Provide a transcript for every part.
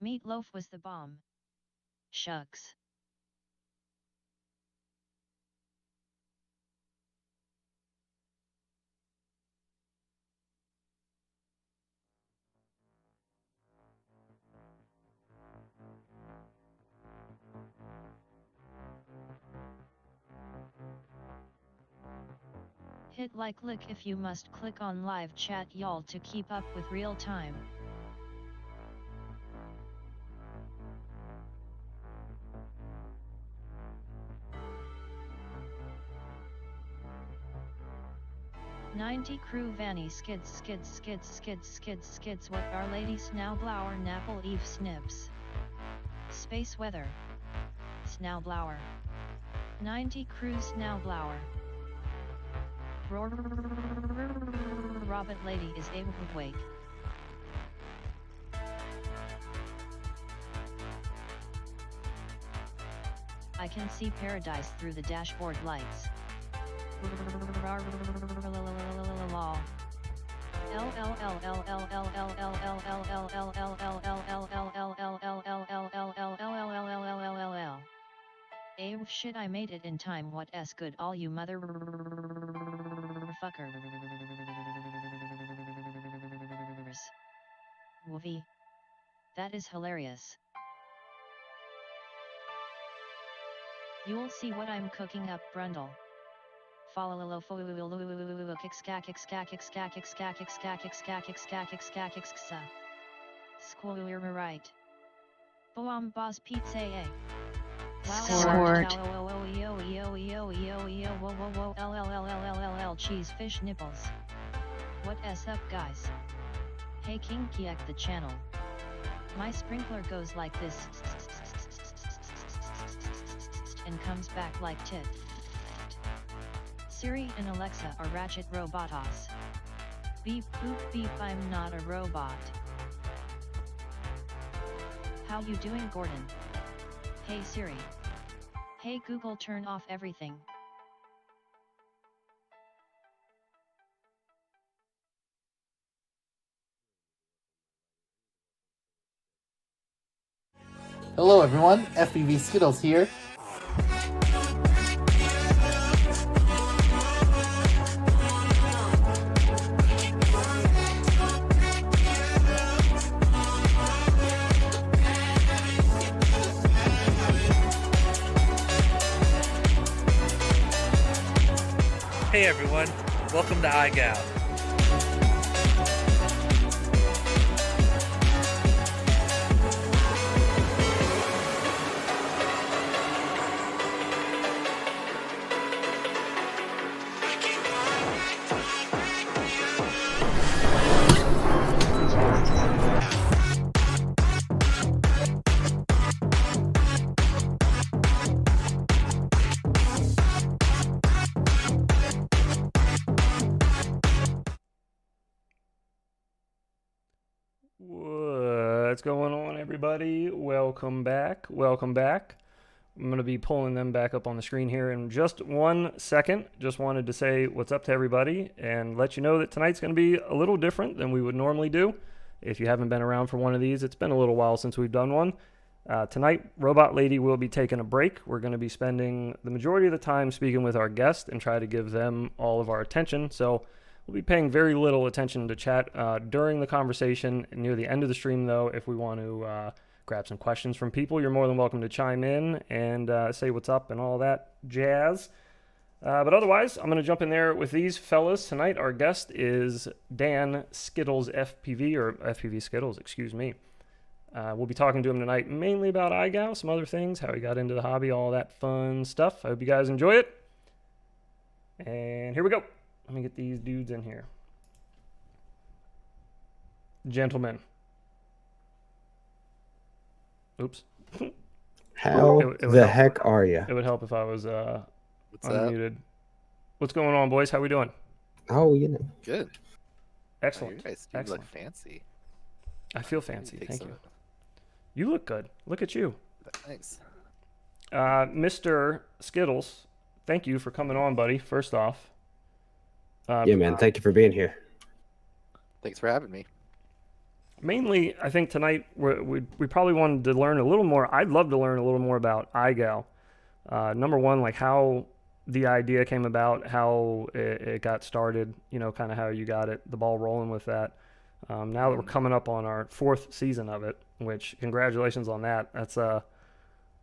Meatloaf was the bomb. Shucks. Hit like click if you must click on live chat y'all to keep up with real time. "90 crew Vanny skids skids skids skids skids skids what Our Lady Snowblower Napple Eve snips. Space weather. Snowblower. 90 crew Snowblower. Robert Lady is able to wake. I can see paradise through the dashboard lights. Shit, I made it in time. What s good all you mother fuckers. Woofy. That is hilarious. You'll see what I'm cooking up, Brundle. Follow Square right. Boom boss pizza a. Squirt. Cheese fish nipples. What s up guys? Hey King Kiek the channel. My sprinkler goes like this and comes back like tit. Siri and Alexa are ratchet robots. Beep boop beep, I'm not a robot. How you doing Gordon? Hey Siri. Hey Google, turn off everything. Hello everyone, FPV Skittles here. Hey everyone, welcome to IGOW. What's going on, everybody? Welcome back. Welcome back. I'm going to be pulling them back up on the screen here in just 1 second. Just wanted to say what's up to everybody and let you know that tonight's going to be a little different than we would normally do. If you haven't been around for one of these, it's been a little while since we've done one. Tonight, Robot Lady will be taking a break. We're going to be spending the majority of the time speaking with our guest and try to give them all of our attention. So we'll be paying very little attention to chat during the conversation. Near the end of the stream, though, if we want to grab some questions from people, you're more than welcome to chime in and say what's up and all that jazz. But otherwise, I'm going to jump in there with these fellas. Tonight, our guest is Dan Skittles FPV, or FPV Skittles, excuse me. We'll be talking to him tonight mainly about IGOW, some other things, how he got into the hobby, all that fun stuff. I hope you guys enjoy it. And here we go. Let me get these dudes in here. Gentlemen. Oops. How the heck are you? It would help if I was What's unmuted. What's going on, boys? How we doing? Oh, you know. Good. Excellent. Oh, you guys do Excellent. look fancy. I feel fancy. Take Thank some- you. You look good. Look at you. Thanks. Mr. Skittles, thank you for coming on, buddy, first off. Yeah, man. Thank you for being here. Thanks for having me. Mainly, I think tonight we probably wanted to learn a little more. I'd love to learn a little more about IGOW. Number one, like how the idea came about, how it got started, kind of how you got the ball rolling with that. Now that we're coming up on our 4th season of it, which congratulations on that. That's a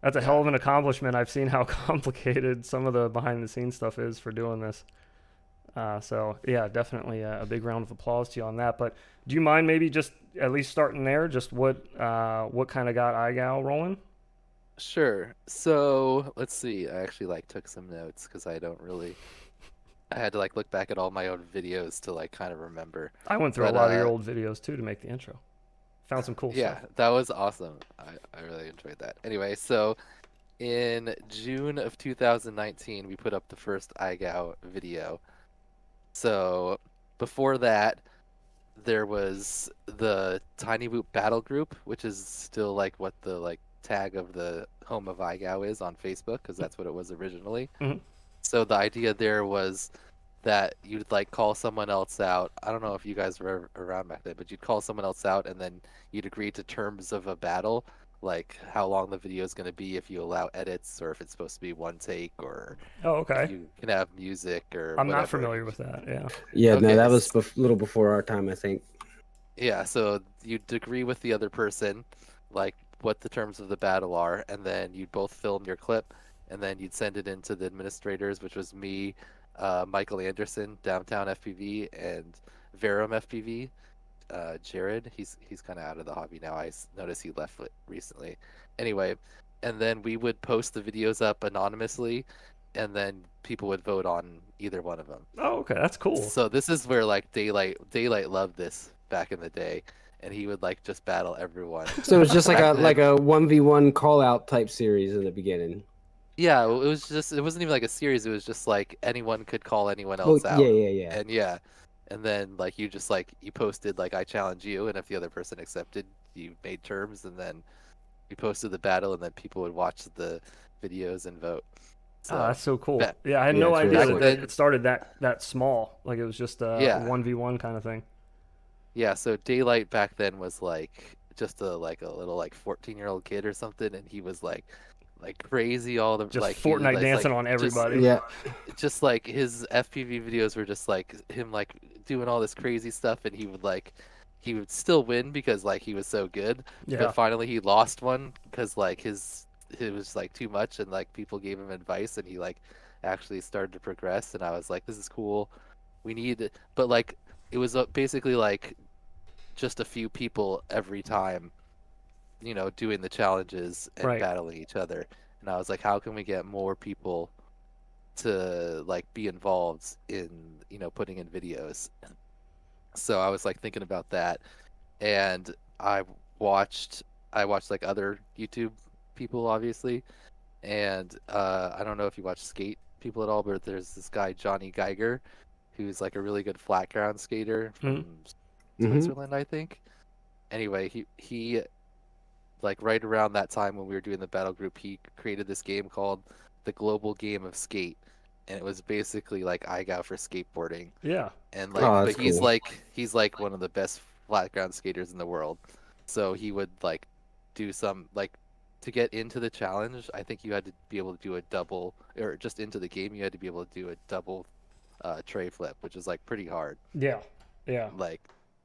hell of an accomplishment. I've seen how complicated some of the behind the scenes stuff is for doing this. So yeah, definitely a big round of applause to you on that. But do you mind maybe just at least starting there? Just what kind of got IGOW rolling? Sure. So let's see. I actually took some notes because I had to look back at all my own videos to kind of remember. I went through a lot of your old videos too to make the intro. Found some cool Yeah, stuff. that was awesome. I really enjoyed that. Anyway, so in June of 2019, we put up the first IGOW video. So before that, there was the Tiny Boot Battle Group, which is still what the tag of the home of IGOW is on Facebook, because that's what it was originally. Mhm. So the idea there was that you'd call someone else out. I don't know if you guys were around back then, but you'd call someone else out and then you'd agree to terms of a battle, like how long the video is going to be, if you allow edits, or if it's supposed to be one take, or Oh, okay. if you can have music or I'm whatever. not familiar with that. Yeah. Yeah, no, Okay, that was a little before our time, I think. Yeah, so you'd agree with the other person, what the terms of the battle are, and then you'd both film your clip, and then you'd send it into the administrators, which was me, Michael Anderson, Downtown FPV, and Verum FPV. Jared, he's kind of out of the hobby now. I noticed he left it recently. Anyway, and then we would post the videos up anonymously, and then people would vote on either one of them. Oh, okay, that's cool. So this is where Daylight loved this back in the day, and he would just battle everyone. So it was just like Back a then- 1v1 call out type series in the beginning. Yeah, it wasn't even a series. It was just anyone could call anyone Well, else out. yeah. And then you just you posted I challenge you, and if the other person accepted, you made terms, and then you posted the battle, and then people would watch the videos and vote. So that's so cool. that- Yeah, I had Yeah, no it's really idea cool. that it started that small. Like it was just a Yeah. 1v1 kind of thing. Yeah, so Daylight back then was just a little 14-year-old kid or something, and he was crazy all the Just he Fortnite was, dancing on everybody. Yeah. Just his FPV videos were just him doing all this crazy stuff, and he would still win because he was so good. Yeah. But finally he lost one because it was too much, and people gave him advice, and he actually started to progress, and I was this is cool. We need, but it was basically just a few people every time, doing the challenges and Right. battling each other. And I was how can we get more people to be involved in putting in videos? So I was thinking about that, and I watched other YouTube people, obviously, and I don't know if you watch skate people at all, but there's this guy Johnny Geiger, who's a really good flat ground skater from Switzerland, I think. Anyway, he right around that time when we were doing the battle group, he created this game called the Global Game of Skate, and it was basically IGOW for skateboarding. Yeah. And Oh, but that's he's cool. he's one of the best flat ground skaters in the world. So he would do some to get into the challenge. I think you had to be able to do a double, or just into the game you had to be able to do a double tray flip, which is pretty hard. Yeah. Yeah.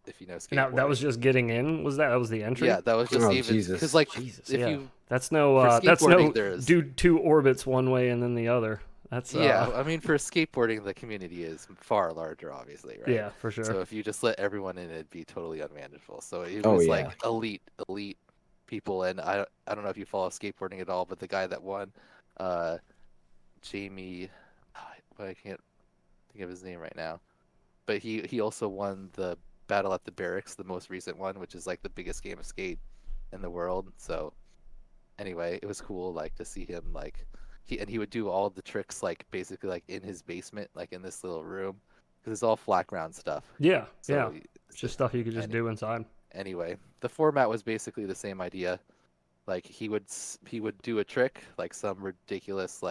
If you know skateboarding. Now that was just getting in. That was the entry? Yeah, that was just Oh, even Jesus. because Jesus. if Yeah. you That's no for skateboarding, there's- do 2 orbits one way and then the other. That's yeah, I mean for skateboarding the community is far larger, obviously, right? Yeah, for sure. So if you just let everyone in, it'd be totally unmanageable. So it Oh, was yeah. elite people, and I don't know if you follow skateboarding at all, but the guy that won, Jamie, I can't think of his name right now, but he also won the Battle at the Barracks, the most recent one, which is the biggest game of skate in the world. So anyway, it was cool to see him he would do all the tricks basically in his basement, in this little room, because it's all flat ground stuff. Yeah. So Yeah. It's just stuff you could just do inside. anyway, the format was basically the same idea. He would do a trick, some ridiculous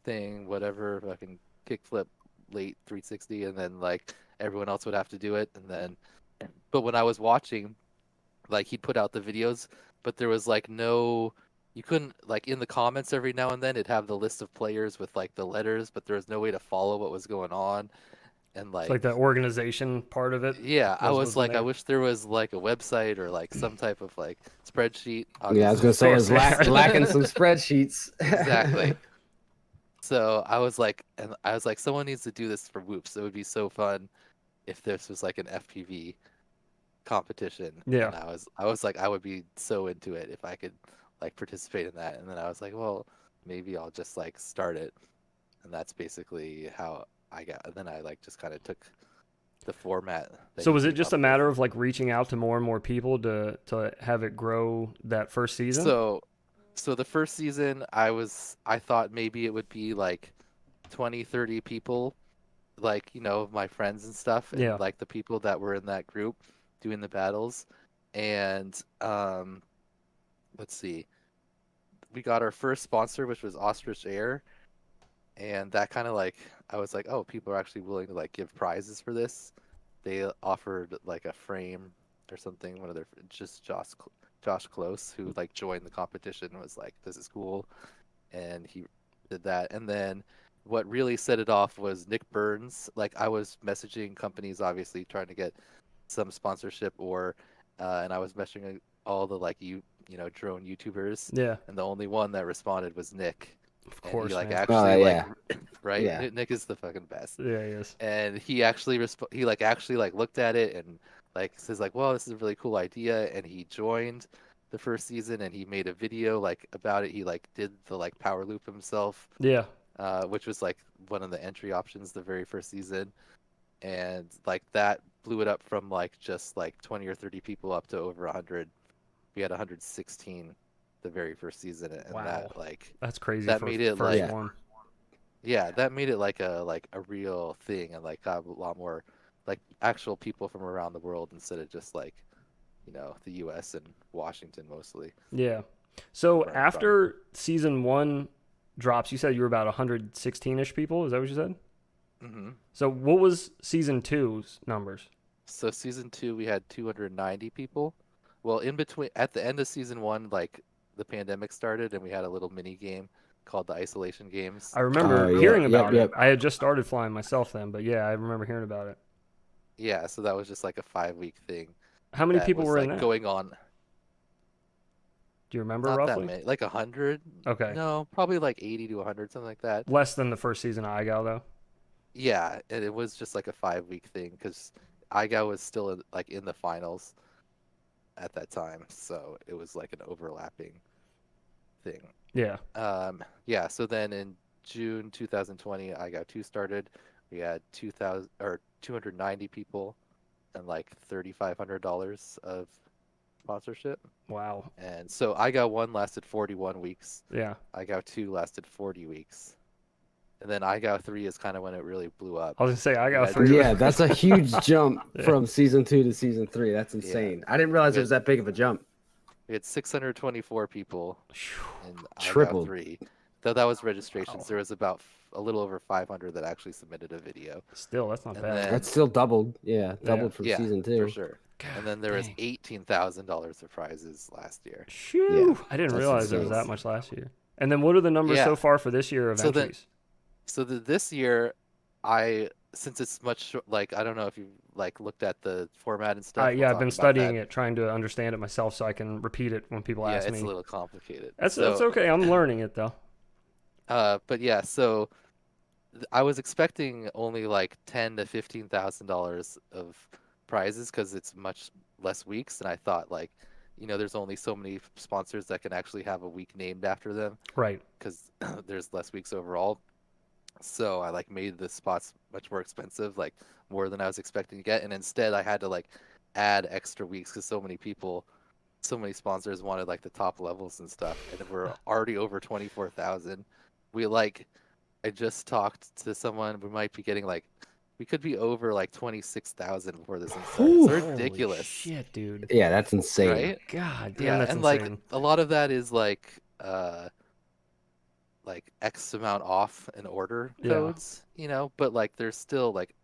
thing, whatever, fucking kickflip late 360, and then everyone else would have to do it, and then but when I was watching, like he'd put out the videos, but there was like no, you couldn't like in the comments every now and then it'd have the list of players with like the letters, but there was no way to follow what was going on. And It's like the organization part of it yeah, I was wasn't like, I there. wish there was like a website or like some type of like spreadsheet. Yeah, I was gonna say it's lacking some spreadsheets. Exactly. So I was like, someone needs to do this for Whoops. It would be so fun if this was like an FPV competition. Yeah. And I was like, I would be so into it if I could like participate in that. And then I was like, well, maybe I'll just like start it. And that's basically how I got. And then I like just kind of took the format. So was it just a matter of like reaching out to more and more people to have it grow that first season? So the first season I thought maybe it would be like 20, 30 people, like, you know, my friends and stuff, and Yeah. like the people that were in that group doing the battles. And let's see. We got our first sponsor, which was Ostrich Air, and that kind of like I was like, oh, people are actually willing to like give prizes for this. They offered like a frame or something. One of their just Josh Close, who like joined the competition, was like, this is cool, and he did that. And then what really set it off was Nick Burns. Like I was messaging companies, obviously trying to get some sponsorship, or and I was messaging all the like you know drone YouTubers. Yeah. And the only one that responded was Nick. Of And course. he like man. actually yeah. right? Yeah. Nick is the fucking best. Yeah, he is. And he actually he like actually like looked at it and like says like, well, this is a really cool idea, and he joined the first season and he made a video like about it. He like did the like power loop himself, Yeah. which was like one of the entry options the very first season, and like that blew it up from like just like 20 or 30 people up to over 100. We had 116 the very first season, and Wow. that like That's crazy. that for made it first like one. yeah, that made it like a real thing, and like got a lot more like actual people from around the world instead of just like, you know, the US and Washington mostly. Yeah. So Right, after season 1 drops, you said you were about 116-ish people. Is that what you said? Hmm. So what was season 2's numbers? So season 2 we had 290 people. Well, in between at the end of season 1, like the pandemic started and we had a little mini game called the Isolation Games. I remember Oh, yeah. hearing Yep, about it. yep. I had just started flying myself then, but yeah, I remember hearing about it. Yeah, so that was just like a 5-week thing. How many that people was, were like, in that? going on? Do you remember Not roughly? that many, like 100? Okay. No, probably like 80 to 100, something like that. Less than the first season of IGOW though. Yeah, and it was just like a 5-week thing because IGOW was still like in the finals at that time, so it was like an overlapping thing. Yeah. Yeah. So then in June 2020, IGOW 2 started. We had 290 people and like $3,500 of sponsorship. Wow. And so IGOW 1 lasted 41 weeks. Yeah. IGOW 2 lasted 40 weeks. And then IGOW 3 is kind of when it really blew up. I was gonna say Yeah, IGOW 3. Yeah, that's a huge jump Yeah. from season 2 to season 3. That's insane. I didn't realize it was that big of a jump. We had 624 people in IGOW Tripled. 3. Though that was registrations. Wow. There was about a little over 500 that actually submitted a video. Still, that's not And bad. then- That's still doubled. Yeah, doubled from Yeah, season 2. for sure. God And then there was dang. $18,000 of prizes last year. Shoo! I didn't that's realize there was insane. that much last year. And then what are the numbers Yeah. so far for this year of So then- entries? So this year, since it's much like I don't know if you like looked at the format and stuff. Yeah, I've been studying it. it, trying to understand it myself so I can repeat it when people Yeah, ask it's me. a little complicated. That's So, okay. I'm learning it though. But yeah, so I was expecting only like $10,000 to $15,000 of prizes because it's much less weeks, and I thought like, you know, there's only so many sponsors that can actually have a week named after them Right. because there's less weeks overall. So I like made the spots much more expensive, like more than I was expecting to get, and instead I had to like add extra weeks because so many sponsors wanted like the top levels and stuff, and we're already over 24,000. I just talked to someone. We might be getting like, we could be over like 26,000 before this thing starts. Whew. It's Holy ridiculous, shit, dude. Yeah, that's insane. right? God damn, Yeah, that's and insane. like a lot of that is like X amount off an order Yeah. codes, you know, but like there's still like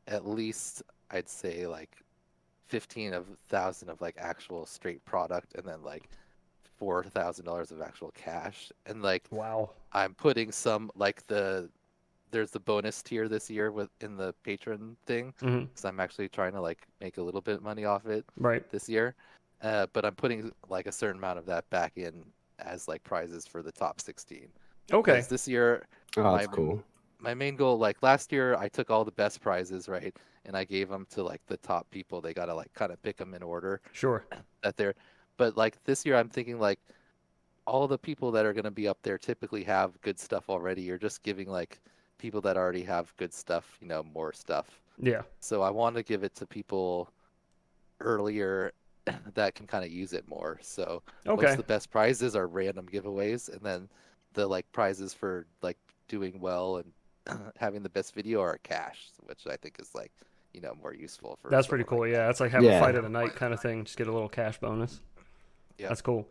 at least I'd say like 15,000 of like actual straight product, and then like $4,000 of actual cash. And like Wow. I'm putting some like there's the bonus tier this year in the patron thing, Mm-hmm. because I'm actually trying to like make a little bit of money off it Right. this year. But I'm putting like a certain amount of that back in as like prizes for the top 16. Okay. Because this year, Oh, that's cool. my main goal, like last year, I took all the best prizes, right? And I gave them to like the top people. They got to like kind of pick them in order Sure. that they're, but like this year, I'm thinking like all the people that are going to be up there typically have good stuff already. You're just giving like people that already have good stuff, more stuff. Yeah. So I want to give it to people earlier that can kind of use it more. So most Okay. of the best prizes are random giveaways, and then the like prizes for like doing well and having the best video are cash, which I think is like more useful for. That's pretty someone cool. like Yeah, that. it's like have a Yeah. fight of the night kind of thing. Just get a little cash bonus. Yeah. That's cool.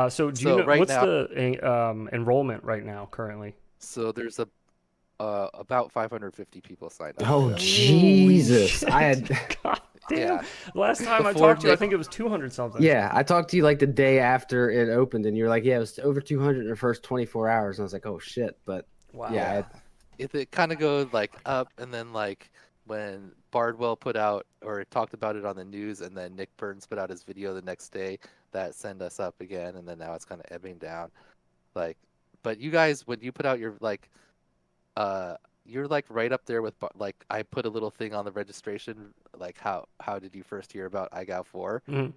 So do you So know right what's now- the enrollment right now currently? So there's about 550 people signed up. Oh for it. Jesus! Shit. I had God damn. Yeah. Last time I Before talked to you, I Nick- think it was 200 something. yeah. I talked to you like the day after it opened, and you were like, "Yeah, it was over 200 in the first 24 hours." And I was like, "Oh shit!" But Wow. yeah, It kind of goes like up, and then like when Bardwell put out or talked about it on the news, and then Nick Burns put out his video the next day, that sent us up again, and then now it's kind of ebbing down. Like, but you guys, when you put out your like, you're like right up there with like I put a little thing on the registration, like how did you first hear about IGOW 4? Mhm.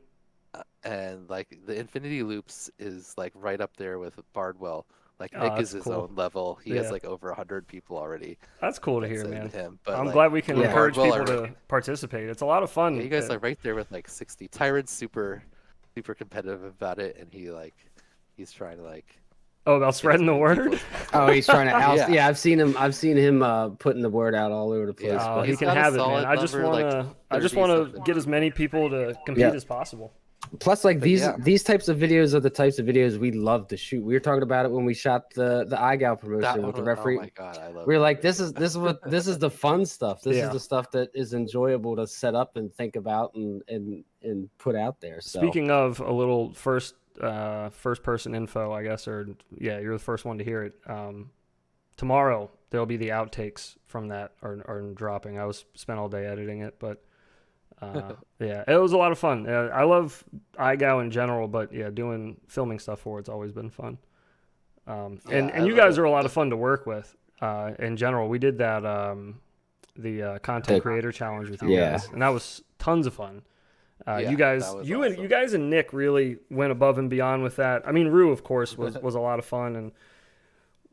And like the Infinity Loops is like right up there with Bardwell. Like Oh, Nick that's is his cool. own level. He Yeah. has like over 100 people already. That's cool to that hear, say man. Him. But I'm like, glad we can Yeah. encourage Bardwell people are- to participate. It's a lot of fun. Yeah, you guys are right there with like 60. Tyrant's super competitive about it, and he's trying to like. Oh, about spreading the word? oh, he's trying to out. Yeah. Yeah. I've seen him putting the word out all over the place. Yeah. Oh, but- he He's can got a have it, man. solid I just number, like, want to 30 something. get as many people to compete Yeah. as possible. Plus, like But yeah. these types of videos are the types of videos we love to shoot. We were talking about it when we shot the IGOW promotion That with one the was- referee. Oh my god, I love. We were that like, video. this is the fun stuff. This Yeah. is the stuff that is enjoyable to set up and think about and put out there. So Speaking of a little first person info, I guess, or yeah, you're the first one to hear it. Tomorrow there'll be the outtakes from that are dropping. I was spent all day editing it, but yeah, it was a lot of fun. I love IGOW in general, but yeah, filming stuff for it's always been fun. And I you love guys it. are a lot of fun to work with. In general, we did that the content creator challenge with you Yeah. guys, and that was tons of fun. Yeah, You guys, that was you and awesome. you guys and Nick really went above and beyond with that. I mean, Rue, of course, was a lot of fun, and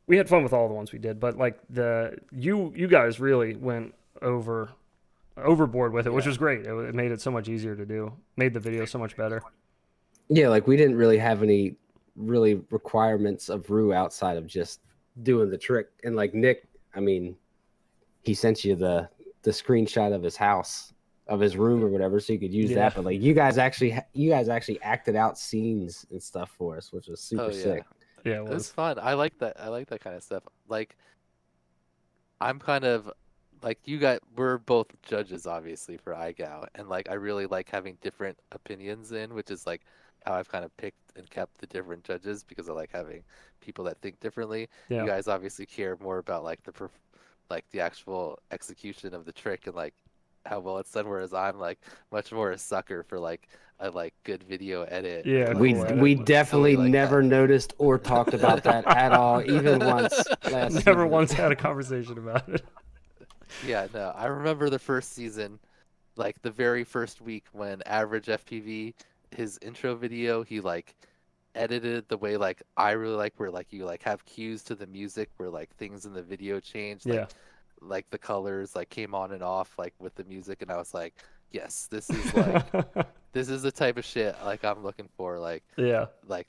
we had fun with all the ones we did. But like you guys really went overboard with it, which Yeah. was great. It made it so much easier to do. Made the video so much better. yeah, like we didn't really have any really requirements of Rue outside of just doing the trick. And like Nick, I mean, he sent you the screenshot of his house, of his room or whatever, so you could use Yeah. that. But like you guys actually acted out scenes and stuff for us, which was super Oh, yeah. sick. Yeah, it It was was. fun. I like that. I like that kind of stuff. Like, I'm kind of like you guys. We're both judges, obviously, for IGOW, and like I really like having different opinions which is like how I've kind of picked and kept the different judges because I like having people that think differently. Yeah. You guys obviously care more about like the actual execution of the trick and like how well it's done, whereas I'm like much more a sucker for like a good video edit. Yeah, or, like, We cool edit. we definitely like never that. noticed or talked about that at all, even once last Never season. once had a conversation about it. Yeah, no, I remember the first season, like the very first week when Average FPV, his intro video, he like edited the way like I really like where like you like have cues to the music where like things in the video change, Yeah. like the colors like came on and off like with the music, and I was like, yes, this is like this is the type of shit like I'm looking for, like Yeah.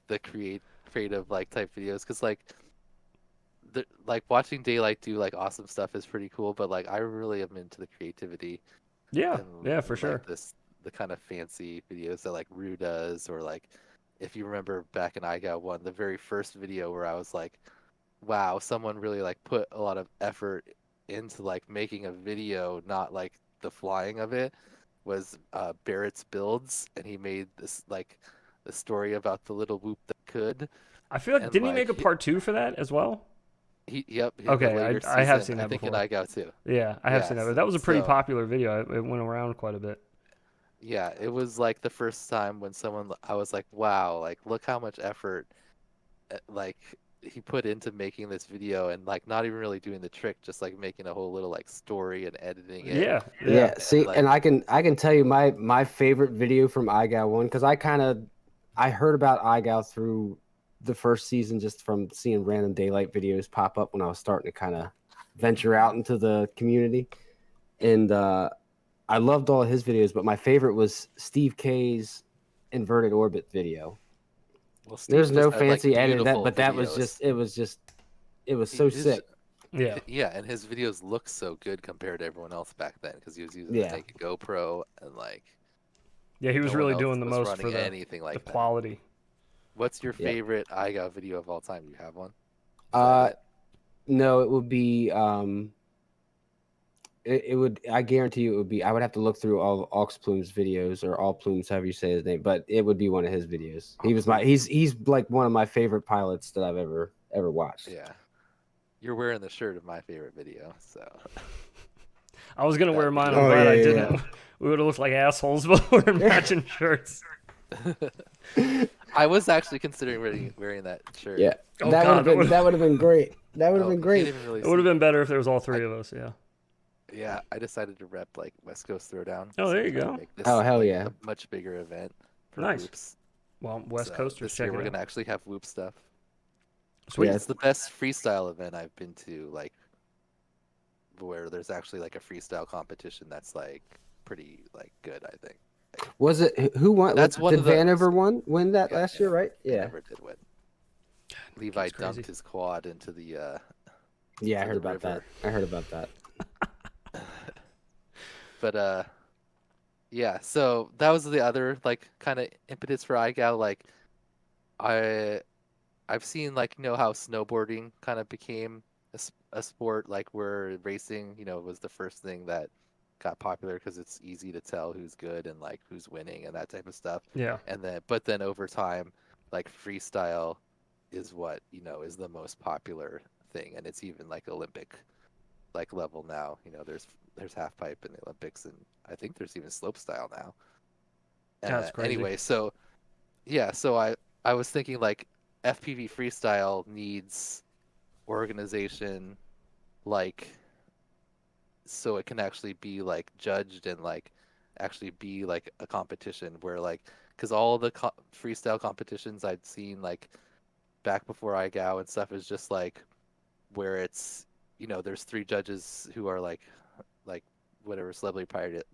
the creative like type videos, because like like watching Daylight do like awesome stuff is pretty cool, but like I really am into the creativity. Yeah. and, Yeah, for like, sure. the kind of fancy videos that like Rue does, or like if you remember back in IGOW 1, the very first video where I was like, wow, someone really like put a lot of effort into like making a video, not like the flying of it. Like that was like really cool. And like was Barrett's builds, and he made this like the story about the little whoop that could. I feel like And, didn't he like, make a part 2 for that as well? Yep. In the Okay, later I have season, seen that I think before. in IGOW too. Yeah, I have seen that. But that was a pretty So popular video. It went around quite a bit. yeah, it was like the first time when I was like, wow, like look how much effort like he put into making this video, and like not even really doing the trick, just like making a whole little like story and editing it. Yeah, Yeah, see, like- and I can tell you my favorite video from IGOW one, because I heard about IGOW through the first season just from seeing random daylight videos pop up when I was starting to kind of venture out into the community, and I loved all of his videos, but my favorite was Steve K's inverted orbit video. Well, Steve There's no just had, like, fancy edit that, beautiful but that was videos. it was so His- sick. yeah. Yeah, and his videos look so good compared to everyone else back then because he was using Yeah. like a GoPro, and like Yeah, he was no one really else doing the was most for running the, anything like that. quality. What's your Yeah. favorite IGOW video of all time? Do you have one? Uh, no, it would be it would, I guarantee you it would be, I would have to look through all Aux Plume's videos, or All Plumes, however you say his name, but it would be one of his videos. He's like one of my favorite pilots that I've ever watched. Yeah. You're wearing the shirt of my favorite video, so I was gonna wear mine. I'm Oh, glad yeah, I yeah, didn't. yeah. We would have looked like assholes, but wearing matching shirts. I was actually considering wearing that shirt. Yeah, Oh, that God, would have been great. That would have been You great. can't even really It would have see. been better if there was all three of us. Yeah. Yeah, I decided to rep like West Coast Throwdown. Oh, there you try to go. make this, Oh, hell like, yeah. a much bigger event for Nice. Whoops. Well, West So Coasters, this check year it we're out. gonna actually have Whoop stuff. Sweet. Yeah. It's the best freestyle event I've been to, like where there's actually like a freestyle competition that's like pretty like good, I think. Was it who won? That's one did of the- Vanover win that Yeah, last year, right? He Yeah, never did win. Levi That's crazy. dumped his quad into the yeah, I to heard the about that. river. I heard about that. But yeah, so that was the other like kind of impetus for IGOW. Like I've seen like how snowboarding kind of became a sport, like where racing was the first thing that got popular because it's easy to tell who's good and like who's winning and that type of stuff. Yeah. And then over time, like freestyle is what is the most popular thing, and it's even like Olympic like level now. There's half pipe in the Olympics, and I think there's even slopestyle now. That's crazy. Anyway, so yeah, so I was thinking like FPV freestyle needs organization, like so it can actually be like judged and like actually be like a competition where like because all the freestyle competitions I'd seen like back before IGOW and stuff is just like where it's there's 3 judges who are like whatever celebrity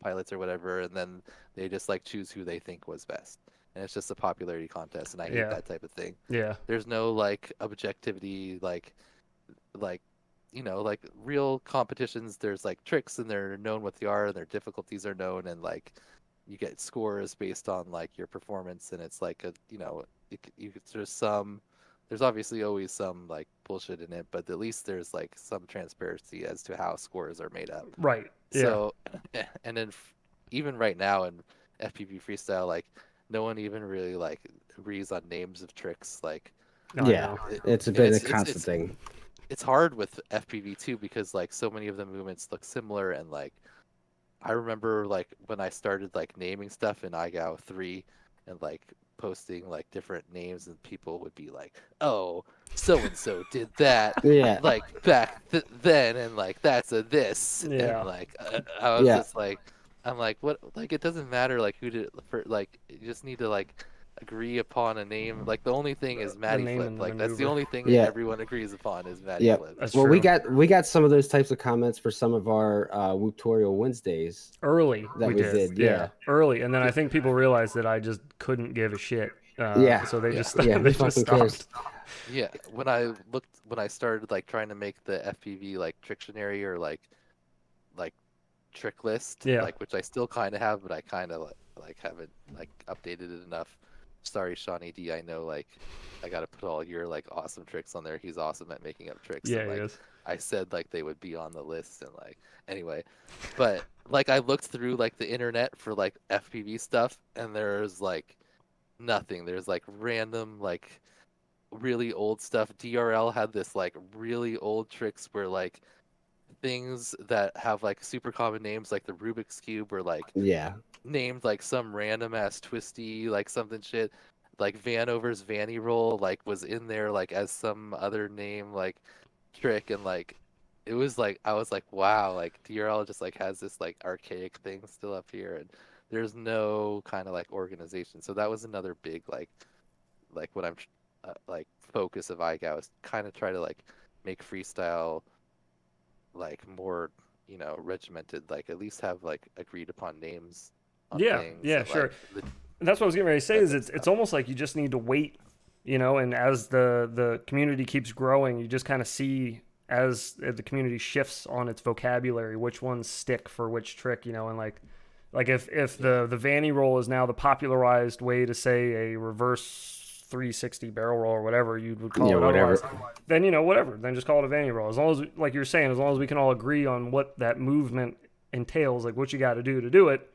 pilots or whatever, and then they just like choose who they think was best, and it's just a popularity contest, and I hate Yeah. that type of thing. Yeah. There's no like objectivity, like real competitions. There's like tricks, and they're known what they are, and their difficulties are known, and like you get scores based on like your performance, and it's like there's obviously always some like bullshit in it, but at least there's like some transparency as to how scores are made up. Right. Yeah. So, and then even right now in FPV freestyle, like no one even really like agrees on names of tricks. Like, No, I Yeah. know. It's a and bit of a constant thing. it's hard with FPV too because like so many of the movements look similar, and like I remember like when I started like naming stuff in IGOW 3 and like posting like different names, and people would be like, "Oh, so and so did that." Yeah. Like back then, and like that's a this, Yeah. and like I was Yeah. just like, I'm like, what? Like it doesn't matter like who did it for, like you just need to like agree upon a name. Like the only thing is Matty name Flip. and the Like that's the maneuver. only thing Yeah. everyone agrees upon is Matty Yep. Flip. That's Well, true. we got some of those types of comments for some of our Whooptorial Wednesdays. Early that we did, yeah. Early, and then I think people realized that I just couldn't give a shit. Yeah. So they just Yeah, they who just fucking cares? stopped. Yeah, when I started like trying to make the FPV like Trictionary or like trick list, Yeah. like which I still kind of have, but I kind of like haven't like updated it enough. Sorry, Shawnee D. I know like I got to put all your like awesome tricks on there. He's awesome at making up tricks. Yeah, and, he like, is. I said like they would be on the list and like anyway, but like I looked through like the internet for like FPV stuff and there's like nothing. There's like random like really old stuff. DRL had this like really old tricks where like things that have like super common names like the Rubik's Cube were like Yeah. named like some random ass twisty like something shit. Like Vanover's Vanny Roll like was in there like as some other name like trick and like it was like I was like wow like DRL just like has this like archaic thing still up here and there's no kind of like organization. So that was another big like what I'm like focus of IGOW is kind of try to like make freestyle like more regimented, like at least have like agreed upon names on Yeah, things yeah, and, sure. like And that's what I was getting ready to say that is type of it's stuff. almost like you just need to wait, and as the community keeps growing, you just kind of see as the community shifts on its vocabulary, which ones stick for which trick, and like if the Vanny roll is now the popularized way to say a reverse 360 barrel roll or whatever you would call Yeah, it whatever. otherwise, then whatever, then just call it a Vanny roll. As long as, like you're saying, as long as we can all agree on what that movement entails, like what you got to do it.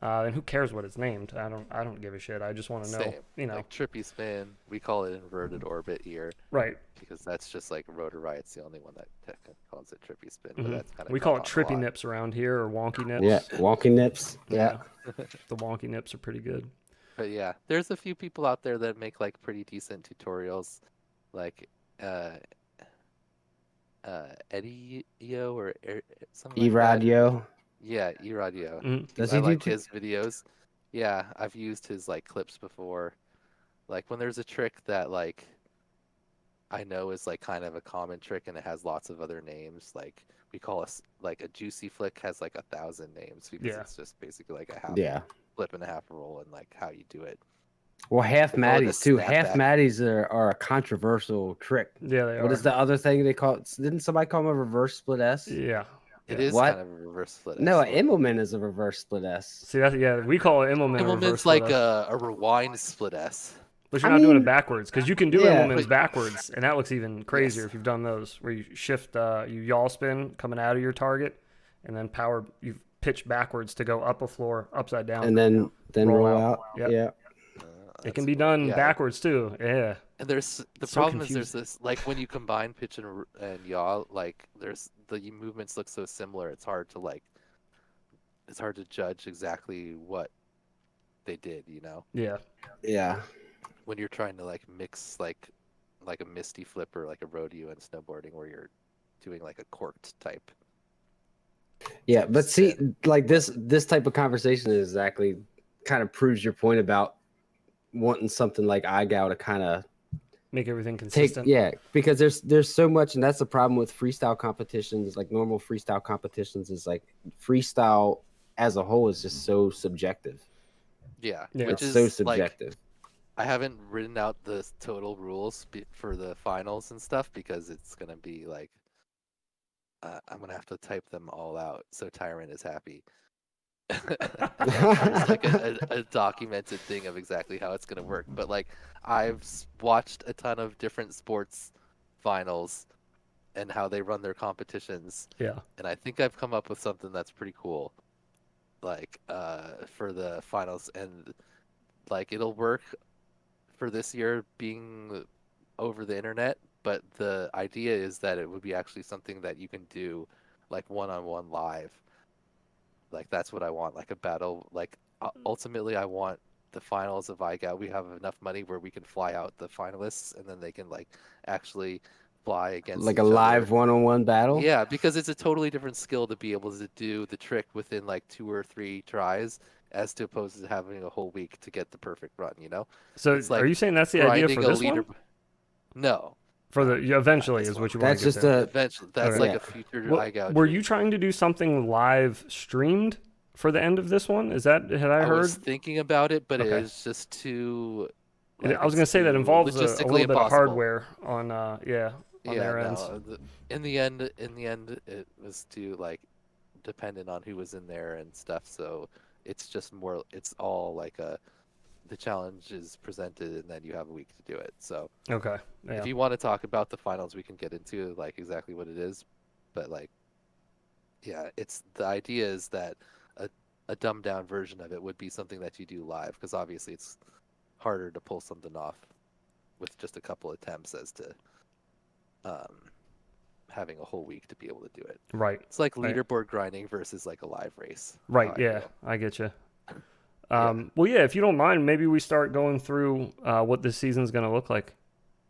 And who cares what it's named? I don't give a shit. I just want to know, Same. Like trippy spin, we call it inverted orbit here right? because that's just like Rotor Riot's the only one that technically calls it trippy spin, but Mhm. that's kind of We call it trippy nips around here, or wonky nips. Yeah, wonky nips. Yeah. The wonky nips are pretty good. But yeah, there's a few people out there that make like pretty decent tutorials, like Eddie Yo or something like that. E-Radio. Yeah, E-Radio. Mhm. Does I he do like t- his videos. Yeah, I've used his like clips before. Like when there's a trick that like I know is like kind of a common trick and it has lots of other names. Like we call us like a juicy flick has like 1,000 names because Yeah. it's just basically like a half Yeah. flip and a half roll and like how you do it. Well, half We call it a matties too. Half snapback. matties are a controversial trick. Yeah, they What are. is the other thing they call it? Didn't somebody call them a reverse split S? Yeah. It is What? kind of a reverse split. No, S, an Immelman is a reverse split S. See that? Yeah, we call it Immelman. Immelman's like a rewind split S. But you're I not doing it mean, backwards because you can do yeah. Immelman's backwards, and that looks even crazier Yes. if you've done those, where you shift, you yaw spin coming out of your target, and then you pitch backwards to go up a floor, upside down, And then roll roll out. out. Yep. Yeah. It can be done Yeah. backwards too. Yeah. And there's the So problem is there's confusing. this like when you combine pitch and yaw, like there's the movements look so similar. It's hard to judge exactly what they did. Yeah. Yeah. When you're trying to like mix like a misty flip or like a rodeo and snowboarding where you're doing like a corked type. Yeah, but see, like this type of conversation is exactly kind of proves your point about wanting something like IGOW to kind of Make everything take, consistent. yeah, because there's so much, and that's the problem with freestyle competitions, like normal freestyle competitions, is like freestyle as a whole is just so subjective. Yeah, Yeah. which It's is so like subjective. I haven't written out the total rules for the finals and stuff because it's gonna be like I'm gonna have to type them all out so Tyrant is happy. There's like a documented thing of exactly how it's gonna work. But like I've watched a ton of different sports finals and how they run their competitions, Yeah. and I think I've come up with something that's pretty cool. Like for the finals, and like it'll work for this year being over the internet, but the idea is that it would be actually something that you can do like one-on-one live. Like that's what I want, like a battle. Like ultimately, I want the finals of IGOW. We have enough money where we can fly out the finalists, and then they can like actually fly against Like each a live other. one-on-one battle. Yeah, because it's a totally different skill to be able to do the trick within like 2 or 3 tries, as to opposed to having a whole week to get the perfect run. So It's like are you saying that's the idea grinding for a this leader. one? No, For the eventually this is one. what you want That's to get just to. a Eventually, that's Okay. like Yeah. a future Well, IGOW. were trick. you trying to do something live streamed for the end of this one? Is that had I I heard? was thinking about it, but Okay. it is just too. I was it's going to say that too involves a logistically little bit of impossible. hardware on on Yeah, their ends. no. In the end, it was too like dependent on who was in there and stuff. So it's just more. It's all like a the challenge is presented, and then you have a week to do it. So Okay. Yeah. if you want to talk about the finals, we can get into like exactly what it is. But like, yeah, it's the idea is that a dumbed down version of it would be something that you do live, because obviously it's harder to pull something off with just a couple attempts as to having a whole week to be able to do it. Right. It's like Right. leaderboard grinding versus like a live race. Right. how I Yeah. feel. I get you. Yeah. Well, yeah. If you don't mind, maybe we start going through what this season's going to look like.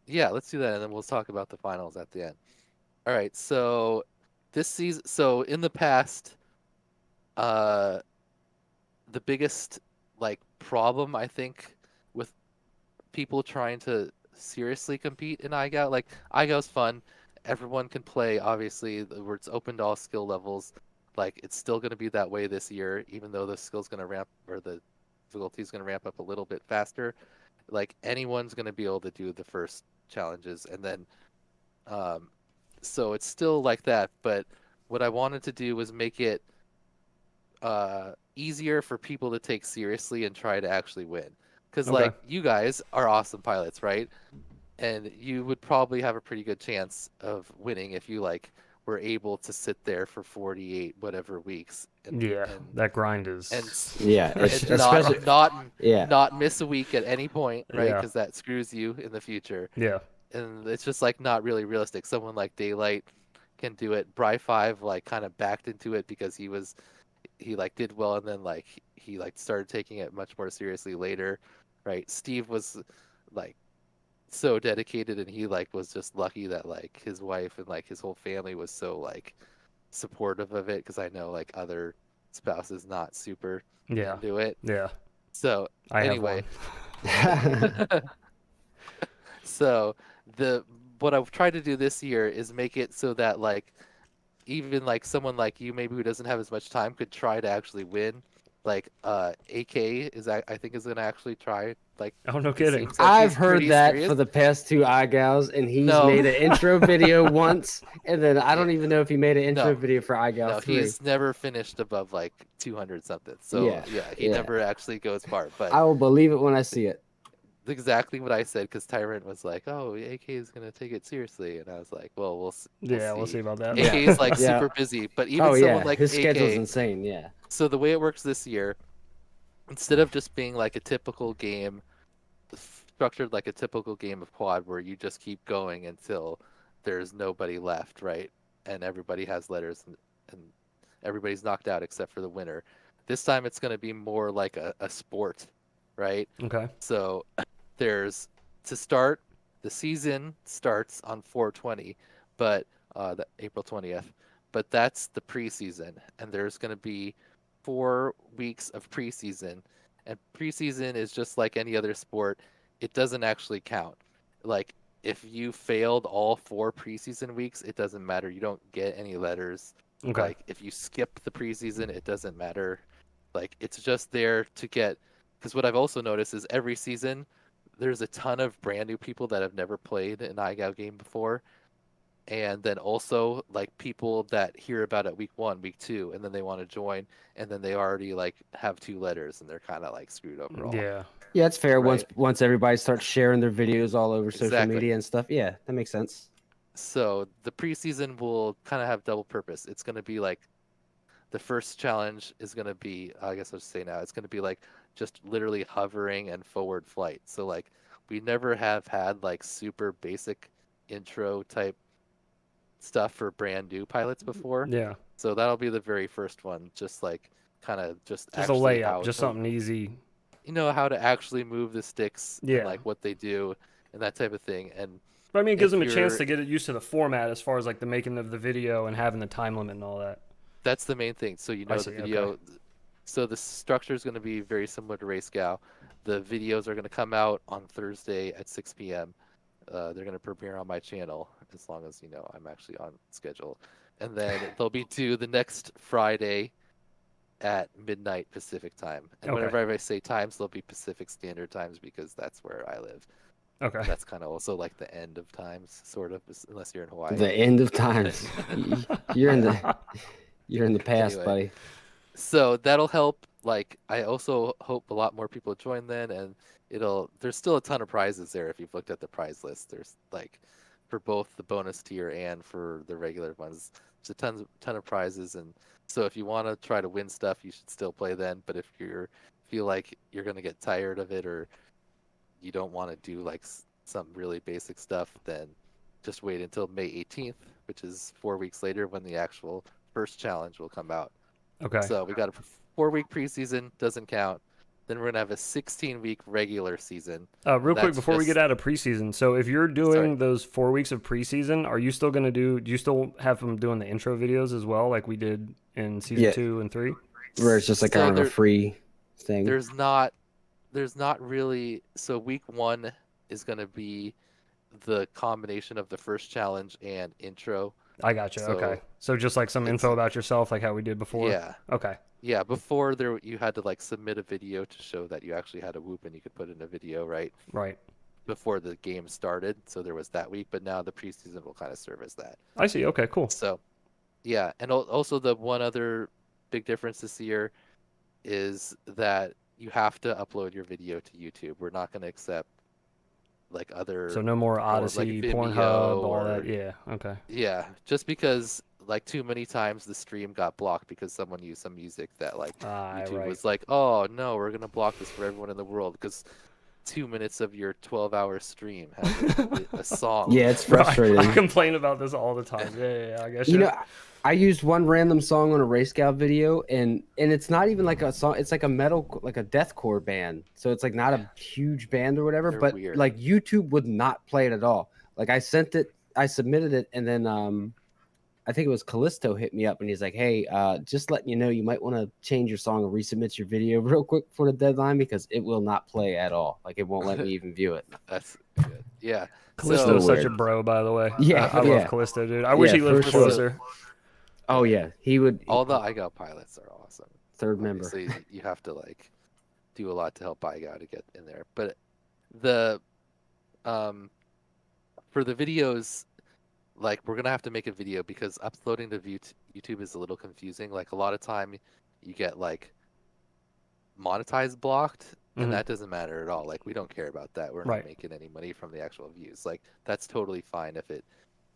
Yeah, let's do that, and then we'll talk about the finals at the end. All right, so this season, so in the past, the biggest like problem I think with people trying to seriously compete in IGOW, like IGOW's fun, everyone can play. Obviously, where it's open to all skill levels. Like it's still going to be that way this year, even though the skill's going to ramp or the difficulty is going to ramp up a little bit faster. Like anyone's going to be able to do the first challenges, and then so it's still like that. But what I wanted to do was make it easier for people to take seriously and try to actually win, because Okay. like you guys are awesome pilots, right? And you would probably have a pretty good chance of winning if you like were able to sit there for 48 whatever weeks and Yeah. That grind and is. Yeah, and especially yeah. not miss a week at any point, right? Yeah. Because that screws you in the future. Yeah. And it's just like not really realistic. Someone like Daylight can do it. Bry5 like kind of backed into it because he like did well, and then like he like started taking it much more seriously later, right? Steve was like so dedicated, and he like was just lucky that like his wife and like his whole family was so like supportive of it, because I know like other spouses not super Yeah. into it. Yeah. So I anyway, have one. so what I've tried to do this year is make it so that like even like someone like you maybe who doesn't have as much time could try to actually win. Like AK I think is gonna actually try, like Oh, no it kidding. seems like I've he's heard pretty that serious. for the past 2 iGals, and he's No. made an intro video once, and then I don't even know if he made an intro No. video for iGal No, 3. he's never finished above like 200 something. So Yeah, he yeah. never actually goes far. But I will believe it when I see it. exactly what I said, because Tyrant was like, "Oh, AK is gonna take it seriously," and I was like, "Well, we'll Yeah, we'll see about that. AK is like Yeah. super busy, but even Oh someone yeah, like his schedule's AK. insane. Yeah. So the way it works this year, instead of just being like a typical game, structured like a typical game of quad where you just keep going until there's nobody left, right? And everybody has letters, and everybody's knocked out except for the winner. This time it's going to be more like a sport, right? Okay. So there's to start, the season starts on 4/20, but April 20th, but that's the preseason, and there's going to be 4 weeks of preseason, and preseason is just like any other sport. It doesn't actually count. Like if you failed all 4 preseason weeks, it doesn't matter. You don't get any letters. Okay. Like if you skip the preseason, it doesn't matter. Like it's just there to get, because what I've also noticed is every season there's a ton of brand new people that have never played an IGOW game before, and then also like people that hear about it week 1, week 2, and then they want to join, and then they already like have 2 letters, and they're kind of like screwed overall. Yeah. Yeah, it's fair. Right. Once everybody starts sharing their videos all over social Exactly. media and stuff. Yeah, that makes sense. So the preseason will kind of have double purpose. It's going to be like the first challenge is going to be, I guess I'll just say now, it's going to be like just literally hovering and forward flight. So like we never have had like super basic intro type stuff for brand new pilots before. Yeah. So that'll be the very first one, just like kind of just Just a actually how layup, just to, something easy. you know, how to actually move the sticks, Yeah. and like what they do and that type of thing. And But I mean, it gives if them a chance you're- to get used to the format as far as like the making of the video and having the time limit and all that. that's the main thing. So you I know see, the video. So the structure is going to be very similar to RaceGow. The videos are going to come out on Thursday at 6 p.m. They're going to premiere on my channel, as long as you know I'm actually on schedule, and then they'll be due the next Friday at midnight Pacific time. And Okay. whenever I say times, they'll be Pacific Standard Times, because that's where I live. Okay. That's kind of also like the end of times, sort of, unless you're in Hawaii. The end of times. You're in the past, Anyway. buddy. So that'll help like I also hope a lot more people join then, and there's still a ton of prizes there if you've looked at the prize list. There's like for both the bonus tier and for the regular ones, there's a ton of prizes, and so if you want to try to win stuff, you should still play then. But if you feel like you're gonna get tired of it, or you don't want to do like some really basic stuff, then just wait until May 18th, which is 4 weeks later when the actual first challenge will come out. Okay. So we got a 4 week preseason, doesn't count. Then we're gonna have a 16-week regular season. Real quick That's before we just- get out of preseason, so if you're doing those 4 weeks of preseason, are you still gonna do you still have them doing the intro videos as well, like we did in season 2 and 3? Where it's just like So kind of a there- free thing. There's not really. So week 1 is gonna be the combination of the first challenge and intro. I gotcha. So Okay. So just like some info about yourself, like how we did before. Yeah. Okay. Yeah, before you had to like submit a video to show that you actually had a whoop, and you could put in a video right before the game started. So there was that week, but now the preseason will kind of serve as that. I see. Okay. Cool. So, yeah, and also the one other big difference this year is that you have to upload your video to YouTube. We're not going to accept like other. So no more like Odyssey, Vimeo Pornhub, all or- that. Yeah. Okay. Yeah, just because like too many times the stream got blocked because someone used some music that like YouTube Right. was like, oh no, we're gonna block this for everyone in the world because 2 minutes of your 12-hour stream has a song. Yeah, it's Bro, frustrating. I complain about this all the time. Yeah. I guess. You know, I used one random song on a Ray Scout video, and it's not even like a song. It's like a metal, like a deathcore band. So it's like not a huge band or whatever. They're but weird. like YouTube would not play it at all. Like I submitted it, and then I think it was Callisto hit me up, and he's like, "Hey, just letting you know, you might want to change your song and resubmit your video real quick for the deadline because it will not play at all. Like it won't let me even view it." That's good. Yeah. Callisto's So such a weird. bro, by the way. Yeah, I yeah. love Callisto, dude. I wish Yeah, he lived for sure. closer. Oh yeah, he would. All the IGOW pilots are awesome. third member. Obviously, you have to like do a lot to help IGOW to get in there. But the for the videos, like we're gonna have to make a video because uploading to YouTube is a little confusing. Like a lot of time, you get like monetized blocked, Mhm. and that doesn't matter at all. Like we don't care about that. We're Right. not making any money from the actual views. Like that's totally fine if it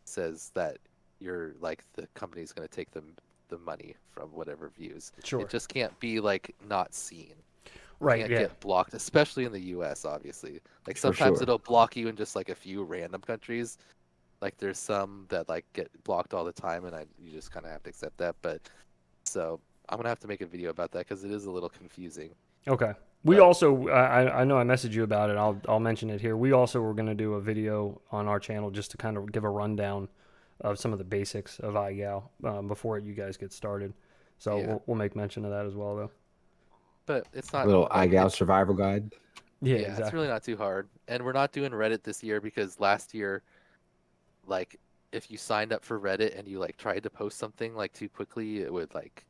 says that you're like the company's gonna take the money from whatever views. Sure. It just can't be like not seen. Right. Can't Yeah. get blocked, especially in the US, obviously. Like For sometimes sure. it'll block you in just like a few random countries. Like there's some that like get blocked all the time, and you just kind of have to accept that. But so I'm gonna have to make a video about that because it is a little confusing. Okay. We But- also, I know I messaged you about it. I'll mention it here. We also were going to do a video on our channel just to kind of give a rundown of some of the basics of IGOW before you guys get started. So Yeah. we'll make mention of that as well, though. But it's not Little like, IGOW survival guide. Yeah, it's exactly. really not too hard. And we're not doing Reddit this year because last year, like if you signed up for Reddit and you like tried to post something like too quickly, it would like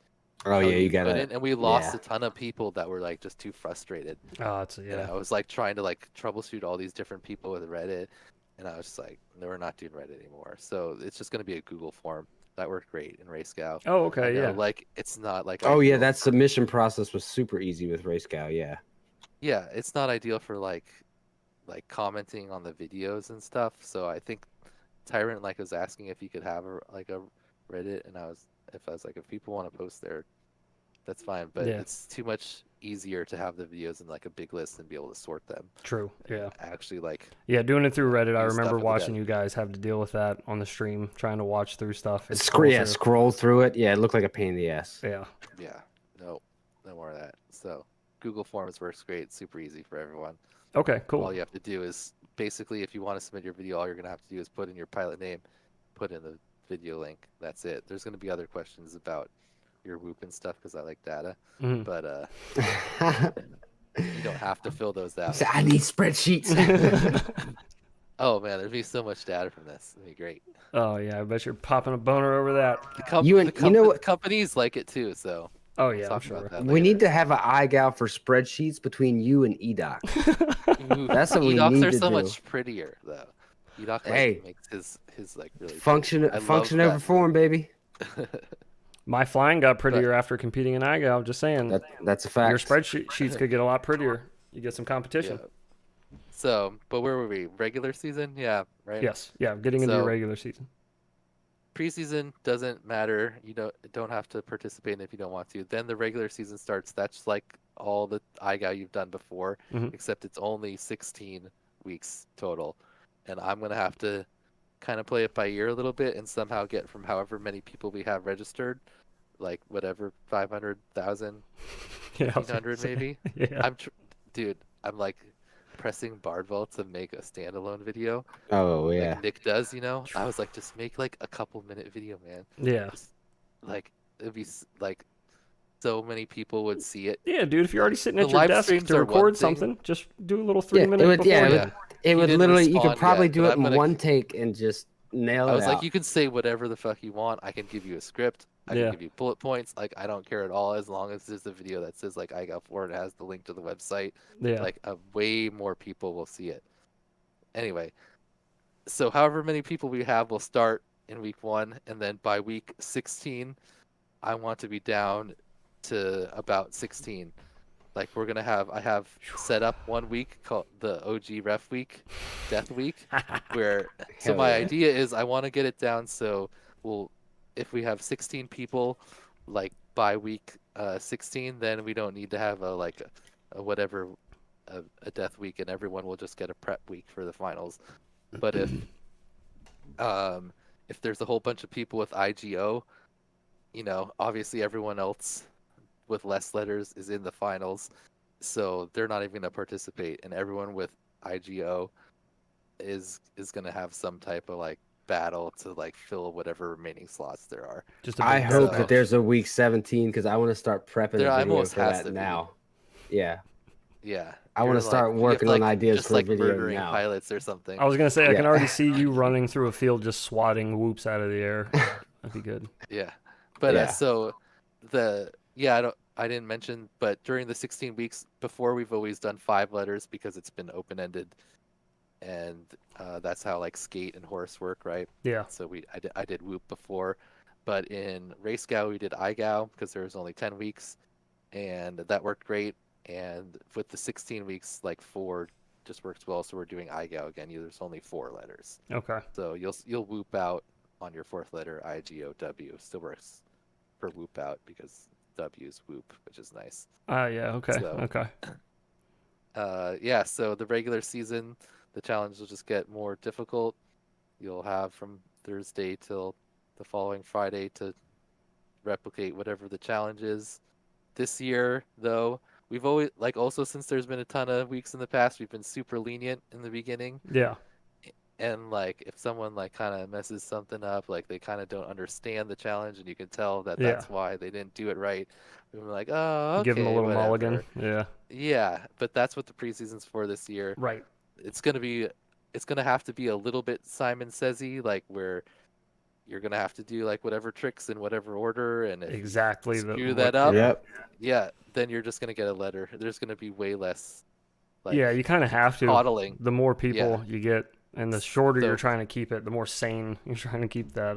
Oh tell yeah, you gotta. couldn't, and we lost yeah. a ton of people that were like just too frustrated. Oh, it's And yeah. I was like trying to like troubleshoot all these different people with Reddit, and I was just like, no, we're not doing Reddit anymore. So it's just gonna be a Google form. That worked great in Ray Scout. Oh, I okay, know, yeah. Like it's not like Oh yeah, ideal. that submission process was super easy with Ray Scout. Yeah. Yeah, it's not ideal for like commenting on the videos and stuff. So I think Tyrant like was asking if you could have a Reddit, and I was like, if people want to post there, that's fine. But Yeah. it's too much easier to have the videos in like a big list and be able to sort them. True. Yeah. Actually, like Yeah, doing it through Reddit, I Use stuff remember at the watching dead. you guys have to deal with that on the stream, trying to watch through stuff. and Yeah, through. scroll through it. Yeah, it looked like a pain in the ass. Yeah. yeah, no more of that. So Google Forms works great, super easy for everyone. Okay, cool. All you have to do is basically, if you want to submit your video, all you're gonna have to do is put in your pilot name, put in the video link. That's it. There's gonna be other questions about your Whoop and stuff because I like data, Mhm. but you don't have to fill those out. I need spreadsheets. Oh man, there'd be so much data from this. It'd be great. Oh, yeah, I bet you're popping a boner over that. You know what- the companies like it too. So Oh, we'll yeah, I'm talk sure. about that we later. need to have an IGOW for spreadsheets between you and EDOC. Ooh, That's what we EDOCs need are to so do. much prettier though. EDOC like, Hey. makes his like really Function I love over that. form, baby. My flying got prettier after competing in IGOW. Just saying, That's a fact. your spreadsheet sheets could get a lot prettier. You get some competition. Yeah. So, but where were we? Regular season? Yeah, right. Yes, yeah, getting into your So regular season. preseason doesn't matter. You don't have to participate in it if you don't want to. Then the regular season starts. That's like all the IGOW you've done before, except it's only 16 weeks total. And I'm gonna have to kind of play it by ear a little bit and somehow get from however many people we have registered, like whatever 500,000, Yeah, 1,500 maybe. Yeah. Dude, I'm like pressing Bardwell to make a standalone video. Oh yeah. Like Nick does, I was like, just make like a couple minute video, man. Yeah. Just, like it'd be like so many people would see it. Yeah, dude, if you're already sitting The at your live desk streams to are one record thing. something, just do a little Yeah, 3 minute before. it would didn't literally, you could respond probably yet, do but it I'm in gonna- one take and just nail it I was like, out. you can say whatever the fuck you want. I can give you a script. I Yeah. can give you bullet points. Like, I don't care at all as long as there's a video that says like I got for it has the link to the website. Yeah. Like, way more people will see it. Anyway, so however many people we have will start in week 1, and then by week 16, I want to be down to about 16. Like I have set up 1 week called the OG Ref Week, Death Week, where so Hell my yeah. idea is I want to get it down so if we have 16 people, like by week 16, then we don't need to have a death week, and everyone will just get a prep week for the finals. But if there's a whole bunch of people with IGO, obviously everyone else with less letters is in the finals, so they're not even going to participate, and everyone with IGO is going to have some type of like battle to like fill whatever remaining slots there are. Just a I big hope death. that there's a week 17 because I want to start prepping There a video almost for has that to be. now. Yeah, Yeah, I want you're to start like- you have working to, on like, ideas just for like a video murdering now. pilots or something. I was gonna say I can Yeah. already see you running through a field just swatting whoops out of the air. That'd be good. Yeah, but Yeah. so I didn't mention, but during the 16 weeks before, we've always done 5 letters because it's been open ended, and that's how like skate and horse work, right? Yeah. So I did whoop before, but in race gal we did IGOW because there was only 10 weeks, and that worked great. And with the 16 weeks, like 4 just works well, so we're doing IGOW again. There's only 4 letters, Okay. so you'll whoop out on your 4th letter. IGOW still works for whoop out because W is whoop, which is nice. Yeah. Okay. So- Okay. Yeah, so the regular season, the challenge will just get more difficult. You'll have from Thursday till the following Friday to replicate whatever the challenge is. This year, though, we've always, like, also since there's been a ton of weeks in the past, we've been super lenient in the beginning. Yeah. And, like, if someone, like, kind of messes something up, like, they kind of don't understand the challenge, and you can tell that Yeah. that's why they didn't do it right. We're like, oh, okay, Give them a little whatever. mulligan. Yeah. Yeah, but that's what the preseason's for this year. Right. It's gonna have to be a little bit Simon Says-y, like where you're gonna have to do like whatever tricks in whatever order, and if you Exactly. screw that up, Yep. yeah, then you're just gonna get a letter. There's gonna be way less. Like, Yeah, you kind of have to. coddling. The more people you get, and the shorter So- you're trying to keep it, the more sane you're trying to keep that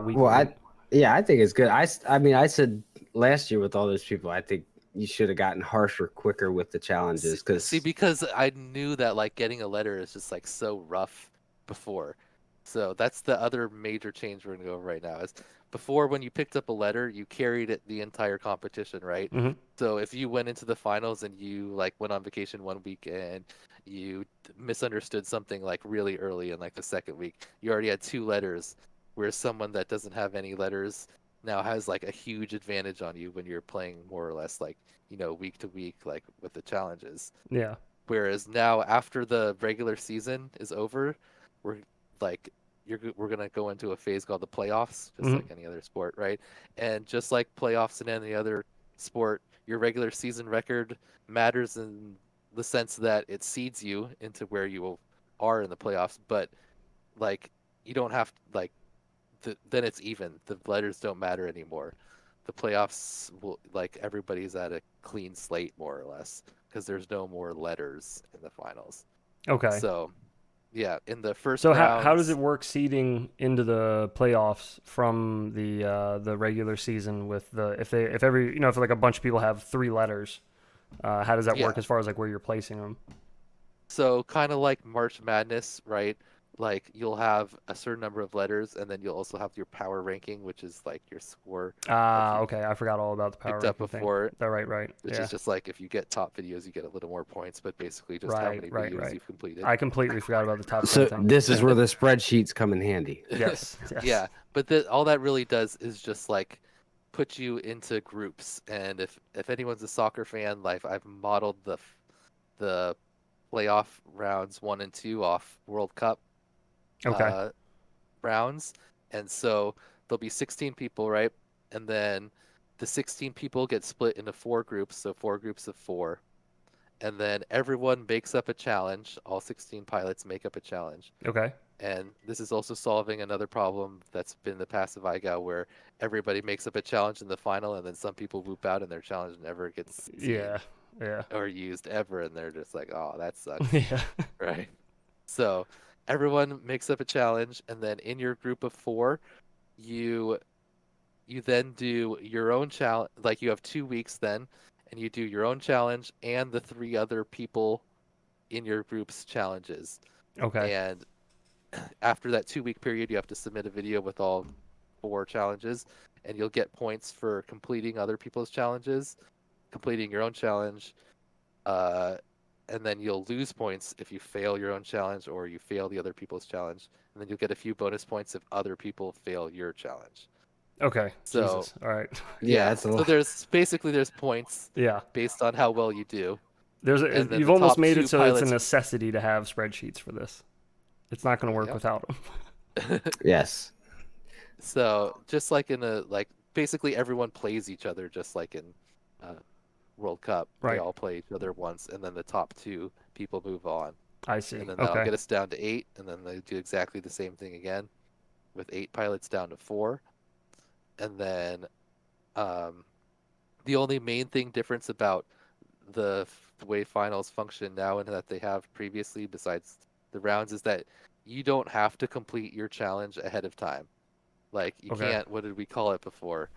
week. Well, limit. I think it's good. I mean, I said last year with all those people, I think you should have gotten harsher quicker with the challenges because I knew that like getting a letter is just like so rough before. So that's the other major change we're gonna go over right now. Is before, when you picked up a letter, you carried it the entire competition, right? Mhm. So if you went into the finals and you like went on vacation 1 week and you misunderstood something like really early in like the 2nd week, you already had 2 letters, whereas someone that doesn't have any letters now has like a huge advantage on you when you're playing more or less like, week to week, like with the challenges. Yeah. Whereas now, after the regular season is over, we're gonna go into a phase called the playoffs, just Mhm. like any other sport, right? And just like playoffs in any other sport, your regular season record matters in the sense that it seeds you into where you are in the playoffs. But like, you don't have then it's even. The letters don't matter anymore. The playoffs will, like, everybody's at a clean slate more or less because there's no more letters in the finals. Okay. So Yeah, in the first So round. how does it work seeding into the playoffs from the regular season with if like a bunch of people have 3 letters, how does that Yeah. work as far as like where you're placing them? So kind of like March Madness, right? Like you'll have a certain number of letters, and then you'll also have your power ranking, which is like your score Ah, you okay. I forgot all about the power picked up ranking thing. before, Right. which Yeah. is just like if you get top videos, you get a little more points, but basically just how many Right. videos you've completed. I completely forgot about the top 10 So thing. this is where the spreadsheets come in handy. Yes. Yeah, but all that really does is just like put you into groups. And if anyone's a soccer fan, like I've modeled the playoff rounds 1 and 2 off World Cup Okay. rounds, and so there'll be 16 people, right? And then the 16 people get split into 4 groups, so 4 groups of 4. And then everyone makes up a challenge. All 16 pilots make up a challenge. Okay. And this is also solving another problem that's been the past of IGOW, where everybody makes up a challenge in the final, and then some people whoop out and their challenge never gets seen Yeah. or used ever, and they're just like, oh, that sucks. Yeah. Right. So everyone makes up a challenge, and then in your group of 4, you then do your own challenge. Like you have 2 weeks then, and you do your own challenge and the 3 other people in your group's challenges. Okay. And after that 2-week period, you have to submit a video with all 4 challenges, and you'll get points for completing other people's challenges, completing your own challenge, and then you'll lose points if you fail your own challenge or you fail the other people's challenge, and then you'll get a few bonus points if other people fail your challenge. Okay. So, Jesus. All right. Yeah, that's a so lot. there's points Yeah. based on how well you do. And then You've the almost top made 2 it so it's a pilots- necessity to have spreadsheets for this. It's not going to work Yep. without them. Yes. So just like basically everyone plays each other, just like in World Cup. Right. They all play each other once, and then the top 2 people move on. I see. And then that'll Okay. get us down to 8, and then they do exactly the same thing again with 8 pilots down to 4. And then the only main thing difference about the way finals function now and that they have previously, besides the rounds, is that you don't have to complete your challenge ahead of time. Like you Okay. can't. What did we call it before?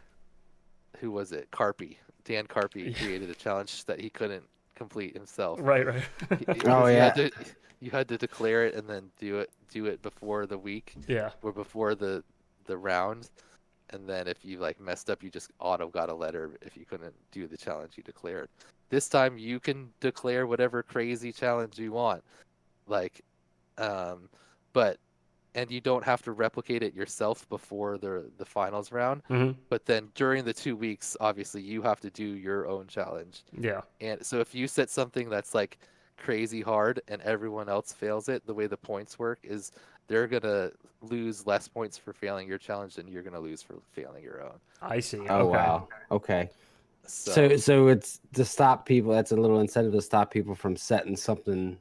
Who was it? Carpy. Dan Carpy created a challenge that he couldn't complete himself. Right. Oh, yeah. You had to declare it and then do it before the week Yeah. or before the round. And then if you like messed up, you just auto got a letter if you couldn't do the challenge you declared. This time you can declare whatever crazy challenge you want. Like, and you don't have to replicate it yourself before the finals round. Mm-hmm. But then during the 2 weeks, obviously you have to do your own challenge. Yeah. And so if you set something that's like crazy hard and everyone else fails it, the way the points work is they're gonna lose less points for failing your challenge than you're gonna lose for failing your own. I see. Oh Okay. wow. Okay. So So it's to stop people. That's a little incentive to stop people from setting something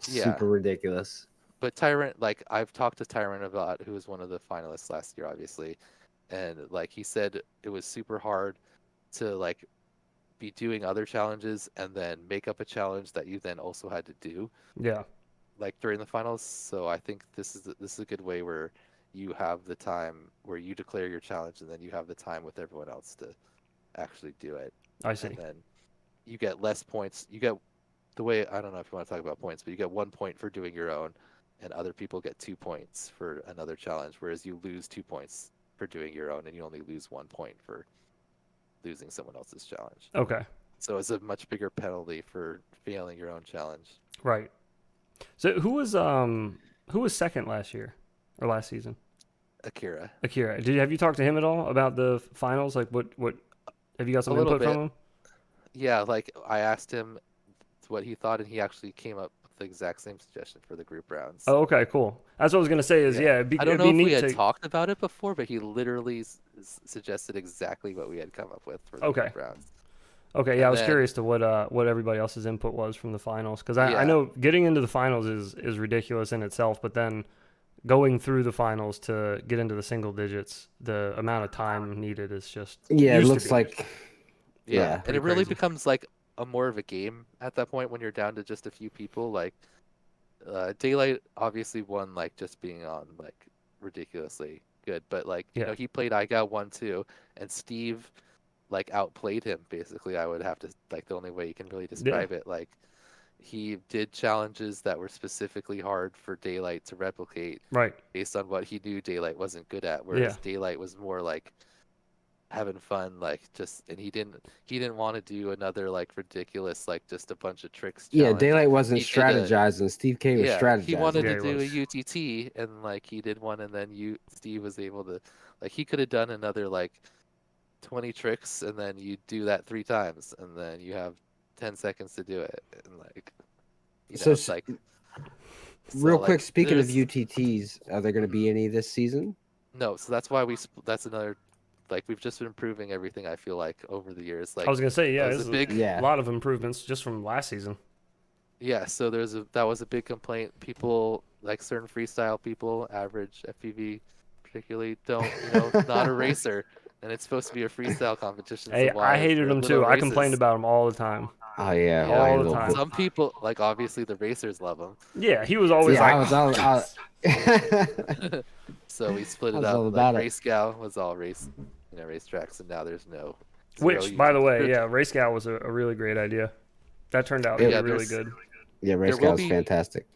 Yeah. super ridiculous. but Tyrant, like I've talked to Tyrant about, who was one of the finalists last year, obviously, and like he said it was super hard to like be doing other challenges and then make up a challenge that you then also had to do Yeah. like during the finals. So I think this is a good way where you have the time where you declare your challenge and then you have the time with everyone else to actually do it. I see. And then you get less points. You get the way, I don't know if you want to talk about points, but you get 1 point for doing your own, and other people get 2 points for another challenge, whereas you lose 2 points for doing your own, and you only lose 1 point for losing someone else's challenge. Okay. So it's a much bigger penalty for failing your own challenge. Right. So who was second last year or last season? Akira. Akira. Have you talked to him at all about the finals? Like what have you got some A little input from bit. him? Yeah, like I asked him what he thought, and he actually came up with the exact same suggestion for the group rounds. Oh, okay, cool. That's what I was gonna say. Is Yeah. it'd be, I don't it'd know be if neat we had to. talked about it before, but he literally suggested exactly what we had come up with for the Okay. group rounds. Okay, yeah, I And was then- curious to what everybody else's input was from the finals, because I Yeah. know getting into the finals is ridiculous in itself, but then going through the finals to get into the single digits, the amount of time needed is just Yeah, it used to looks be. like Yeah, and pretty it really crazy. becomes like a more of a game at that point when you're down to just a few people. Like Daylight obviously won like just being on like ridiculously good, but like Yeah. he played IGOW 1-2, and Steve like outplayed him basically. I would have to like the only way you can really describe it. Like he did challenges that were specifically hard for Daylight to replicate Right. based on what he knew Daylight wasn't good at, Yeah. whereas Daylight was more like having fun, like just, and he didn't want to do another like ridiculous like just a bunch of tricks Yeah, challenge. Daylight wasn't He did a- strategizing. Steve K was yeah, he wanted strategizing. Yeah, to he do a was. UTT, and like he did one, and then Steve was able to, like he could have done another like 20 tricks, and then you do that 3 times, and then you have 10 seconds to do it, and like So, it's like real so, quick, like, speaking of there's UTTs, are there going to be any this season? no, so that's why that's another, like we've just been improving everything. I feel like over the years, like I was gonna say, yeah, that was there's a big Yeah. a lot of improvements just from last season. yeah. So that was a big complaint. People like certain freestyle people, average FPV particularly, don't not a racer, and it's supposed to be a freestyle competition. Hey, So why I is hated there them little too. I complained races? about them all the time. Oh yeah, Yeah, all why the time. some people like obviously the racers love them. Yeah, he was always Yeah, like, I was all. So we split I it was up. all Like about it. Race Gal was all racetracks, and now there's no zero which, by the way, UTT. yeah, Race Gal was a really great idea. That turned out to Yeah, be really there's- good. Yeah, Race There will Guy's be- fantastic.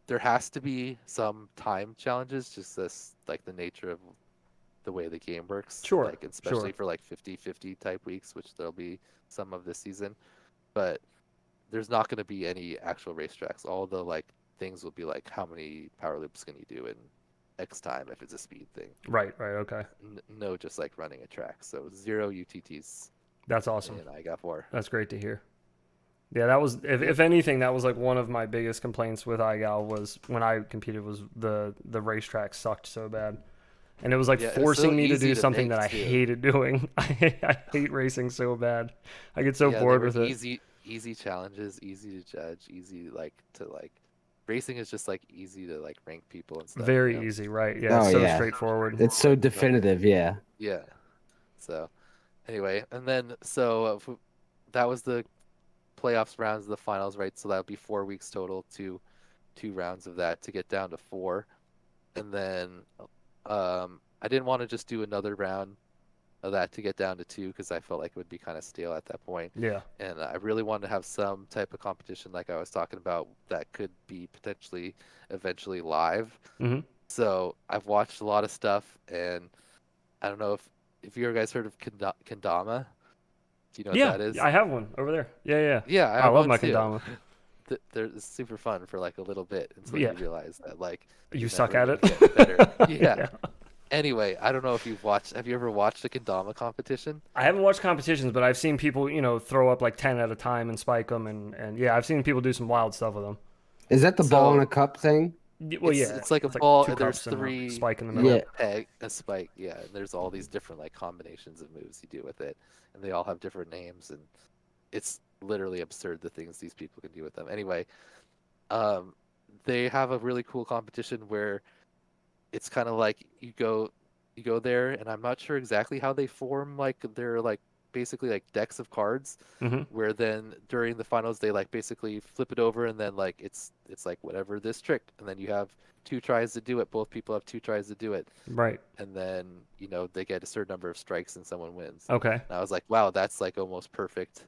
There has to be some time challenges, just this like the nature of the way the game works. Sure, Like especially sure. for like 50-50 type weeks, which there'll be some of this season. But there's not going to be any actual racetracks. All the like things will be like how many power loops can you do in X time if it's a speed thing. Right, okay. No, just like running a track. So 0 UTTs That's awesome. in IGOW 4. That's great to hear. Yeah, that was, if anything, that was like one of my biggest complaints with IGOW was when I competed was the racetrack sucked so bad. And it was like Yeah, it was forcing so me to easy do to something make, that I too. hated doing. I hate racing so bad. I get so Yeah, they bored were with it. easy challenges, easy to judge, easy like to like. Racing is just like easy to like rank people and stuff. Very you know? easy, right? Yeah, Oh, so yeah. straightforward. It's so definitive. Yeah. Yeah. So, anyway, and then so that was the playoffs rounds of the finals, right? So that would be 4 weeks total, two rounds of that to get down to 4, and then I didn't want to just do another round of that to get down to 2 because I felt like it would be kind of stale at that point. Yeah. And I really wanted to have some type of competition like I was talking about that could be potentially eventually live. hmm So I've watched a lot of stuff, and I don't know if you guys heard of Kendama. Do you know Yeah, what that is? I have one over there. Yeah. Yeah, I I have love one my too. kendama. They're super fun for like a little bit until Yeah. you realize that like You you're suck never at gonna it. get better. Yeah. Anyway, I don't know if have you ever watched a kendama competition? I haven't watched competitions, but I've seen people, throw up like 10 at a time and spike them, and yeah, I've seen people do some wild stuff with them. Is that the ball So- in a cup thing? Well, it's, yeah, it's like a ball, 2 and there's cups and a 3 spike in the middle. Yeah. peg, a spike, yeah, and there's all these different like combinations of moves you do with it, and they all have different names, and it's literally absurd the things these people can do with them. Anyway, they have a really cool competition where it's kind of like you go there, and I'm not sure exactly how they form, like they're like basically like decks of cards, Mhm. where then during the finals they like basically flip it over, and then like it's like whatever this trick, and then you have 2 tries to do it. Both people have 2 tries to do it, Right. and then they get a certain number of strikes and someone wins. Okay. And I was like, wow, that's like almost perfect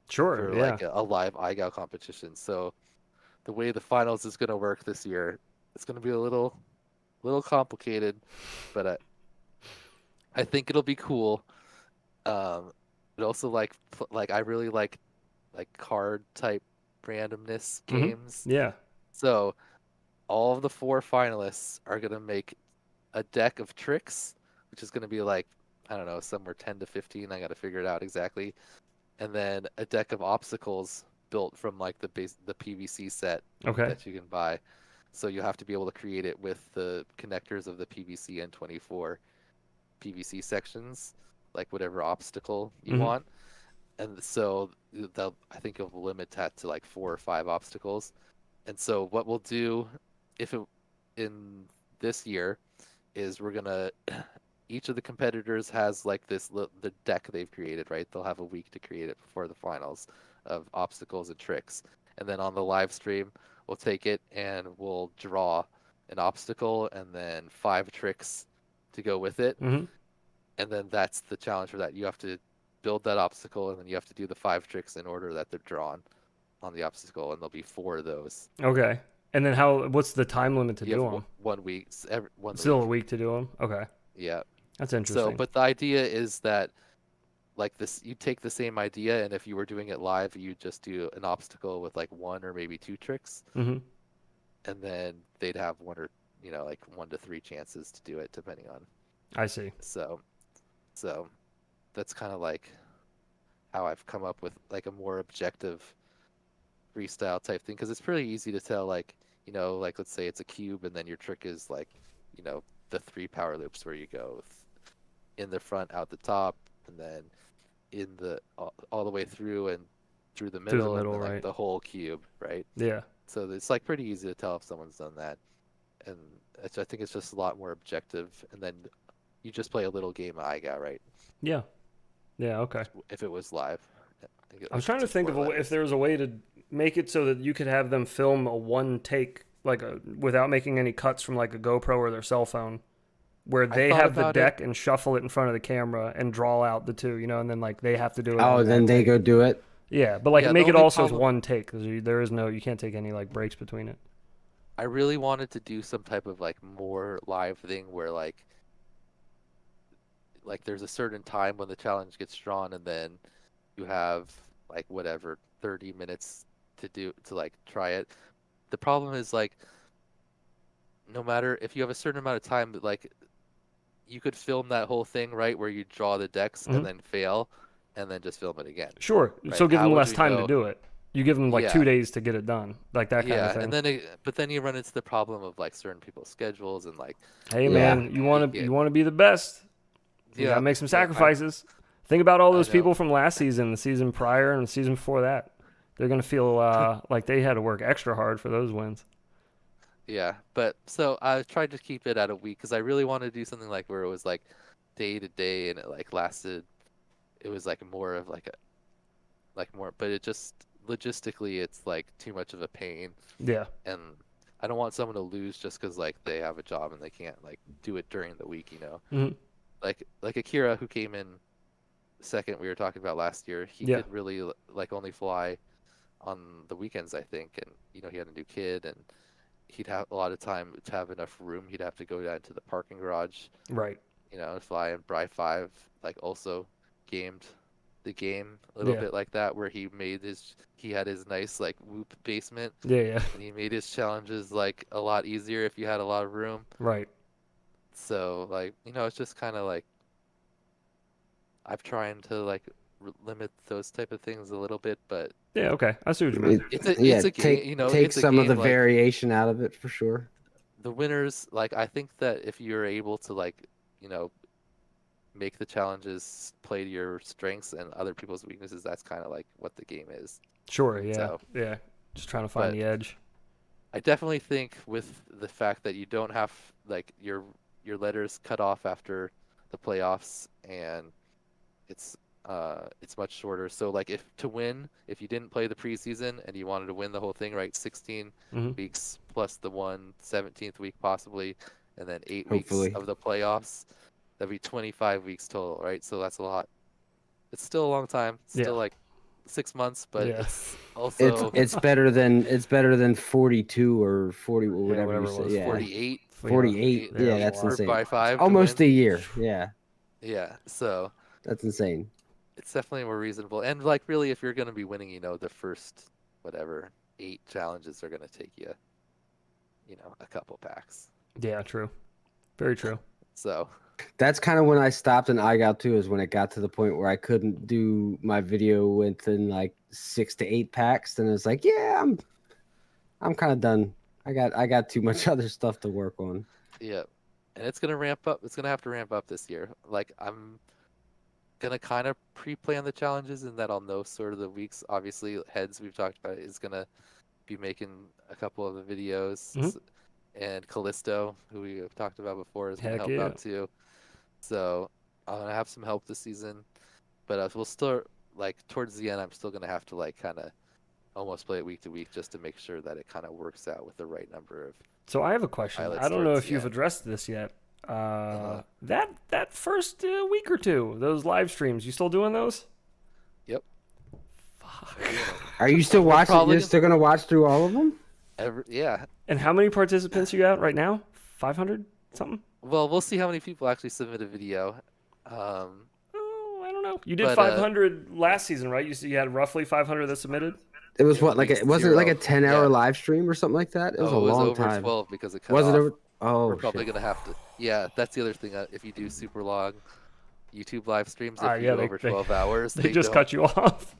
Sure. for Yeah. like a live IGOW competition. So the way the finals is going to work this year, it's going to be a little complicated, but I think it'll be cool. But also like I really like card type randomness Mhm. games. Yeah. So all of the 4 finalists are going to make a deck of tricks, which is going to be like, I don't know, somewhere 10 to 15. I got to figure it out exactly. And then a deck of obstacles built from like the PVC set Okay. that you can buy. So you have to be able to create it with the connectors of the PVC and 24 PVC sections, like whatever obstacle you Mhm. want. And so I think it'll limit that to like 4 or 5 obstacles. And so what we'll do in this year is we're gonna each of the competitors has like the deck they've created, right? They'll have a week to create it before the finals of obstacles and tricks. And then on the live stream, we'll take it and we'll draw an obstacle and then 5 tricks to go with it. Mm-hmm. And then that's the challenge for that. You have to build that obstacle and then you have to do the 5 tricks in order that they're drawn on the obstacle, and there'll be 4 of those. Okay. And then what's the time limit to You do have them? 1 week, one Still week. a week to do them? Okay. Yeah. That's interesting. So, but the idea is that like this, you take the same idea, and if you were doing it live, you just do an obstacle with like 1 or maybe 2 tricks, Mm-hmm. and then they'd have 1 or like 1 to 3 chances to do it depending on. I see. So that's kind of like how I've come up with like a more objective freestyle type thing, because it's pretty easy to tell, like like let's say it's a cube and then your trick is like the 3 power loops where you go in the front, out the top, and then in the all the way through and through the middle, and then, like right. the whole cube, right? Yeah. So it's like pretty easy to tell if someone's done that, and I think it's just a lot more objective. And then you just play a little game of IGOW, right? Yeah. Yeah, okay. If it was live. I was trying to think of if there was a way to make it so that you could have them film a one take, without making any cuts from like a GoPro or their cell phone, where they have the deck and shuffle it in front of the camera and draw out the 2, and then like they have to do it. Oh, then they go do it. Yeah, but like make it also as one take, because you can't take any like breaks between it. I really wanted to do some type of like more live thing where like there's a certain time when the challenge gets drawn, and then you have like whatever 30 minutes to like try it. The problem is like no matter if you have a certain amount of time, like you could film that whole thing, right, where you draw the decks and then fail and then just film it again. Sure. Right? So give them less time to do it. You give them like 2 days to get it done, like that kind of thing. And then but then you run into the problem of like certain people's schedules and like, hey man, you want to be the best. You gotta make some sacrifices. Think about all those people from last season, the season prior, and the season before that. They're gonna feel like they had to work extra hard for those wins. Yeah, but so I tried to keep it at a week because I really wanted to do something like where it was like day to day and it like lasted. It was like more of like but it just logistically it's like too much of a pain. Yeah. And I don't want someone to lose just because like they have a job and they can't like do it during the week, Mm-hmm. Like Akira, who came in second, we were talking about last year. He could really like only fly on the weekends, I think, and he had a new kid and he'd have a lot of time to have enough room. He'd have to go down to the parking garage, right? Fly. And Bri 5 like also gamed the game a little bit like that, where he had his nice like whoop basement. Yeah. And he made his challenges like a lot easier if you had a lot of room. Right. So like it's just kind of like I've trying to like limit those type of things a little bit, but yeah, okay, I see what you mean. It's a game, take it's a some game, of the like, variation out of it for sure. The winners, like I think that if you're able to like make the challenges play to your strengths and other people's weaknesses, that's kind of like what the game is. Sure. Yeah. So, yeah. Just trying to find the edge. I definitely think with the fact that you don't have like your letters cut off after the playoffs, and it's much shorter. So like if you didn't play the preseason and you wanted to win the whole thing, right? 16 weeks plus the 17th week possibly, and then 8 weeks of the playoffs. That'd be 25 weeks total, right? So that's a lot. It's still a long time. It's still like 6 months, but it's also it's better than 42 or 40 or whatever you said. Yeah. 48. 48. Yeah, that's insane. By 5. Almost a year. Yeah. Yeah. So that's insane. It's definitely more reasonable. And like really, if you're going to be winning, the first 8 challenges are going to take you, a couple packs. Yeah, true. Very true. So that's kind of when I stopped in IGOW too, is when it got to the point where I couldn't do my video within like 6 to 8 packs. Then it's like, yeah, I'm kind of done. I got too much other stuff to work on. Yeah. And it's going to ramp up. It's going to have to ramp up this year. Like I'm gonna kind of pre-plan the challenges, and that I'll know sort of the weeks. Obviously, Heads, we've talked about, is gonna be making a couple of the videos, and Callisto, who we have talked about before, is gonna help out too. So I'm gonna have some help this season, but we'll still like towards the end. I'm still gonna have to like kind of almost play it week to week just to make sure that it kind of works out with the right number of So I have a question. pilot I don't know starts. if you've Yeah. addressed this yet. That first week or two, those live streams, you still doing those? Yep. Fuck. Are you still watching? probably You're still gonna watch through all of them? Yeah. And how many participants you got right now? 500 something? Well, we'll see how many people actually submit a video. Oh, I don't know. You did But, 500 last season, right? You had roughly 500 that submitted. It was It what, would like be wasn't it like a 0. 10-hour Yeah. live stream or something like that? It was Oh, a it was long over time. 12 because it cut Was off. it over? Oh, We're probably shit. gonna have to. Yeah, that's the other thing. If you do super long YouTube live streams, if you Yeah, go over 12 hours, They just don't. cut you off.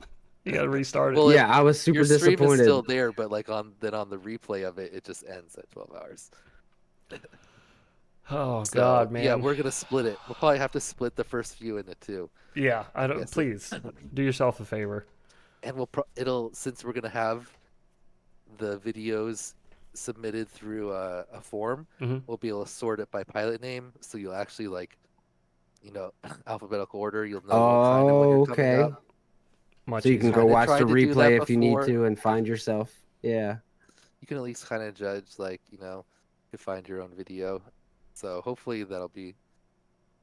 You got to restart it. Well, Yeah, I was super Your stream is disappointed. still there, but like on the replay of it, it just ends at 12 hours. Oh So, God, man. Yeah, we're gonna split it. We'll probably have to split the first few into two, Yeah, I don't. Yes. Please do yourself a favor. and it'll since we're gonna have the videos submitted through a form, Mhm. we'll be able to sort it by pilot name, so you'll actually alphabetical order. You'll know kind of when Oh, you're coming okay. up. Much So you can easier. go Kinda watch tried the to do that replay if you need before. to and find yourself. Yeah. You can at least kind of judge, you can find your own video. So hopefully that'll be a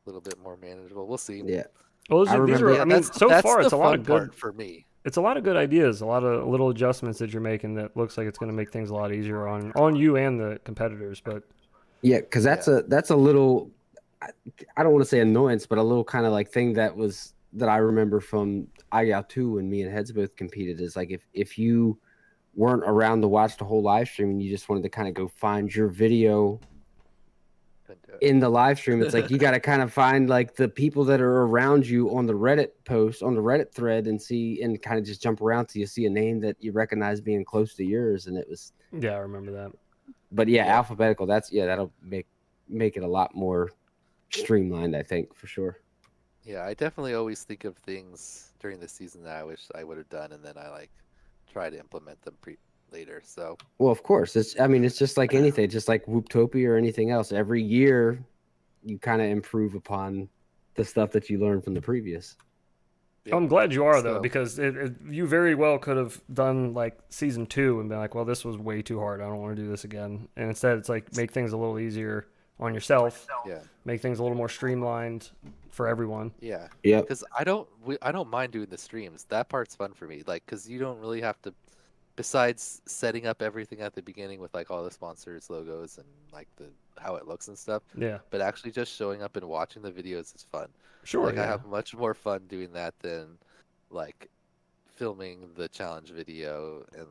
little bit more manageable. We'll see. Yeah. Well, I these remember- are. Yeah, I mean, so that's far the it's a lot fun of good. part for me. It's a lot of good ideas. A lot of little adjustments that you're making that looks like it's going to make things a lot easier on you and the competitors. But Yeah, because that's a little, I don't want to say annoyance, but a little kind of like thing that I remember from IGOW 2 when me and Heads both competed is like if you weren't around to watch the whole live stream and you just wanted to kind of go find your video Couldn't do it. in the live stream, it's like you got to kind of find like the people that are around you on the Reddit post, on the Reddit thread, and see and kind of just jump around till you see a name that you recognize being close to yours. And it was, yeah, I remember that. but yeah, Yeah. alphabetical. That'll make it a lot more streamlined, I think, for sure. Yeah, I definitely always think of things during the season that I wish I would have done, and then I try to implement them later. So Well, of course. It's just like anything, just like Whooptopia or anything else. Every year, you kind of improve upon the stuff that you learned from the previous. yeah. I'm glad you are though, So- because you very well could have done like season 2 and been like, well, this was way too hard. I don't want to do this again. And instead, it's like make things a little easier on yourself, Yeah, make things a little more streamlined for everyone. yeah. Yep. Because I don't mind doing the streams. That part's fun for me. Because you don't really have to, besides setting up everything at the beginning with all the sponsors, logos, and how it looks and stuff. Yeah, But actually just showing up and watching the videos is fun. sure. I yeah. have much more fun doing that than filming the challenge video and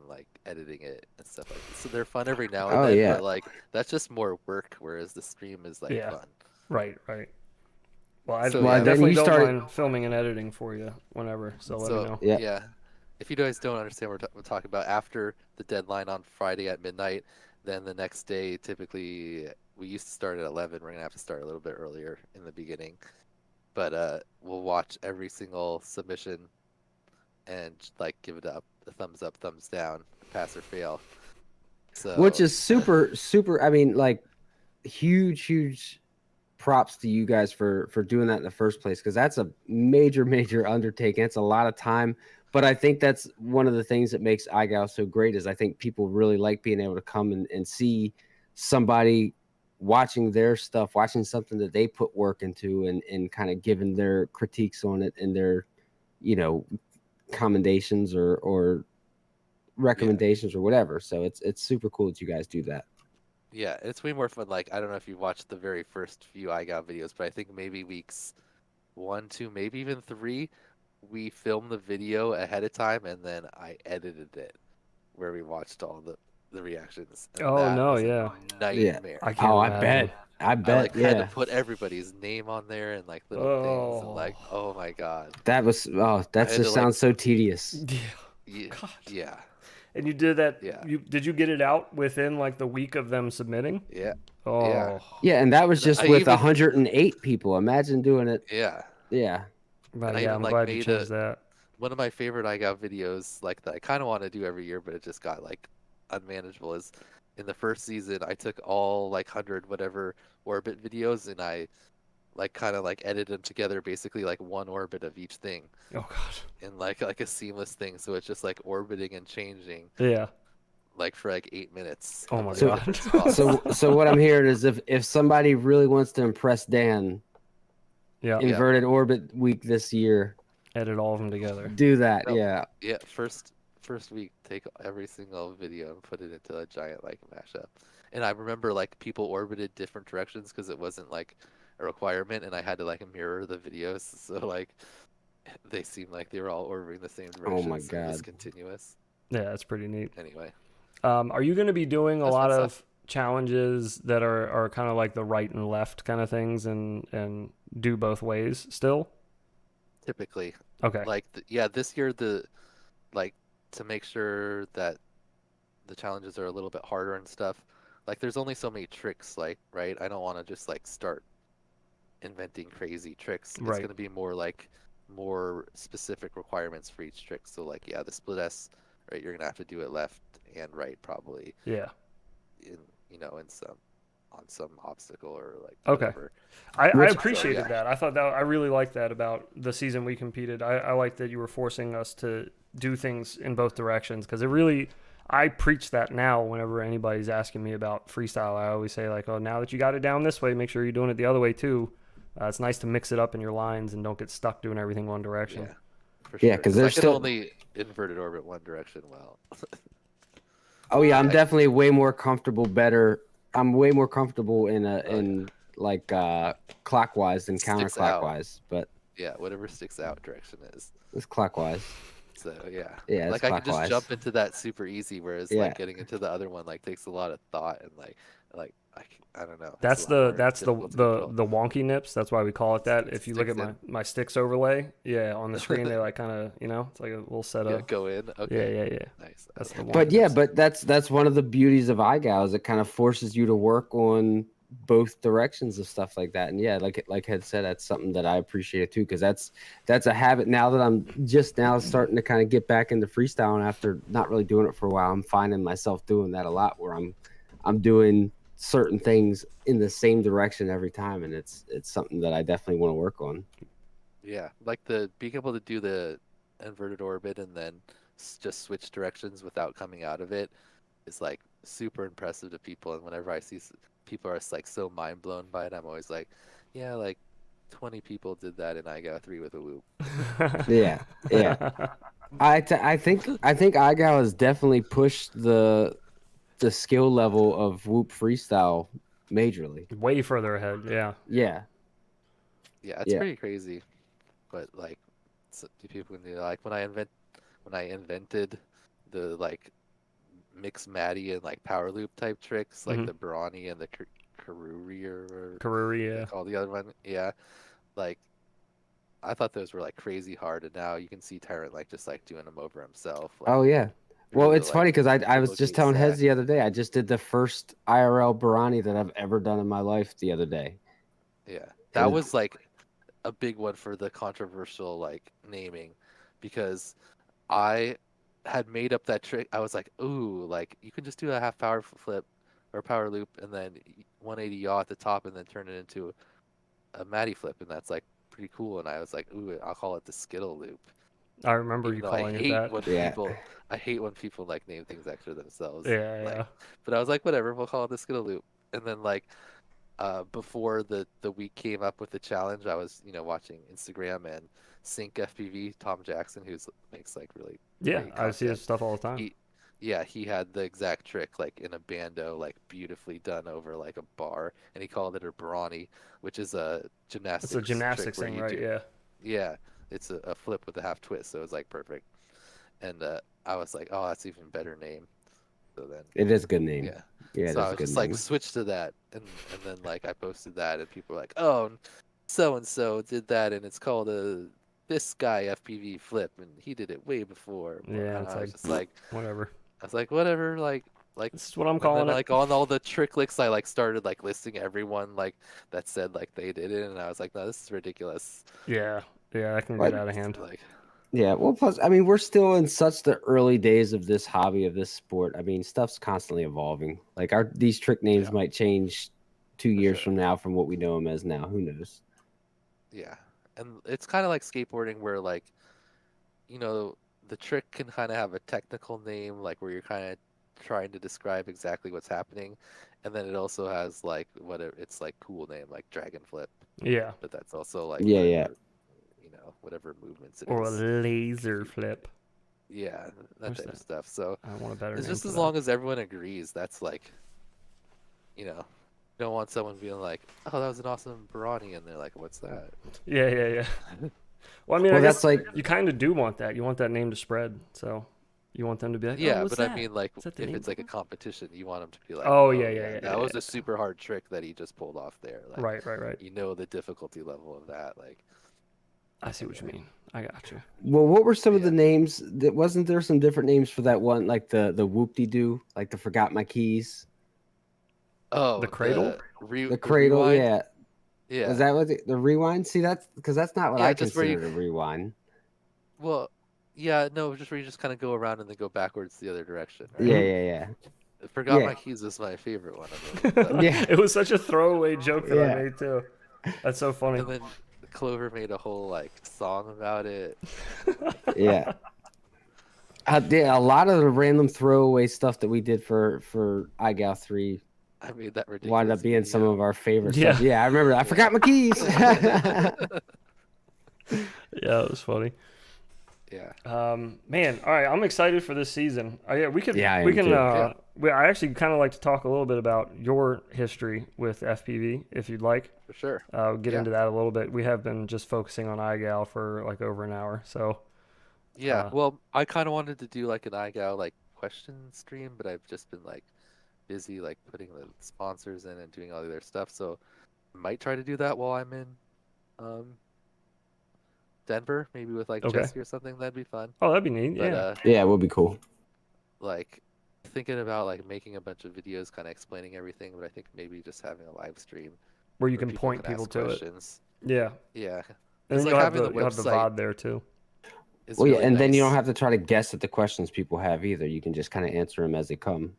editing it and stuff like that. So they're fun every now and Oh, then, yeah. but that's just more work, whereas the stream is Yeah. fun. Right. Well, I, So, I yeah. definitely Then you don't started- mind filming and editing for you whenever. So let me know. Yeah. Yeah. If you guys don't understand what we're talking about, after the deadline on Friday at midnight, then the next day, typically, we used to start at 11. We're going to have to start a little bit earlier in the beginning. But we'll watch every single submission and give it a thumbs up, thumbs down, pass or fail. So Which is super, super. I mean, huge props to you guys for doing that in the first place, because that's a major undertaking. It's a lot of time. But I think that's one of the things that makes IGOW so great is I think people really like being able to come and see somebody watching their stuff, watching something that they put work into and kind of giving their critiques on it and their, commendations or recommendations or whatever. So it's super cool that you guys do that. yeah, it's way more fun. I don't know if you watched the very first few IGOW videos, but I think maybe weeks 1, 2, maybe even 3, we filmed the video ahead of time and then I edited it where we watched all the reactions. And Oh, that no, was a yeah. nightmare. I can't Oh, I imagine. bet. I bet. had to Yeah. put everybody's name on there and little things and oh my god. That was that had to, just sounds so tedious. Yeah. Yeah. God. Yeah. And you did that. Yeah. Did you get it out within the week of them submitting? Yeah. Oh. Yeah. Yeah, and that was just I with even- 108 people. Imagine doing it. Yeah. Yeah. But I yeah, even, I'm glad you made changed that. One of my favorite IGOW videos that I kind of want to do every year, but it just got unmanageable is in the first season I took all 100 whatever orbit videos and I like kind of like edit them together, basically like one orbit of each thing Oh god. in like a seamless thing. So it's just like orbiting and changing Yeah. like for like 8 minutes. Oh of, my like, god. different spots. So what I'm hearing is if somebody really wants to impress Dan, Yeah. inverted orbit week this year, Edit all of them together. do that. Nope. Yeah. Yeah, first week, take every single video and put it into a giant like mashup. And I remember like people orbited different directions because it wasn't like a requirement, and I had to like mirror the videos, so like they seemed like they were all orbiting the same direction. Oh my so it was God. continuous. Yeah, that's pretty neat. Anyway, Are you going to be doing a That's lot fun of challenges that are kind of like the right and left kind of things and do both ways still? typically, Okay. like yeah, this year the like to make sure that the challenges are a little bit harder and stuff. Like there's only so many tricks, like right. I don't want to just like start inventing crazy tricks. It's Right. going to be more like more specific requirements for each trick. So like yeah, the split S, right? You're gonna have to do it left and right probably Yeah. in in some on some obstacle or like Okay. whatever. I Which- appreciated So, yeah. that. I thought that I really liked that about the season we competed. I like that you were forcing us to do things in both directions because it really. I preach that now whenever anybody's asking me about freestyle. I always say like, oh, now that you got it down this way, make sure you're doing it the other way too. It's nice to mix it up in your lines and don't get stuck doing everything one direction. Yeah, for Yeah, sure. 'cause I there's can still- only inverted orbit one direction well. Oh yeah, I'm Right. definitely way more comfortable. I'm way more comfortable in yeah. in like clockwise than Sticks out. counterclockwise, but Yeah, whatever sticks out direction is. it's clockwise. So yeah. Yeah, it's Like I can just clockwise. jump into that super easy, whereas Yeah. like getting into the other one like takes a lot of thought and like I don't know. it's That's a lot more the difficult to control. the wonky nips. That's why we call it that. It If you look at sticks my sticks overlay, yeah, on the screen they like kind of it's like a little Yeah, setup. go in. Okay. Yeah. Nice. That's the one. But yeah, but that's one of the beauties of IGOW is it kind of forces you to work on both directions of stuff like that. And yeah, like had said, that's something that I appreciate too, because that's a habit now that I'm just now starting to kind of get back into freestyling after not really doing it for a while. I'm finding myself doing that a lot where I'm doing certain things in the same direction every time, and it's something that I definitely want to work on. Yeah, like the being able to do the inverted orbit and then just switch directions without coming out of it is like super impressive to people. And whenever I see people are like so mind blown by it, I'm always like, yeah, like 20 people did that and I got 3 with a loop. Yeah. I think IGOW has definitely pushed the skill level of Whoop freestyle majorly. Way further ahead. Yeah. Yeah. Yeah, it's Yeah. pretty crazy. But like people can do like when I invented the like mix Matty and like power loop type tricks, like Mhm. the Brawny and the Karuri or Karuri, yeah. call the other one. Yeah. Like I thought those were like crazy hard, and now you can see Tyrant like just like doing them over himself. Like, Oh yeah. Well, really, it's like, funny because I was looking just telling Hez exact. the other day. I just did the first IRL Barani that I've ever done in my life the other day. Yeah, that was- was like a big one for the controversial like naming, because I had made up that trick. I was like, ooh, like you can just do a half power flip or power loop and then 180 yaw at the top and then turn it into a Matty flip, and that's like pretty cool. And I was like, ooh, I'll call it the Skittle loop. I remember Even you though calling it that. Yeah. I hate when people like name things after themselves. Yeah, like, yeah. But I was like, whatever, we'll call it the Skittle loop. And then like before the week came up with the challenge, I was watching Instagram and Sync FPV Tom Jackson, who makes like really Yeah, great I see his content. stuff all the time. He had the exact trick like in a bando, like beautifully done over like a bar, and he called it a brawny, which is a gymnastics. It's a gymnastics trick where thing, you right? do- Yeah. Yeah, it's a flip with a half twist, so it's like perfect. And I was like, oh, that's even better name. So then, It is a good name. yeah. Yeah, So I that's a was good just name. like switch to that, and then like I posted that, and people were like, oh, so and so did that, and it's called this guy FPV flip, and he did it way before. Yeah, And it's I was like, just like, whatever. I was like, whatever, like. This is what I'm And calling then, it. like on all the trick licks, I like started like listing everyone like that said like they did it, and I was like, no, this is ridiculous. Yeah, that can What? get out of hand. Like, Yeah, well, plus, I mean, we're still in such the early days of this hobby, of this sport. I mean, stuff's constantly evolving. Like these trick names Yeah. might change 2 years sure. from now from what we know them as now. Who knows? Yeah, and it's kind of like skateboarding where like, you know, the trick can kind of have a technical name, like where you're kind of trying to describe exactly what's happening, and then it also has like it's like cool name like dragon flip, Yeah. but that's also like Yeah, yeah. whatever, whatever movements it Or a is. laser flip. Yeah, that What's type of that? stuff. So I want a better it's name just for as that. long as everyone agrees, that's like, you don't want someone being like, oh, that was an awesome Barani, and they're like, what's that? Yeah, yeah, yeah. Well, I mean, Well, I that's guess like you kind of do want that. You want that name to spread. So you want them to be like, oh, Yeah, what's but I that? mean, like, Is that the if name it's for like a it? competition, you want them to be like, Oh, oh, yeah, yeah, yeah, that was yeah. a super hard trick that he just pulled off there. Like, Right, right, right. you know the difficulty level of that. Like, I see what you mean. I got you. well, what were some of Yeah. the names? That wasn't there some different names for that one, like the whoop-de-doo, like the forgot my keys, oh, The cradle? the cradle, rewind? yeah. Yeah. Was that what the rewind? See, that's because that's not what Yeah, I just where you, considered a rewind. well, yeah, no, just where you just kind of go around and then go backwards the other direction, right? Yeah, yeah, Forgot yeah. My Keys is my favorite one of them. Yeah. It was such a throwaway joke that I Yeah. made too. That's so funny. And then Clover made a whole like song about it. Yeah. Yeah, a lot of the random throwaway stuff that we did for IGOW 3 I made that ridiculous wound up being some video. of our favorite Yeah. stuff. Yeah, I remember. I forgot my keys. Yeah, it was funny. Yeah. Man, all right, I'm excited for this season. Yeah, we could. Yeah, I we am can. too. Yeah. I actually kind of like to talk a little bit about your history with FPV, if you'd like. For sure. Get Yeah. into that a little bit. We have been just focusing on iGal for like over an hour, so. Yeah, well, I kind of wanted to do like an IGOW like question stream, but I've just been like busy like putting the sponsors in and doing all the other stuff. So I might try to do that while I'm in Denver, maybe with like Okay. Jesse or something. That'd be fun. Oh, that'd be neat. But Yeah. Yeah, it would be cool. like thinking about like making a bunch of videos kind of explaining everything, but I think maybe just having a live stream Where you where can point people ask to it. questions. Yeah. Yeah. And 'Cause, then like, you'll have having the, the you'll have the website VOD there too. is Well, yeah, really and then you don't nice. have to try to guess at the questions people have either. You can just kind of answer them as they come.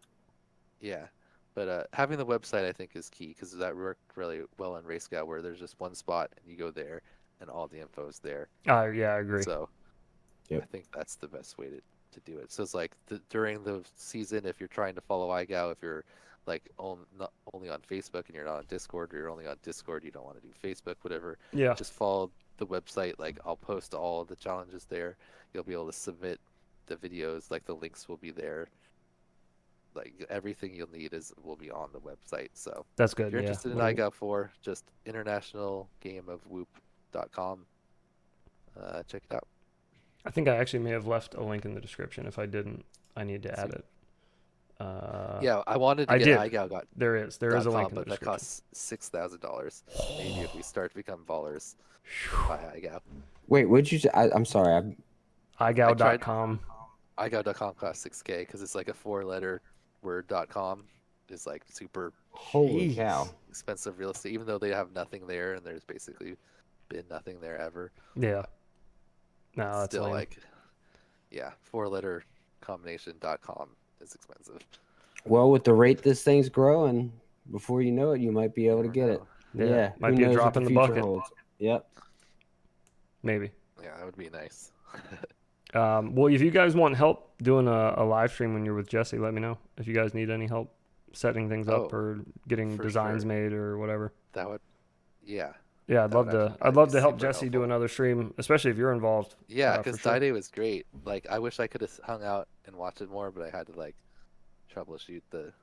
Yeah, but having the website I think is key because that worked really well on RaceGow where there's just one spot and you go there and all the info is there. Yeah, I agree. So Yep. I think that's the best way to do it. So it's like during the season, if you're trying to follow IGOW, if you're like not only on Facebook and you're not on Discord, or you're only on Discord, you don't want to do Facebook, whatever. Yeah. Just follow the website. Like I'll post all the challenges there. You'll be able to submit the videos. Like the links will be there. Like everything you'll need will be on the website. So That's good. if you're Yeah. interested in IGOW 4, just internationalgameofwhoop.com. Check it out. I think I actually may have left a link in the description. If I didn't, I need to add it. Yeah, I wanted to I get did. IGOW. There is a link in the But that description. costs $6,000. Maybe if we start to become ballers, buy IGOW. Wait, what'd you say? I'm sorry. iGow.com. IGOW.com costs $6K because it's like a 4-letter word.com. It's like super Holy Jeez. cow. expensive real estate, even though they have nothing there and there's basically been nothing there ever. Yeah. No, that's Still lame. like, yeah, 4-letter combination.com is expensive. Well, with the rate this thing's growing, before you know it, you might be able to get it. Yeah, Yeah. might who be a knows drop what in the future bucket. holds. Yep. Maybe. Yeah, that would be nice. Well, if you guys want help doing a live stream when you're with Jesse, let me know. If you guys need any help setting things up Oh, or getting for designs sure. made or whatever. That would, yeah. Yeah, I'd That love would to. actually I'd probably love be to help super Jesse do helpful. another stream, especially if you're involved. Yeah, for because sure. Day was great. Like, I wish I could have hung out and watched it more, but I had to like troubleshoot the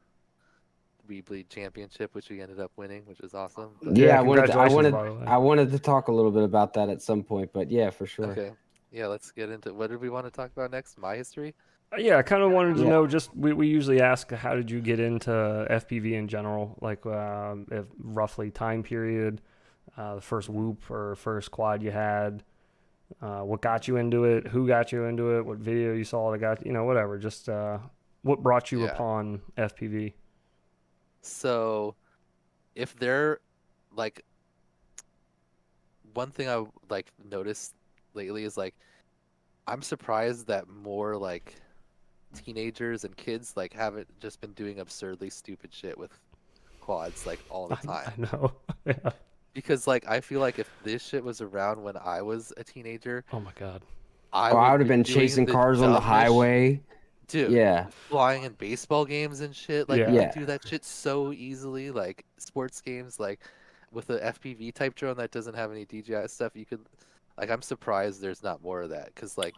Weebly Championship, which we ended up winning, which was awesome. But- Yeah, Yeah, I wanted congratulations, by the way. I wanted to talk a little bit about that at some point, but yeah, for sure. Okay. Yeah, let's get into what did we want to talk about next? My history? Yeah, I kind of wanted to Yeah. know. Just we usually ask, how did you get into FPV in general? Like, if roughly time period, the first whoop or first quad you had, what got you into it, who got you into it, what video you saw that got whatever. Just what brought you Yeah. upon FPV? So, if they're like one thing I like noticed lately is like I'm surprised that more like teenagers and kids like haven't just been doing absurdly stupid shit with quads like all the I time. know. Yeah. because like I feel like if this shit was around when I was a teenager, Oh my god. I Oh, I would would have be been doing chasing the cars on the dumbest highway. dude, Yeah. flying in baseball games and shit. Like you Yeah. could Yeah. do that shit so easily. Like sports games, like with a FPV type drone that doesn't have any DJI stuff, you could. Like I'm surprised there's not more of that because like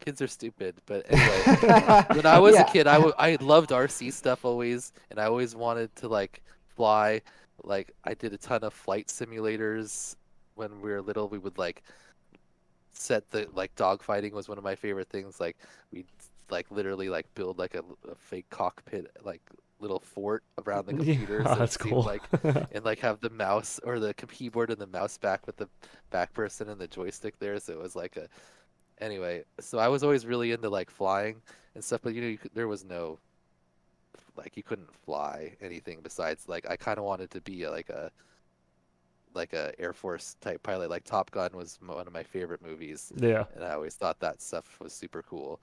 kids are stupid. But anyway, when I was a Yeah. kid, I loved RC stuff always, and I always wanted to like fly. Like I did a ton of flight simulators when we were little. We would like set the like dogfighting was one of my favorite things. Like we like literally like build like a fake cockpit like little fort around the Yeah, computer so it that's seemed cool. like and like have the mouse or the keyboard and the mouse back with the back person and the joystick there so it was like a anyway so I was always really into like flying and stuff but you know there was no like you couldn't fly anything besides like I kind of wanted to be like a Air Force type pilot. Like Top Gun was one of my favorite movies, Yeah. and I always thought that stuff was super cool.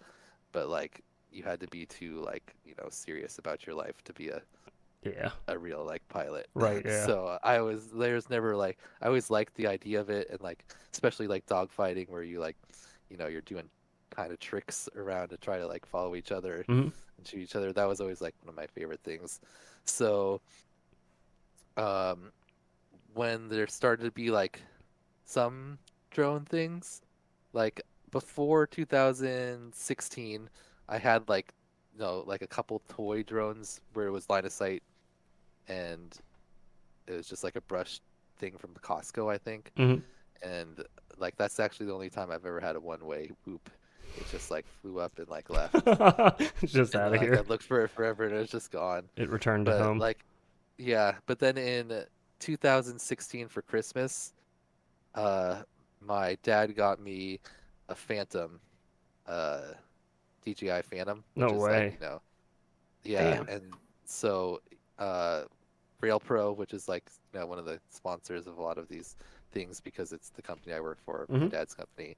But like you had to be too like serious about your life to be Yeah. a real like pilot. Right. Yeah. So I was there's never like I always liked the idea of it and like especially like dogfighting where you like you're doing kind of tricks around to try to like follow each other Hmm. and shoot each other. That was always like one of my favorite things. So um when there started to be like some drone things. Like before 2016, I had like like a couple toy drones where it was line of sight and it was just like a brush thing from Costco, I think. Hmm. And like that's actually the only time I've ever had a one-way whoop. It just like flew up and like left. Just And out of like I here. looked for it forever and it was just gone. It returned to But home. like yeah, but then in 2016 for Christmas, uh, my dad got me a Phantom, uh, DJI Phantom, No which is like, way. yeah, Damn. and so Rail Pro, which is like, one of the sponsors of a lot of these things because it's the company I work for, my Hmm. dad's company,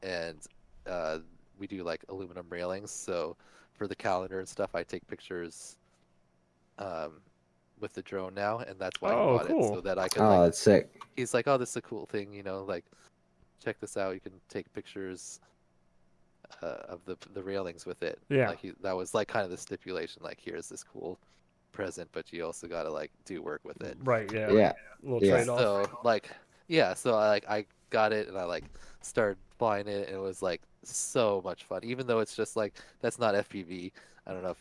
and uh, we do like aluminum railings. So for the calendar and stuff, I take pictures um, with the drone now, and that's why he Oh, bought it, cool. so that I could Oh, like. that's sick. He's like, "Oh, this is a cool thing, like." Check this out. You can take pictures of the railings with it. Yeah. Like that was like kind of the stipulation. Like here's this cool present, but you also got to like do work with it. Right. Yeah. Yeah. Little Yeah. trade-off. So like yeah, so I got it and I like started flying it and it was like so much fun. Even though it's just like that's not FPV. I don't know if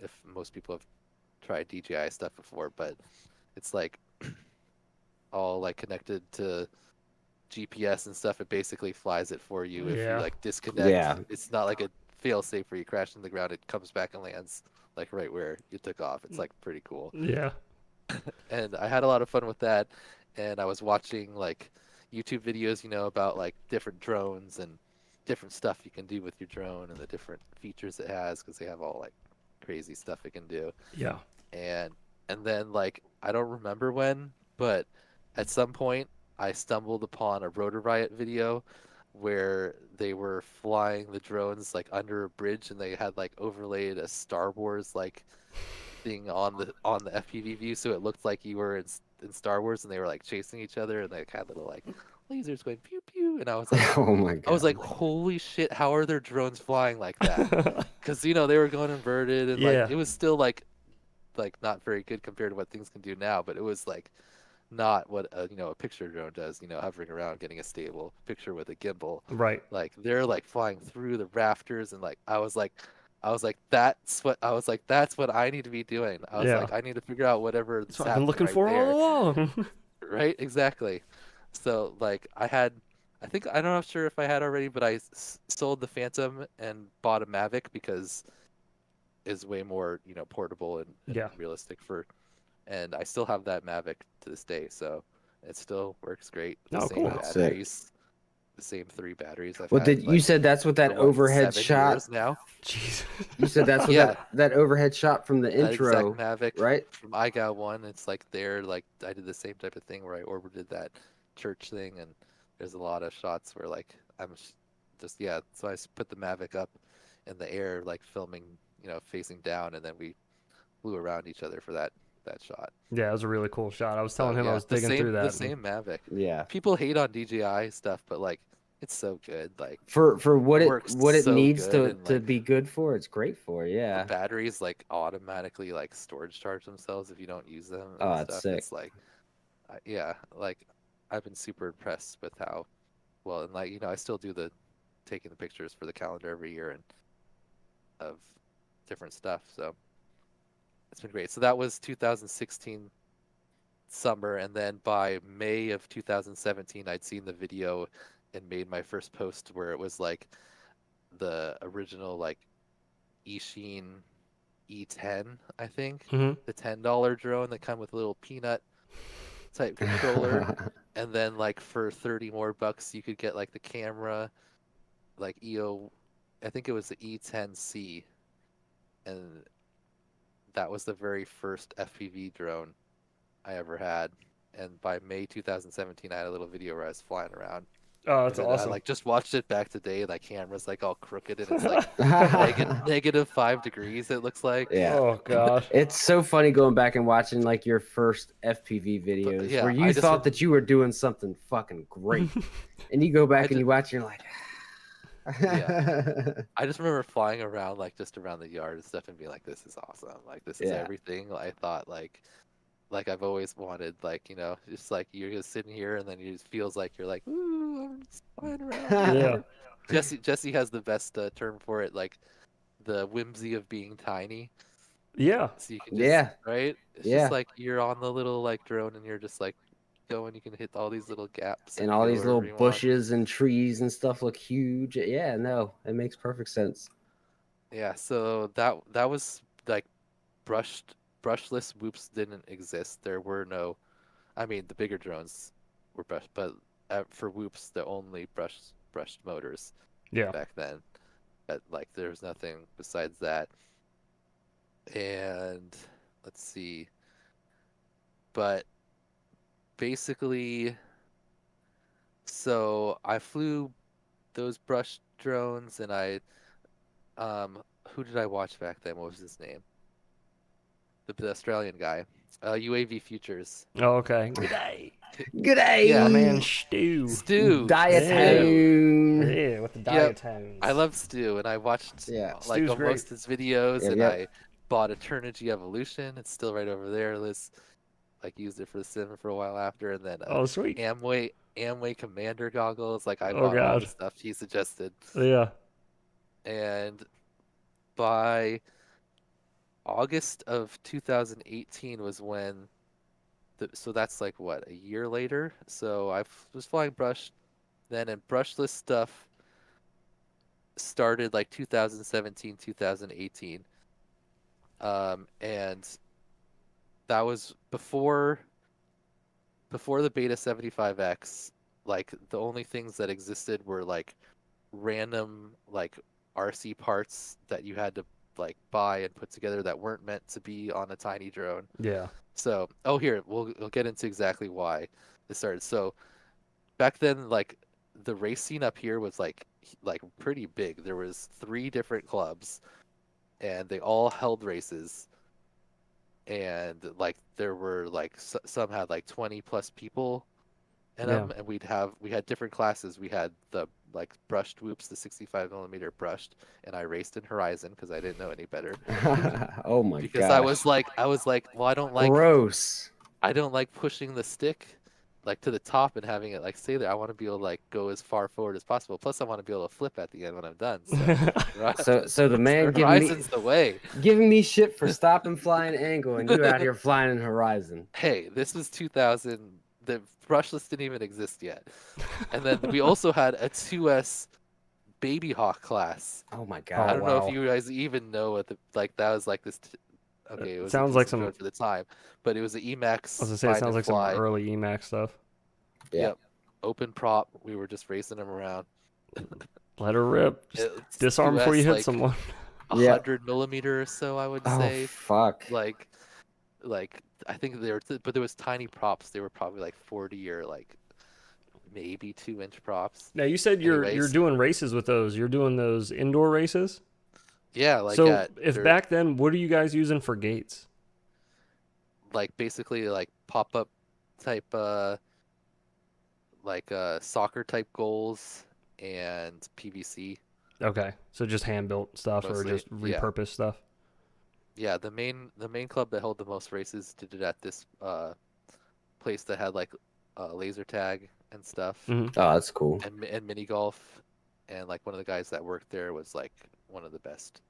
if most people have tried DJI stuff before, but it's like all like connected to GPS and stuff, it basically flies it for you. If you Yeah. like disconnect, Yeah. it's not like a fail safe where you crash in the ground. It comes back and lands like right where you took off. It's like pretty cool. Yeah. And I had a lot of fun with that. And I was watching like YouTube videos, about like different drones and different stuff you can do with your drone and the different features it has because they have all like crazy stuff it can do. Yeah. And then like I don't remember when, but at some point I stumbled upon a Rotor Riot video where they were flying the drones like under a bridge and they had like overlaid a Star Wars like thing on the FPV view so it looked like you were in Star Wars and they were like chasing each other and they had little like lasers going pew pew and Oh my I was god. like holy shit how are their drones flying like that? Because they were going inverted and like Yeah. it was still like not very good compared to what things can do now, but it was like not what a picture drone does, hovering around getting a stable picture with a gimbal. Right. Like they're like flying through the rafters and like I was like that's what I need to be doing. I was Yeah. like I need to figure out whatever That's is what I've been happening looking right for all there. along. Right? Exactly. So like I think I'm not sure if I had already, but I sold the Phantom and bought a Mavic because is way more portable and Yeah. realistic and I still have that Mavic to this day, so it still works great. The Oh, same cool. That's sick. batteries, the same 3 batteries I've Well, had you like said that's what that for what overhead 7 years shot. now. Jeez. You said that's what Yeah, that overhead shot from the that exact intro, Mavic right? from IGOW one. It's like like I did the same type of thing where I orbited that church thing, and there's a lot of shots where like I'm just yeah. So I put the Mavic up in the air, like filming, facing down, and then we flew around each other for that that shot. Yeah, it was a really cool shot. I was So, telling him I yeah, was digging through that. The same Mavic. Yeah. People hate on DJI stuff, but like it's so good. Like For what works it so needs good, to and like be good for, it's great for. the Yeah. batteries like automatically like storage charge themselves if you don't use them and Oh, it's stuff. sick. It's like, yeah, like I've been super impressed with how well, and like I still do the taking the pictures for the calendar every year and of different stuff. So it's been great. So that was 2016 summer, and then by May of 2017, I'd seen the video and made my first post where it was like the original like Eachine E10, I think, the $10 drone that come with a little peanut type controller, and then like for 30 more bucks you could get like the camera, like I think it was the E10C, and that was the very first FPV drone I ever had. And by May 2017, I had a little video where I was flying around. Oh, that's I awesome. like just watched it back today. That camera's like all crooked and it's like negative -5 degrees. It looks like. Yeah. Oh gosh. It's so funny going back and watching like your first FPV But, videos yeah, where you thought that you were doing something fucking great, and you go back and you watch, and you're like, yeah. I just remember flying around like just around the yard and stuff and being like, "This is awesome! Like this is Yeah. everything I thought like I've always wanted." Like just like you're just sitting here and then it just feels like you're like, "Ooh, I'm just flying around." Yeah. Jesse has the best term for it, like the whimsy of being tiny. Yeah. So you can just right. It's Yeah. just like you're on the little like drone and you're just like going. You can hit all these little gaps and all go these little wherever you want. bushes and trees and stuff look huge. Yeah, no, it makes perfect sense. Yeah, so that was like brushless whoops didn't exist. There were no, I mean the bigger drones were brushed, but for whoops the only brushed motors Yeah. back then. But like there was nothing besides that. And let's see. But basically, so I flew those brush drones, and who did I watch back then? What was his name? The Australian guy, UAV Futures. Oh, okay. Good day. Good day. Yeah. My man Stu. Diatone. Yeah, with the Yep. diatones. I love Stu, and I watched like Stu's almost his videos, Yep, and yep. I bought Eternity Evolution. It's still right over there. Liz like used it for the sim for a while after, and then Oh, sweet. Amway Commander goggles. Like I Oh, bought all God. the stuff he suggested, Yeah. and by August of 2018 was when so that's like what, a year later. So I was flying brush then, and brushless stuff started like 2017 2018, and that was before the Beta 75X. Like the only things that existed were like random like RC parts that you had to like buy and put together that weren't meant to be on a tiny drone. Yeah. So, here we'll get into exactly why this started. So, back then, like the race scene up here was like pretty big. There was 3 different clubs, and they all held races. And like there were like some had like 20 plus people in them, and we had different classes. We had the like brushed whoops, the 65mm brushed, and I raced in Horizon because I didn't know any better. Oh my god. Because I was like, well, I don't like gross. I don't like pushing the stick like to the top and having it like stay there. I want to be able to like go as far forward as possible. Plus, I want to be able to flip at the end when I'm done. So the man Horizon's the way. Giving me shit for stop and flying angle, and you're out here flying in Horizon. Hey, this was 2000. The brushless didn't even exist yet. And then we also had a 2S Baby Hawk class. Oh my god. I don't know if you guys even know what that was like this. Okay, it was sounds like some for the time, but it was an Emax. I was gonna say it sounds like some early Emax stuff. Yep. Open prop. We were just racing them around. Let her rip. Disarm before you hit like, someone. 100mm or so, I would say. Oh fuck. Like I think but there was tiny props. They were probably like 40 or like maybe 2-inch props. Now you said you're doing races with those. You're doing those indoor races. Yeah, like so if back then, what are you guys using for gates? like basically like pop-up type like soccer type goals and PVC Okay, so just hand built stuff or mostly. just repurposed stuff. Yeah, the main club that held the most races did it at this place that had like laser tag and stuff Hmm. Oh, that's cool. and mini golf, and like one of the guys that worked there was like one of the best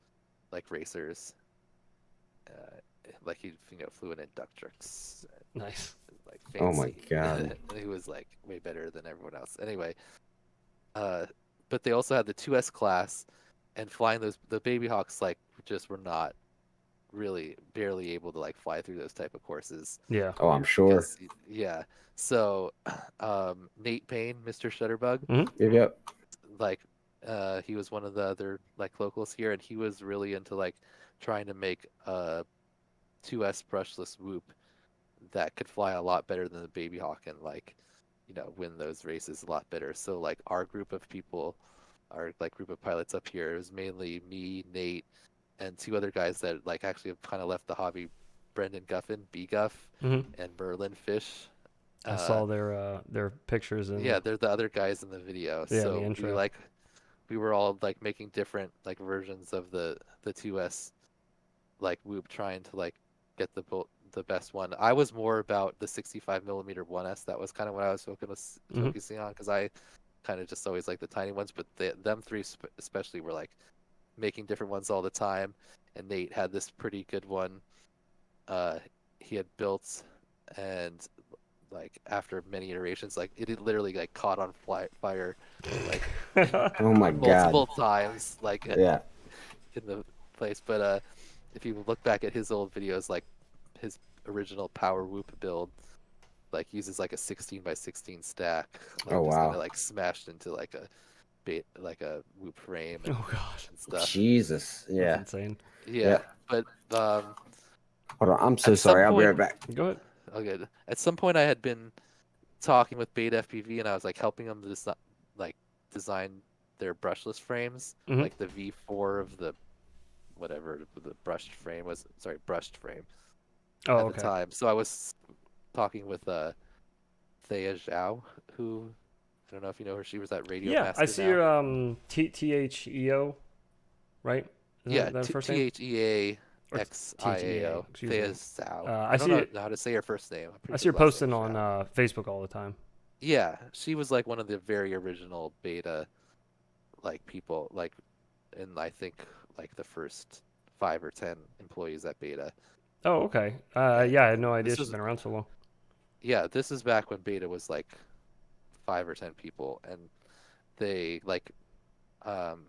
like racers. Like he flew in duck trucks, Nice. like Oh my fancy. God. He was like way better than everyone else. Anyway, uh, but they also had the 2S class, and flying the baby hawks like just were not really barely able to like fly through those type of courses Yeah. Oh, I'm sure. because yeah. So Nate Payne, Mr. Shutterbug, Yep, yep. like he was one of the other like locals here, and he was really into like trying to make a 2S brushless whoop that could fly a lot better than the baby hawk and like win those races a lot better. So like our group of people, our like group of pilots up here, is mainly me, Nate, and two other guys that like actually have kind of left the hobby, Brendan Guffin, B Guff, Hmm. and Merlin Fish. I saw their pictures and Yeah, they're the other guys in the video. yeah, the So intro. we were all like making different like versions of the 2S like whoop, trying to like get the best one. I was more about the 65 millimeter 1S. That was kind of what I was Hmm. focusing on because I kind of just always like the tiny ones. But them three especially were like making different ones all the time. And Nate had this pretty good one he had built, and like after many iterations, like it had literally like caught on fire like Oh my God. multiple times like Yeah. in the place. But if you look back at his old videos, like his original power whoop build like uses like a 16 by 16 stack, like Oh just kind wow. of like smashed into like a like a whoop frame Oh gosh, and stuff. Jesus. that's Yeah. insane. Yeah, Yeah. but Hold on. I'm so at some sorry. I'll be point, right back. Go ahead. okay, at some point I had been talking with Beta FPV, and I was like helping them to like design their brushless frames, Hmm. like the V4 of the whatever the brushed frame was. Sorry, brushed frame Oh, at the okay. time. So I was talking with Thea Zhao, who I don't know if you know her. She was at Radio Yeah, I Master see now. your THEO, right? Is Yeah, that the first name? Or TheaXiao. excuse Thea me. Zhao. I I don't see know it. how to say her first name. I'm I pretty see sure her the last name posting is on Zhao. Facebook all the time. Yeah, she was like one of the very original beta like people, like in I think like the first 5 or 10 employees at beta. Oh, okay. And Yeah, I had no idea this she's was been around so long. yeah, this is back when beta was like 5 or 10 people, and they like um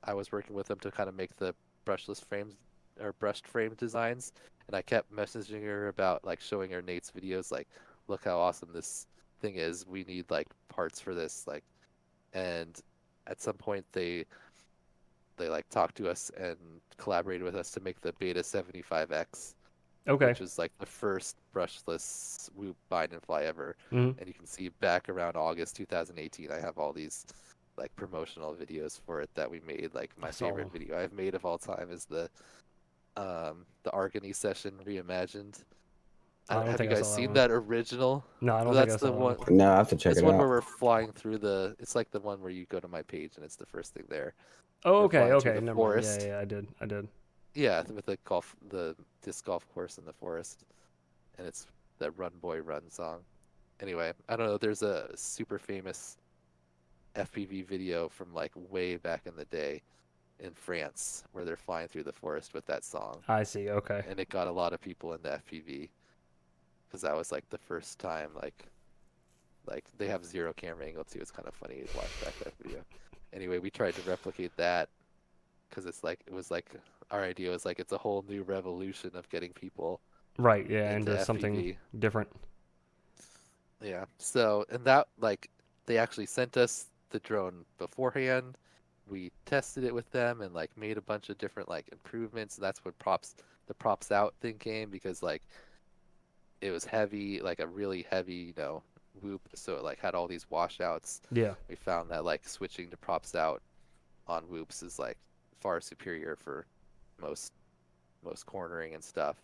I was working with them to kind of make the brushless frames or brushed frame designs, and I kept messaging her about like showing her Nate's videos, like, look how awesome this thing is. We need like parts for this, like, and at some point they like talked to us and collaborated with us to make the Beta 75X, Okay. which is like the first brushless whoop bind and fly ever. Hmm. And you can see back around August 2018, I have all these like promotional videos for it that we made. Like I my saw favorite them. video I've made of all time is the Argony session reimagined. I don't Have you think I guys saw that seen one. that original? No, I don't think I That's saw the that one. one. No, I have to check It's it one where out. we're flying through the. It's like the one where you go to my page and it's the first thing there. Oh, We're okay, flying through okay. the Never mind. Yeah, forest. yeah, I did. Yeah, with the disc golf course in the forest, and it's that Run Boy Run song. Anyway, I don't know. There's a super famous FPV video from like way back in the day in France where they're flying through the forest with that song, I see. Okay. and it got a lot of people into FPV because that was like the first time like they have zero camera angle too. It's kind of funny to watch back that video. Anyway, we tried to replicate that because it was like our idea was like it's a whole new revolution of getting people Right. Yeah, into into something FPV. different. Yeah. So, and that like they actually sent us the drone beforehand. We tested it with them and like made a bunch of different like improvements. And that's when the props out thing came because like it was heavy, like a really heavy, whoop. So it like had all these washouts. Yeah. We found that like switching to props out on whoops is like far superior for most cornering and stuff.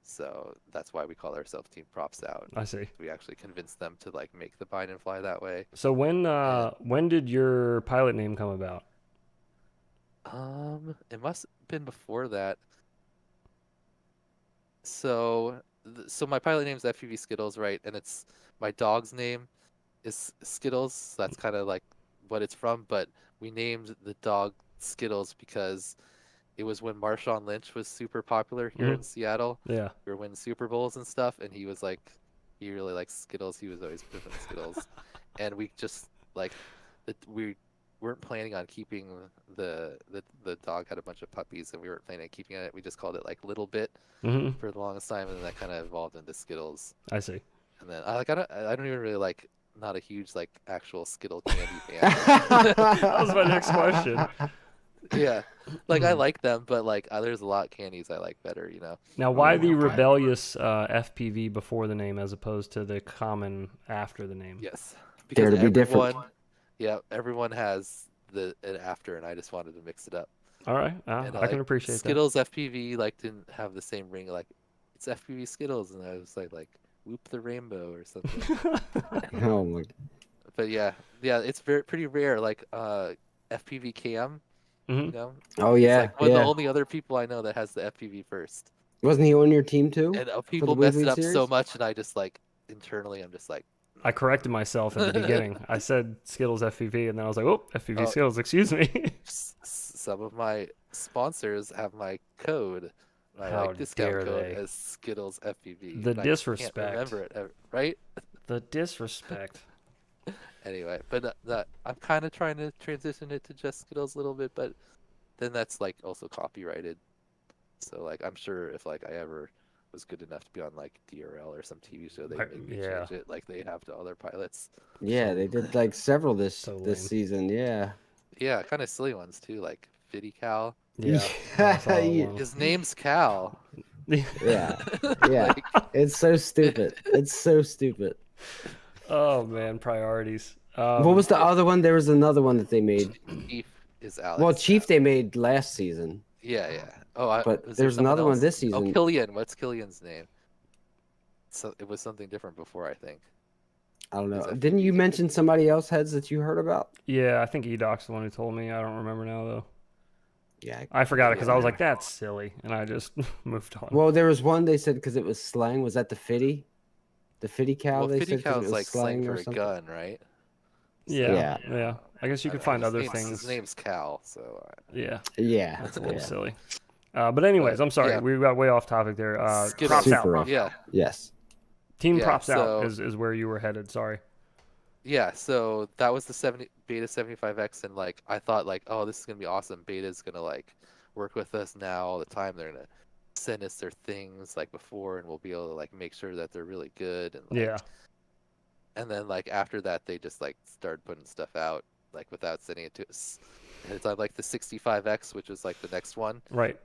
So that's why we call ourselves Team Props Out. I see. We actually convinced them to like make the bind and fly that way. So when did your pilot name come about? It must have been before that. So my pilot name's FPV Skittles, right? And it's my dog's name is Skittles. So that's kind of like what it's from, but we named the dog Skittles because it was when Marshawn Lynch was super popular here in Seattle. Yeah. We were winning Super Bowls and stuff, and he was like, he really likes Skittles. He was always pimping Skittles, and we just like, we weren't planning on keeping the dog had a bunch of puppies, and we weren't planning on keeping it. We just called it like Little Bit for the longest time, and then that kind of evolved into Skittles. I see. And then I don't even really like. Not a huge like actual Skittle candy fan. That was my next question. Yeah, like I like them, but like there's a lot of candies I like better, you know. Now, why the rebellious FPV before the name as opposed to the common after the name? Yes, Dare because to be different. everyone has an after, and I just wanted to mix it up. All right, And, I can appreciate Skittles FPV like didn't have the same ring, like it's FPV Skittles, and I was like Whoop the Rainbow or something. Oh my. But yeah, it's pretty rare. Like FPV Cam, you know. Oh He's yeah, like one of the yeah. only other people I know that has the FPV first. Wasn't he on your team too? And for people the mess Weebly it up so series? much, and I just like internally, I'm just like. I corrected myself at the beginning. I said Skittles FPV, and then I was like, "Oh, FPV Skittles, excuse me." Some of my sponsors have my code, my How like, discount dare code they. as Skittles FPV. The and I just disrespect. can't remember it, right? The disrespect. Anyway, but I'm kind of trying to transition it to just Skittles a little bit, but then that's like also copyrighted. So like I'm sure if like I ever was good enough to be on like DRL or some TV show, they make me change it like they have to other pilots. Yeah, they did like several this So season. Yeah. Yeah, kind of silly ones too, like Fitty Cal. Yeah. I saw Yeah. one. His name's Cal. Yeah. Yeah. Like, It's so stupid. It's so stupid. Oh man, priorities. What was the other one? There was another one that they made. Chief is Alex. Well, Chief they made last season. Yeah. Oh, But was there there's someone another one else? this Oh, season. Killian. What's Killian's name? So it was something different before, I think. I don't know. Is that Didn't you FPV? mention somebody else heads that you heard about? Yeah, I think Edoc's the one who told me. I don't remember now though. Yeah. I forgot it because I was like, "That's silly," and I just moved on. Well, there was one they said because it was slang. Was that the Fitty? The Fitty cow? Well, They Fitty said 'cause it Cal's was like slang for or a something? gun, right? Yeah, Yeah. yeah. I guess you I could don't find know, other his things. name's Cal, so Yeah, Yeah. that's a little Yeah. silly. But anyways, I'm sorry, yeah. we got way off topic there. Skittles. Props Super out. off. Yeah. Yes. Team Yeah, props out so- is where you were headed. Sorry. Yeah, so that was the Beta 75X, and like I thought like, oh, this is gonna be awesome. Beta's gonna like work with us now all the time. They're gonna send us their things like before, and we'll be able to like make sure that they're really good. And like, Yeah. And then like after that, they just like started putting stuff out like without sending it to us. And it's on like the 65X, which was like the next one. Right.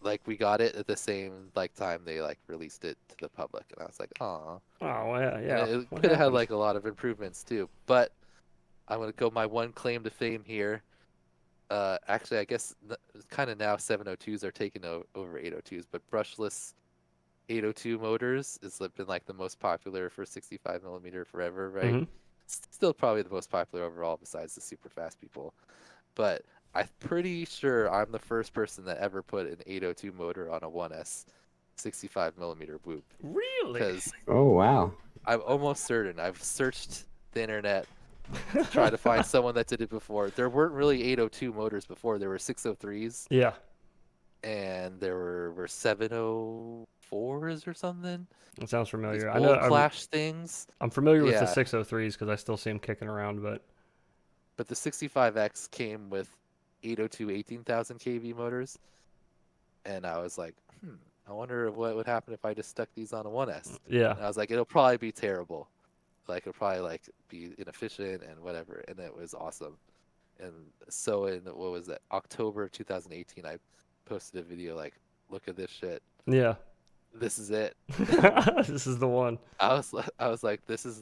Like we got it at the same like time they like released it to the public, and I was like, oh. Oh well, yeah. It What could have had happened? like a lot of improvements too, but I'm gonna go my one claim to fame here. Actually, I guess kind of now 702s are taking over 802s, but brushless 802 motors has been like the most popular for 65 millimeter forever, right? Mhm. Still probably the most popular overall besides the super fast people, but I'm pretty sure I'm the first person that ever put an 802 motor on a 1S 65 millimeter whoop. Really? Because Oh wow. I'm almost certain I've searched the internet to try to find someone that did it before. There weren't really 802 motors before. There were 603s Yeah. and there were 704s or something. It sounds These familiar. I old know. Clash things. I'm familiar with the Yeah. 603s because I still see them kicking around, but But the 65X came with 802 18,000 kV motors. And I was like, I wonder what would happen if I just stuck these on a 1S. yeah. And I was like, it'll probably be terrible. Like it'll probably like be inefficient and whatever. And it was awesome. And so in what was that, October of 2018, I posted a video like, look at this shit. Yeah. This is it. This is the one. I was like, this is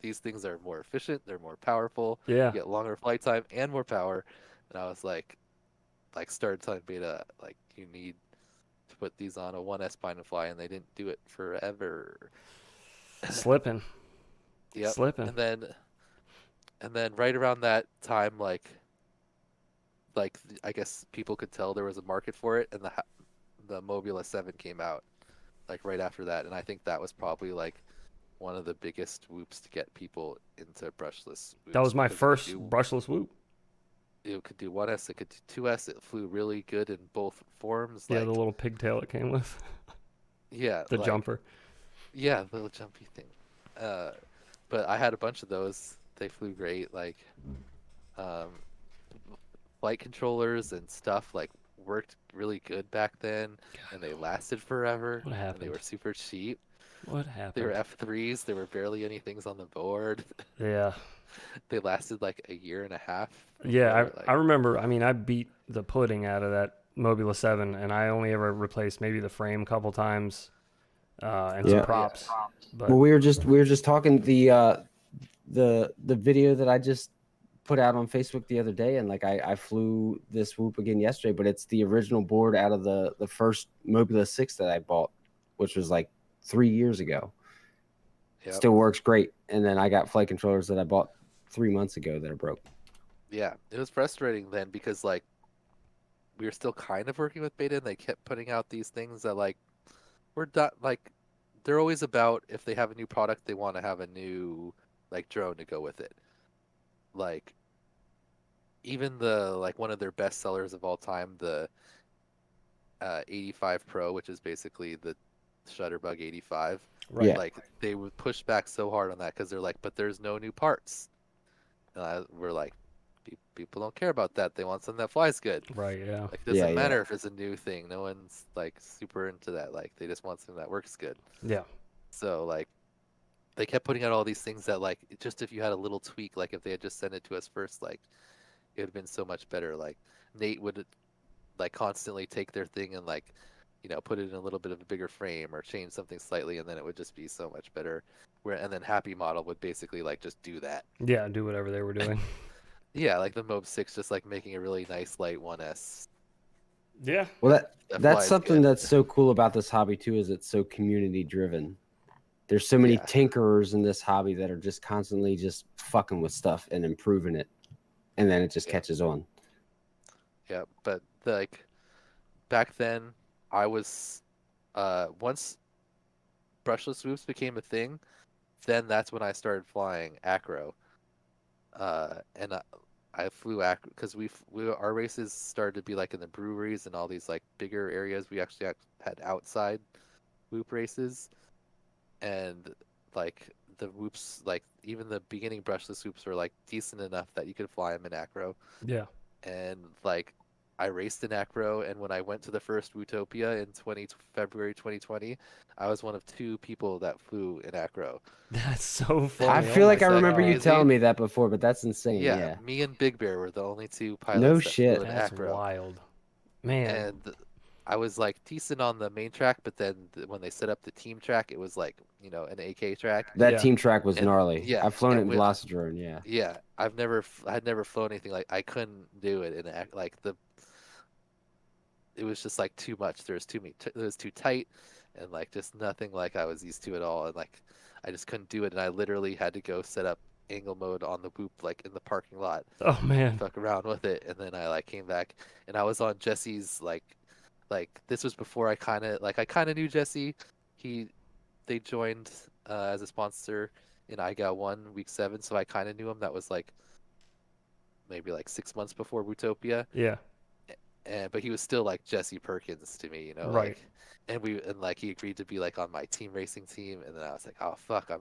these things are more efficient, they're more powerful, Yeah. you get longer flight time and more power. And I was like started telling Beta like you need to put these on a 1S bind and fly, and they didn't do it forever. Slipping. Yep. Slipping. And then right around that time, like I guess people could tell there was a market for it, and the Mobula 7 came out like right after that, and I think that was probably like one of the biggest whoops to get people into brushless whoops. That was my first brushless whoop. It could do 1S, it could do 2S. It flew really good in both forms. Yeah, like, the little pigtail it came with. Yeah, the like, jumper. Yeah, the little jumpy thing. But I had a bunch of those. They flew great. Like, flight controllers and stuff like worked really good back then, and they lasted forever. What happened? And they were super cheap. What happened? They were F3s. There were barely any things on the board. Yeah. They lasted like a year and a half. Yeah, before, I remember. I mean, I beat the pudding out of that Mobula 7, and I only ever replaced maybe the frame a couple times and some props. But well, we were just talking the video that I just put out on Facebook the other day, and like I flew this whoop again yesterday, but it's the original board out of the first Mobula 6 that I bought, which was like 3 years ago. Yep. Still works great. And then I got flight controllers that I bought 3 months ago that are broke. Yeah, it was frustrating then because like we were still kind of working with beta, and they kept putting out these things that like we're not like they're always about if they have a new product, they want to have a new like drone to go with it. Like even the like one of their best sellers of all time, the 85 Pro, which is basically the Shutterbug 85. Right. Yeah. Like they would push back so hard on that because they're like, but there's no new parts. And we're like, people don't care about that. They want something that flies good. Right. Yeah. Like it doesn't matter if it's a new thing. No one's like super into that. Like they just want something that works good. Yeah. So like they kept putting out all these things that like just if you had a little tweak, like if they had just sent it to us first, like it would have been so much better. Like Nate would like constantly take their thing and like, you know, put it in a little bit of a bigger frame or change something slightly, and then it would just be so much better. And then Happy Model would basically like just do that. Yeah, do whatever they were doing. Yeah, like the Mob 6 just like making a really nice light 1S. Yeah. Well, That that's flies something good. that's so cool about this hobby too, is it's so community driven. There's so many tinkerers in this hobby that are just constantly just fucking with stuff and improving it, and then it just catches on. Yeah, but like back then, I was once brushless whoops became a thing, then that's when I started flying acro. And I flew acro because our races started to be like in the breweries and all these like bigger areas. We actually had outside whoop races, and like the whoops, like even the beginning brushless whoops were like decent enough that you could fly them in acro. Yeah. And like I raced in acro, and when I went to the first Wootopia in February 2020, I was one of 2 people that flew in acro. That's so funny. I feel like I remember you crazy? telling me that before, but that's insane. Yeah. Me and Big Bear were the only 2 pilots No that shit. flew in That's acro. wild. Man. And I was like decent on the main track, but then when they set up the team track, it was like, you know, an AK track. That team track was gnarly. Yeah, I've flown it in with- Velocidrone. Yeah. Yeah, I'd never flown anything like I couldn't do it in like it was just like too much. It was too tight, and like just nothing like I was used to at all. And like I just couldn't do it, and I literally had to go set up angle mode on the whoop like in the parking lot. Oh man. Fuck around with it, and then I like came back, and I was on Jesse's like this was before I kind of knew Jesse. They joined as a sponsor in IGOW 1 week 7, so I kind of knew him. That was like maybe like 6 months before Wootopia. Yeah. But he was still like Jesse Perkins to me, you know. Right. Like, he agreed to be like on my team racing team, and then I was like, oh fuck,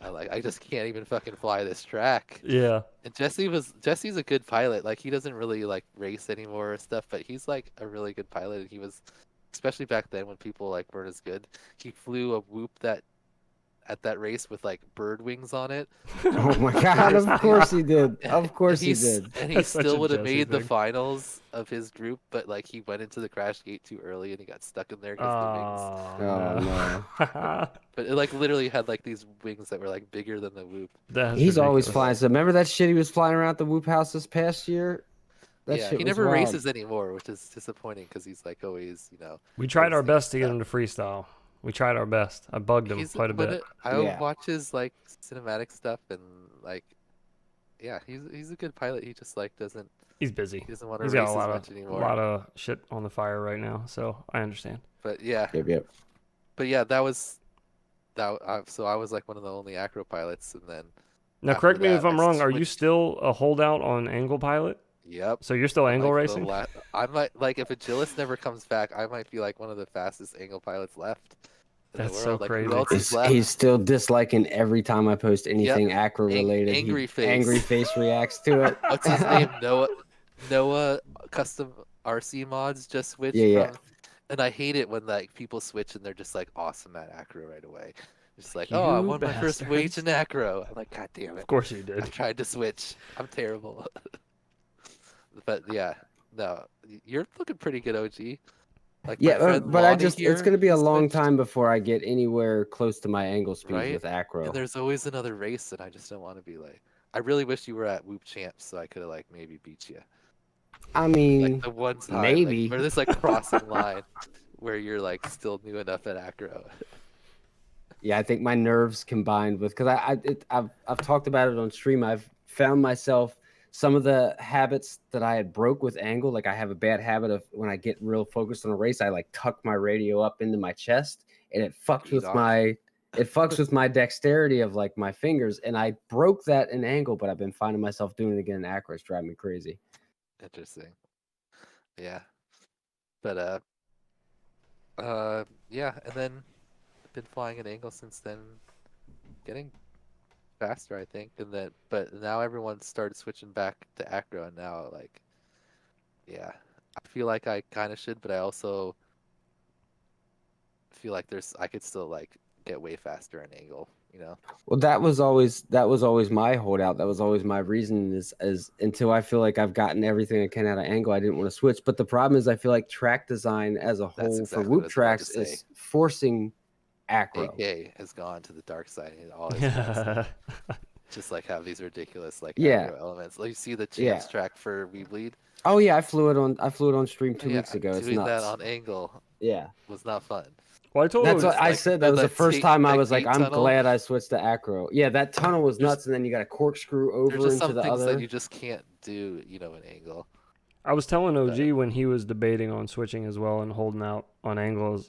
I just can't even fucking fly this track. Yeah. And Jesse's a good pilot. Like he doesn't really like race anymore or stuff, but he's like a really good pilot, and he was, especially back then when people like weren't as good. He flew a whoop at that race with like bird wings on it. Oh my god! Of course he did. Of course he did. And he That's such still a would have Jesse made the thing. finals of his group, but like he went into the crash gate too early and he got stuck in there because the wings. Oh no! But it like literally had like these wings that were like bigger than the whoop. That's He's always ridiculous. flying. So remember that shit he was flying around the Whoop House this past year? That Yeah, shit he was never wild. races anymore, which is disappointing because he's like always, We tried our posting best to get stuff. him to freestyle. We tried our best. I bugged him He's quite a bit. I Yeah. watch his like cinematic stuff and like yeah, he's a good pilot. He just like doesn't He's busy. he doesn't want to He's got race a as lot much of anymore. shit on the fire right now, so I understand. But yeah, Yep. that was that. So I was like one of the only acro pilots, and then Now, after correct me if that, I I'm wrong. Are you switched. still a holdout on angle pilot? Yep. So you're still I'm angle like the racing? I might like if Agilist never comes back, I might be like one of the fastest angle pilots left in the That's world. so Like who crazy. else is left? He's still disliking every time I post anything acro related. Angry face. Angry face reacts to it. What's his name? Noah custom RC mods just switched Yeah. from, and I hate it when like people switch and they're just like awesome at acro right away. It's like, You oh, I won my first bastards. wage in acro. I'm like, God damn it! Of course you I did. tried to switch. I'm terrible. But yeah, no, you're looking pretty good, OG. Like my Yeah, friend but Lonnie it's here, going to be he a long switched, time before I get anywhere close to my angle speeds right? with acro. And there's always another race, and I just don't want to be like. I really wish you were at Whoop Champs so I could have like maybe beat you. I mean, Like the one time, maybe. like, where there's like crossing line, where you're like still new enough at acro. Yeah, I think my nerves combined with because I've talked about it on stream. I've found myself some of the habits that I had broke with angle. Like I have a bad habit of when I get real focused on a race, I like tuck my radio up into my chest, and it fucks Feed with off. my dexterity of like my fingers. And I broke that in angle, but I've been finding myself doing it again in acro. It's driving me crazy. Interesting. Yeah. But yeah, and then I've been flying an angle since then, getting faster, I think, and then but now everyone started switching back to acro, and now like, yeah, I feel like I kind of should, but I also feel like I could still like get way faster in angle, you know? Well, that was always my holdout. That was always my reason is until I feel like I've gotten everything I can out of angle, I didn't want to switch. But the problem is I feel like track design as a whole exactly for what I whoop was about to tracks say. is forcing acro. AK has gone to the dark side in all his forms. Just like have these ridiculous like Yeah. acro elements. Like you see the chance track for We Bleed. Oh yeah, I flew it on stream 2 weeks ago. It's doing nuts. that on angle Yeah. was not fun. Well, I told That's him. what I like, said. That was the first tape- time I that was like, gate I'm tunnel. glad I switched to acro. Yeah, that tunnel was There's- nuts, and then you got to corkscrew over There's just into some the things other. that you just can't do, you know, in angle. I was telling OG But- when he was debating on switching as well and holding out on angles.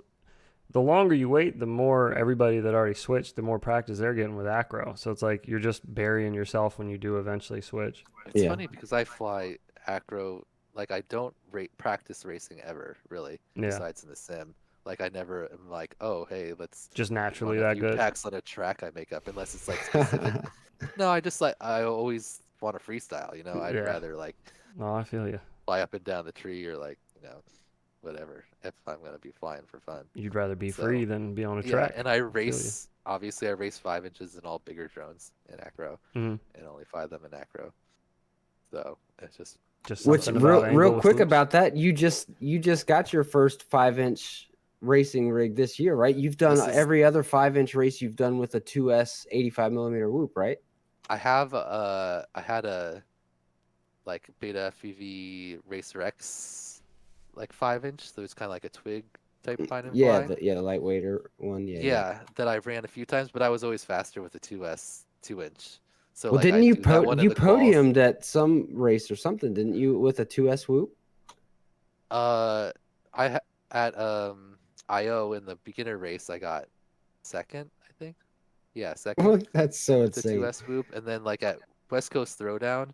The longer you wait, the more everybody that already switched, the more practice they're getting with acro. So it's like you're just burying yourself when you do eventually switch. It's Yeah. funny because I fly acro, like I don't practice racing ever, really, Yeah. besides in the sim. Like I never am like, oh, hey, let's Just naturally run a that few good. packs on a track I make up, unless it's like specific. No, I always want to freestyle, you know. I'd Yeah. rather like No, I feel you. fly up and down the tree or like, you know, whatever, if I'm gonna be flying for fun. You'd rather be So, free than be on a Yeah, track. and I race. Obviously, I race 5 inches in all bigger drones in acro, Mhm. and only fly them in acro. So it's just Just Which something about angle real with quick loops. about that, you just got your first 5-inch racing rig this year, right? You've done This is- every other 5-inch race you've done with a 2S 85mm whoop, right? I had a like Beta FPV Racer X, like 5-inch. So it's kind of like a twig type find and Yeah, fly. the lightweighter one. Yeah, that I ran a few times, but I was always faster with the 2S 2-inch. So Well, like, didn't I you do that one in you the quals. podiumed at some race or something? Didn't you with a 2S whoop? At IO in the beginner race, I got second, I think. Yeah, second. That's so With the insane. 2S whoop, and then like at West Coast Throwdown,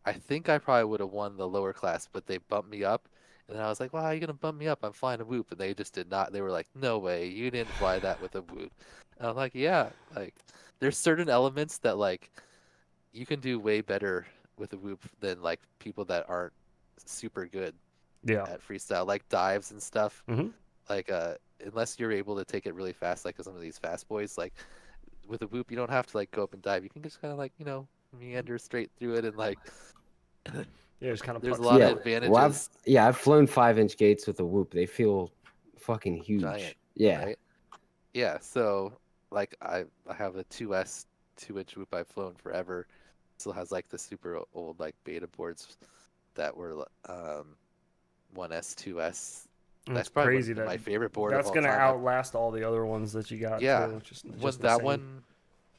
I think I probably would have won the lower class, but they bumped me up, and then I was like, "Wow, how are you gonna bump me up? I'm flying a whoop," and they just did not. They were like, "No way, you didn't fly that with a whoop." And I'm like, "Yeah, like there's certain elements that like you can do way better with a whoop than like people that aren't super good Yeah. at freestyle, like dives and stuff. Mhm. Like unless you're able to take it really fast, like some of these fast boys, like with a whoop, you don't have to like go up and dive. You can just kind of like, you know, meander straight through it, and like Yeah, just kind of there's a putt lot through of it. advantages. Well, I've flown 5-inch gates with a whoop. They feel fucking huge. Giant, Yeah. right? Yeah, so like I have a 2S 2-inch whoop I've flown forever. Still has like the super old like beta boards that were 1S, 2S. It's That's probably crazy my that favorite board of that's all gonna time. outlast all the other ones that you got. Yeah, too, which is when just that insane. one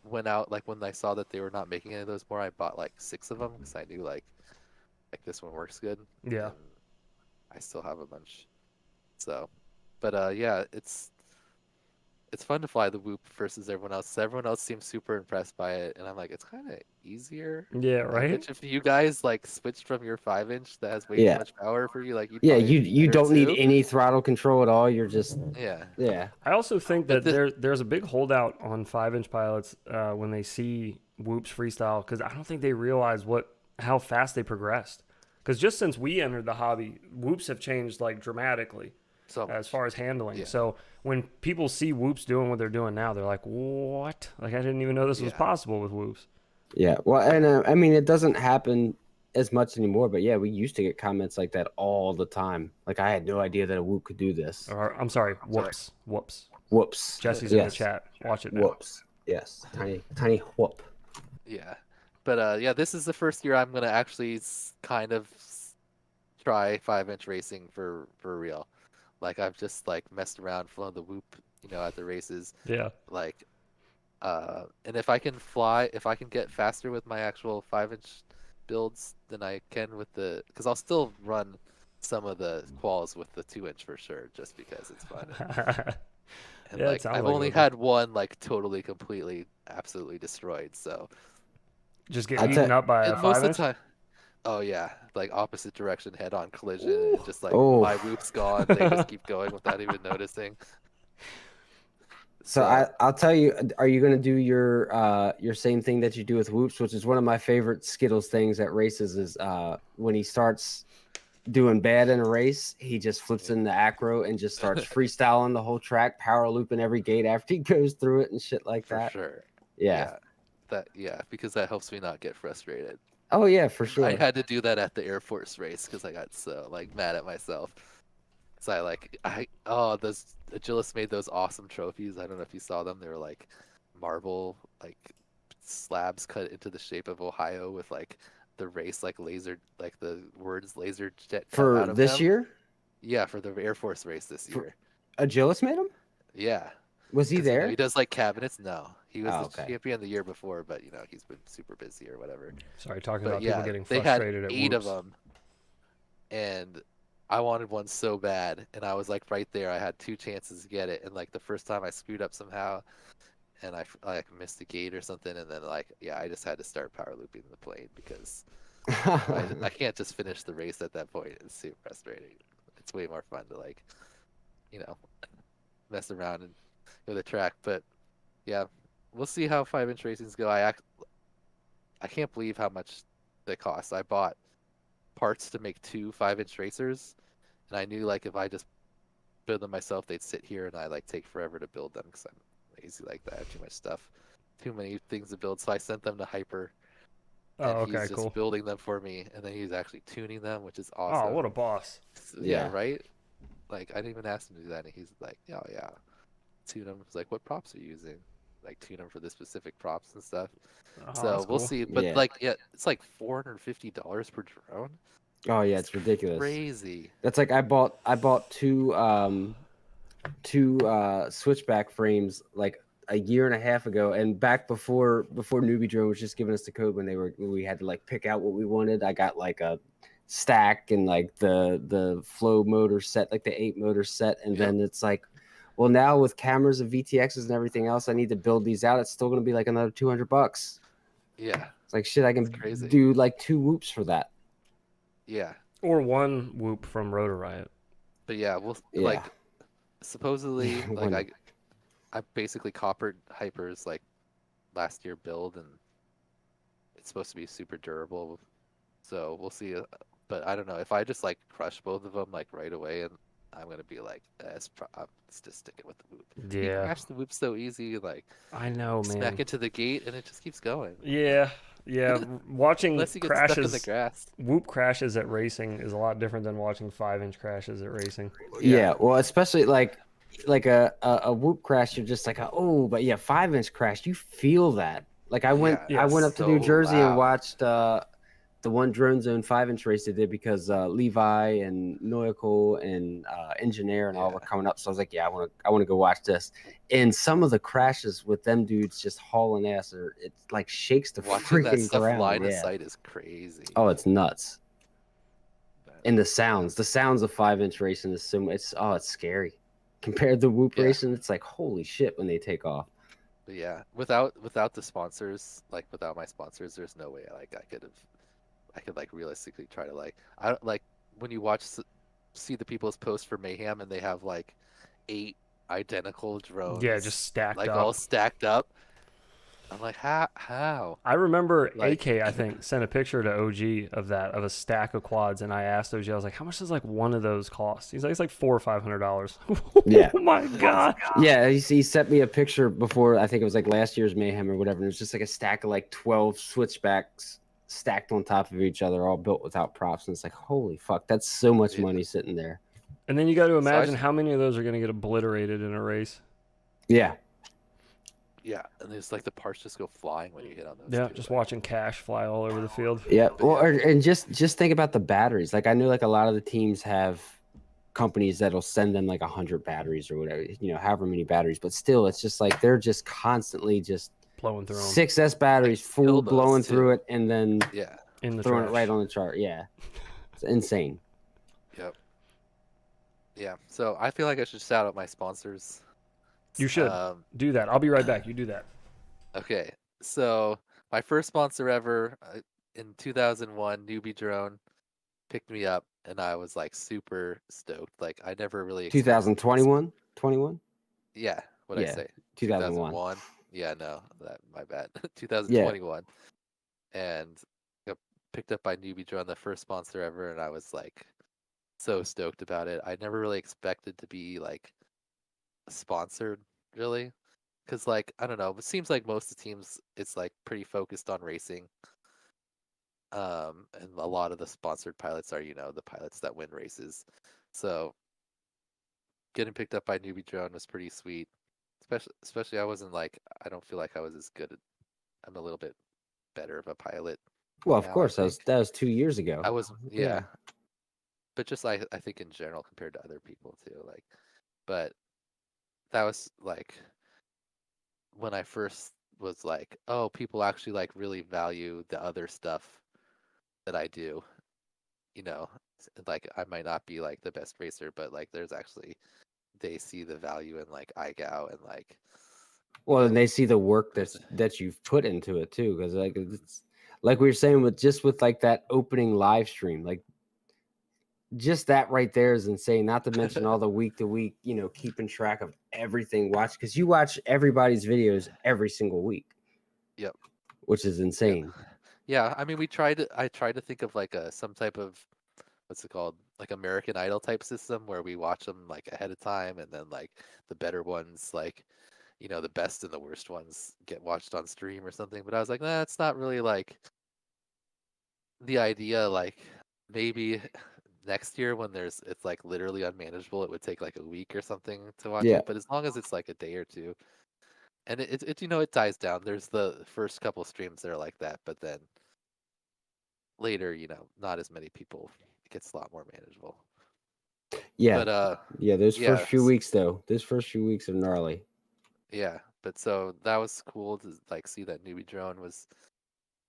went out, like when I saw that they were not making any of those more, I bought like 6 of them because I knew like this one works good. Yeah. And I still have a bunch. So, but yeah, it's fun to fly the Whoop versus everyone else. Everyone else seems super impressed by it, and I'm like, it's kind of easier. Yeah, I right. bet if you guys like switched from your 5-inch that has way Yeah. too much power for you, like you'd Yeah, probably you be you better don't need too. any throttle control at all. You're just Yeah. yeah. I also think But that there's a big holdout on 5-inch pilots when they see Whoops freestyle, because I don't think they realize how fast they progressed. Because just since we entered the hobby, Whoops have changed like dramatically So as much. far as handling. Yeah. So when people see Whoops doing what they're doing now, they're like, "What? Like I didn't even know this was Yeah. possible with Whoops." Yeah. Well, and I mean, it doesn't happen as much anymore, but yeah, we used to get comments like that all the time. Like, I had no idea that a Whoop could do this. Or I'm sorry, whoops, whoops. Whoops. Jesse's in the Yes. chat. Watch it now. Whoops. Yes. Tiny whoop. Yeah. But yeah, this is the first year I'm gonna actually kind of try 5-inch racing for real. Like I've just like messed around, flown the Whoop, at the races. Yeah. Like, and if I can get faster with my actual 5-inch builds than I can with because I'll still run some of the quals with the 2-inch for sure, just because it's fun. And Yeah, it like sounds I've like only it. had one like totally, completely, absolutely destroyed. So Just get I'll eaten tell- up by a and most of 5-inch. the time, oh yeah, like opposite direction head-on collision, and just like Oh. my Whoop's gone. They just keep going without even noticing. So I'll tell you, are you going to do your same thing that you do with Whoops, which is one of my favorite Skittles things at races is when he starts doing bad in a race, he just flips in the acro and just starts freestyling the whole track, power looping every gate after he goes through it and shit like For that. sure. Yeah. Because that helps me not get frustrated. Oh yeah, for sure. I had to do that at the Air Force race because I got so like mad at myself. So those Agilis made those awesome trophies. I don't know if you saw them. They were like marble like slabs cut into the shape of Ohio with like the race like laser, like the words laser jet cut For out of this them. year? Yeah, for the Air Force race this year. Agilis made him? Yeah. Was he 'Cause, there? he does like cabinets. No, he was Oh, the okay. champion the year before, but he's been super busy or whatever. Sorry, talking But about yeah, people getting they had frustrated at 8 of Whoops. them, and I wanted one so bad, and I was like right there. I had 2 chances to get it, and like the first time I screwed up somehow, and I like missed a gate or something, and then I just had to start power looping the plane because I can't just finish the race at that point. It's super frustrating. It's way more fun to mess around and go the track. But yeah, we'll see how 5-inch racings go. I can't believe how much they cost. I bought parts to make 2 5-inch racers, and I knew like if I just build them myself, they'd sit here and I like take forever to build them because I'm lazy like that. I have too much stuff, too many things to build. So I sent them to Hyper. Oh, And okay, he's just cool. building them for me, and then he's actually tuning them, which is Oh, awesome. what a boss. Yeah, Yeah. right? Like, I didn't even ask him to do that, and he's like, oh, yeah. Tune them. It's like, what props are you using? Like, tune them for the specific props and stuff. Oh, So that's we'll cool. see. But, Yeah. it's like $450 per drone. Oh yeah, it's ridiculous. Crazy. That's like I bought 2 switchback frames like a year and a half ago, and back before Newbie Drone was just giving us the code when we had to like pick out what we wanted. I got like a stack and like the flow motor set, like the 8 motor set, and then it's like, well, now with cameras and VTXs and everything else, I need to build these out. It's still going to be like another $200. Yeah. It's like shit. I can crazy. do like 2 whoops for that. Yeah. Or 1 Whoop from Rotor Riot. But yeah, we'll Yeah. like supposedly One- like I basically coppered Hyper's like last year build, and it's supposed to be super durable. So we'll see. But I don't know if I just like crush both of them like right away, and I'm gonna be like, I'm just sticking with the Whoop. You Yeah. crash the Whoop so easy, like I know, man. smack into the gate, and it just keeps going. Yeah. Watching Unless you get stuck in the crashes, grass. Whoop crashes at racing is a lot different than watching 5-inch crashes at racing. Yeah, well, especially like a whoop crash, you're just like, oh, but yeah, 5-inch crash, you feel that. Like I went Yeah, up to so New Jersey loud. and watched drone zone 5-inch race they did because Levi and Noyako and Engineer and all were coming up. So I was like, yeah, I want to go watch this. And some of the crashes with them dudes just hauling ass, it like shakes the Watching that freaking stuff ground. line of sight is crazy. Oh, it's nuts. And the sounds of 5-inch racing is it's scary compared to whoop racing. It's like, holy shit when they take off. But yeah, without the sponsors, like without my sponsors, there's no way I could like realistically try to I don't like when you see the people's posts for Mayhem and they have like 8 identical drones. Yeah, just stacked like up. all stacked up. I'm like, how? I remember Like- AK, I think, sent a picture to OG of a stack of quads, and I asked OG, I was like, how much does like one of those cost? He's like, it's like $400 or $500. Yeah. Oh my god. Yeah, he sent me a picture before, I think it was like last year's Mayhem or whatever, and it was just like a stack of like 12 switchbacks stacked on top of each other, all built without props, and it's like, holy fuck, that's so much money sitting there. And then you got to imagine how many of those are going to get obliterated in a race. Yeah. Yeah, and there's like the parts just go flying when you hit on those. Yeah, too. just watching cash fly all over the field. Yeah, well, and just think about the batteries. Like I know, like a lot of the teams have companies that'll send them like 100 batteries or whatever, however many batteries. But still, it's just like they're just constantly just blowing through them. 6S batteries, full blowing through it, and then in the throwing trash. it right on the chart. Yeah, it's insane. Yep. Yeah, so I feel like I should shout out my sponsors. You should do that. I'll be right back. You do that. Okay, so my first sponsor ever in 2001, Newbie Drone, picked me up, and I was like super stoked. Like I never really. 2021, 21. Yeah, what did I say? 2001. Yeah, no, my bad. 2021, and got picked up by Newbie Drone, the first sponsor ever, and I was like so stoked about it. I never really expected to be like sponsored, really, because like I don't know, it seems like most of the teams it's like pretty focused on racing, and a lot of the sponsored pilots are the pilots that win races. So getting picked up by Newbie Drone was pretty sweet, especially I don't feel like I was as good. I'm a little bit better of a pilot. Well, of course, that was 2 years ago. I was but just I think in general compared to other people too, but that was like when I first was like, oh, people actually like really value the other stuff that I do. Like I might not be like the best racer, but like there's actually they see the value in like IGOW and like. Well, and they see the work that you've put into it too, because like it's like we were saying with like that opening live stream, like. Just that right there is insane. Not to mention all the week to week, keeping track of everything. Because you watch everybody's videos every single week. Yep. Which is insane. Yeah, I mean, I tried to think of like some type of what's it called, like American Idol type system where we watch them like ahead of time, and then like the better ones, like the best and the worst ones get watched on stream or something. But I was like, nah, it's not really like the idea. Like maybe next year when it's like literally unmanageable, it would take like a week or something to watch it. But as long as it's like a day or two, and it it dies down. There's the first couple streams that are like that, but then later, not as many people. It gets a lot more manageable. Yeah. But those first few weeks though, are gnarly. Yeah, but so that was cool to like see that Newbie Drone was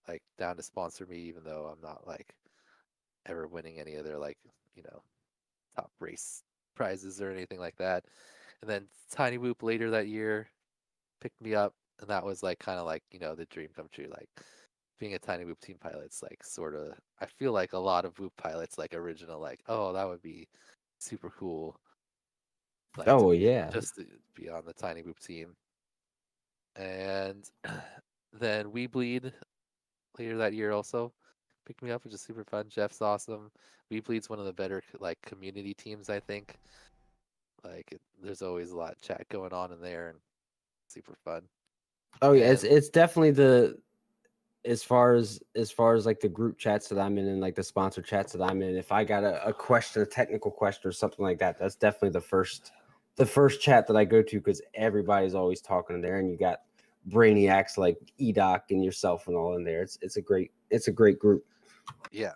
like down to sponsor me, even though I'm not like ever winning any other like top race prizes or anything like that. And then Tiny Whoop later that year picked me up, and that was like kind of like the dream come true. Like being a Tiny Whoop team pilot's like sort of, I feel like a lot of Whoop pilots like original, like, oh, that would be super cool. Like, just to be on the Tiny Whoop team. And then We Bleed later that year also picked me up, which is super fun. Jeff's awesome. We Bleed's one of the better like community teams, I think. Like there's always a lot of chat going on in there, and super fun. Oh yeah, it's definitely as far as like the group chats that I'm in and like the sponsor chats that I'm in. If I got a question, a technical question or something like that, that's definitely the first chat that I go to, because everybody's always talking in there, and you got brainiacs like EDOC and yourself and all in there. It's a great group. Yeah.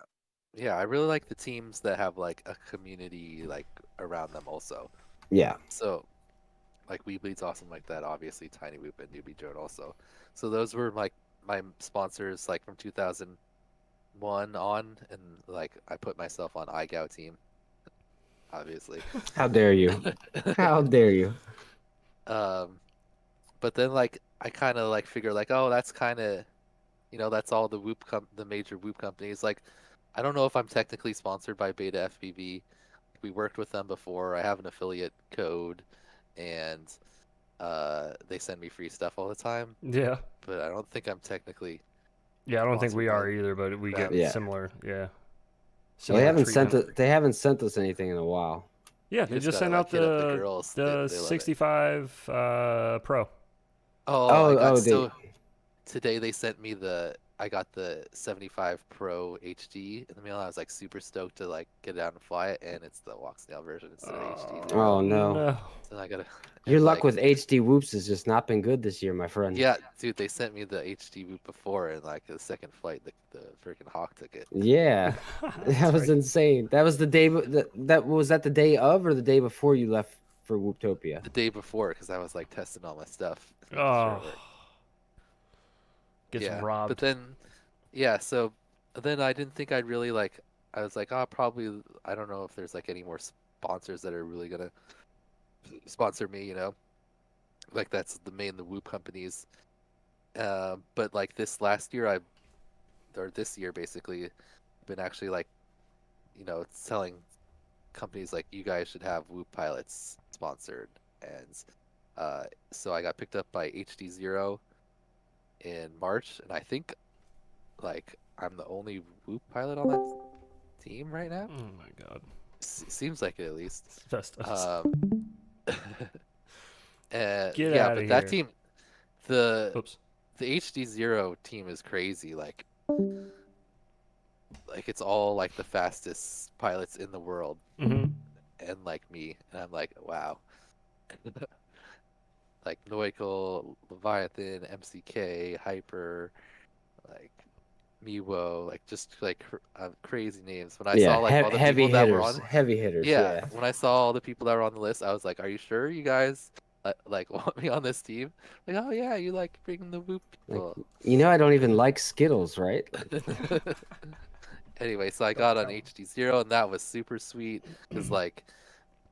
Yeah, I really like the teams that have like a community like around them also. Yeah. So like Weebly's awesome like that, obviously Tiny Whoop and Newbie Drone also. So those were like my sponsors like from 2001 on, and like I put myself on IGOW team, obviously. How dare you? How dare you? Um, but then like I kind of like figure like, oh, that's kind of, that's all the major Whoop companies. Like, I don't know if I'm technically sponsored by Beta FPV. We worked with them before. I have an affiliate code, and they send me free stuff all the time. Yeah. But I don't think I'm technically Yeah, I don't think we sponsored by are either, but we get them. Yeah. similar. Yeah. Well, Similar treatment. they haven't sent us anything in a while. Yeah, You they just gotta, sent like, out hit up the the girls. the They love it. 65 Pro. Oh, I got they today they sent me I got the 75 Pro HD in the mail. I was like super stoked to like get it out and fly it, and it's the Walksnail version instead of HD. Oh no. So I gotta. Your and, luck like, with HD whoops has just not been good this year, my friend. Yeah, dude, they sent me the HD boot before, and like the second flight, the freaking Hawk took it. Yeah. That was insane. That was the day that was that the day of or the day before you left for Whooptopia? The day before, because I was like testing all my stuff. making sure Oh. it worked. Gets Yeah, robbed. but then, yeah, so then I didn't think I'd really like. I was like, oh, probably. I don't know if there's like any more sponsors that are really gonna sponsor me. Like that's the Whoop companies. But like this last year, or this year basically, been actually like, telling companies like you guys should have Whoop pilots sponsored, and so I got picked up by HD Zero in March, and I think like I'm the only Whoop pilot on that team right now. Oh my god. Seems like it at least. It's best of us. Get yeah, outta but that here. team, the Oops. the HD Zero team is crazy. Like it's all like the fastest pilots in the world, Mm-hmm. and like me, and I'm like, wow. Like Noikle, Leviathan, MCK, Hyper, like Miwo, like just like crazy names. When I saw like all the heavy people that were hitters, on, heavy hitters. yeah, Yeah. when I saw all the people that were on the list, I was like, "Are you sure you guys like want me on this team?" Like, "Oh yeah, you like bringing the Whoop people." I don't even like Skittles, right? Anyway, so I got on HD Zero, and that was super sweet because like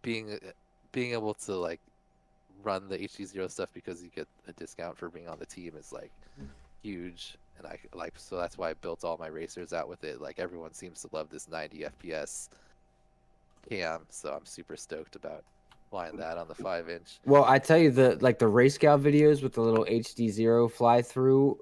being able to like run the HD Zero stuff because you get a discount for being on the team is like huge, and I like so that's why I built all my racers out with it. Like everyone seems to love this 90 FPS cam, so I'm super stoked about flying that on the 5-inch. Well, I tell you, the race scout videos with the little HD Zero fly through,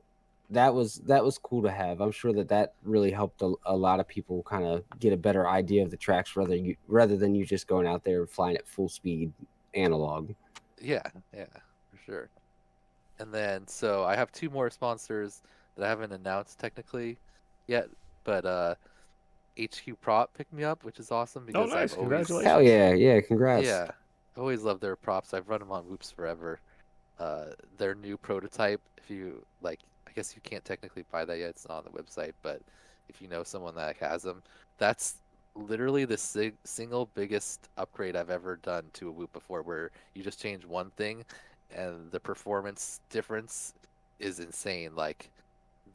that was cool to have. I'm sure that really helped a lot of people kind of get a better idea of the tracks rather than you just going out there and flying at full speed analog. Yeah, for sure. And then so I have 2 more sponsors that I haven't announced technically yet, but HQ Prop picked me up, which is awesome because nice. I've always Congratulations. Hell yeah, congrats. yeah, always loved their props. I've run them on Whoops forever. Their new prototype, if you like, I guess you can't technically buy that yet. It's not on the website, but if you know someone that has them, that's literally the single biggest upgrade I've ever done to a Whoop before, where you just change one thing, and the performance difference is insane. Like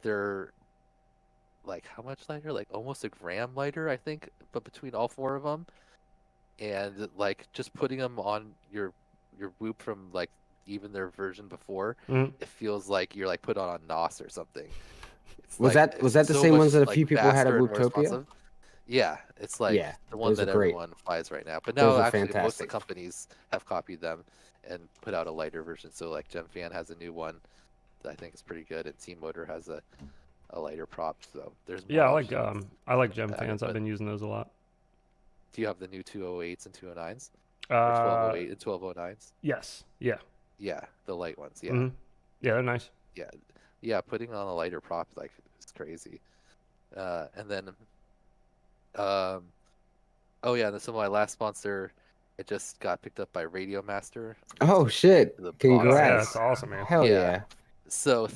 they're like how much lighter? Like almost a gram lighter, I think, but between all 4 of them, and like just putting them on your Whoop from like even their version before, it feels like you're like put on a NOS or something. It's Was like, that the so same much, ones that a like, few people had at faster and more Whooptopia? responsive. Yeah, it's like Yeah, the one those are that great. everyone flies right now. But Those now are actually most of the fantastic. companies have copied them and put out a lighter version. So like GemFan has a new one that I think is pretty good, and Team Motor has a lighter prop. So there's more Yeah, options. I like Gem that, fans. I've but- been using those a lot. Do you have the new 208s and 209s? Or 1208 and 1209s? Yes. Yeah. Yeah, the light ones. Yeah. Mhm. Yeah, they're nice. Yeah, putting on a lighter prop like it's crazy. And then oh yeah, and so my last sponsor, it just got picked up by Radio Master. Oh shit! The Oh, yeah, Congrats! that's awesome, man. Hell Yeah. yeah! So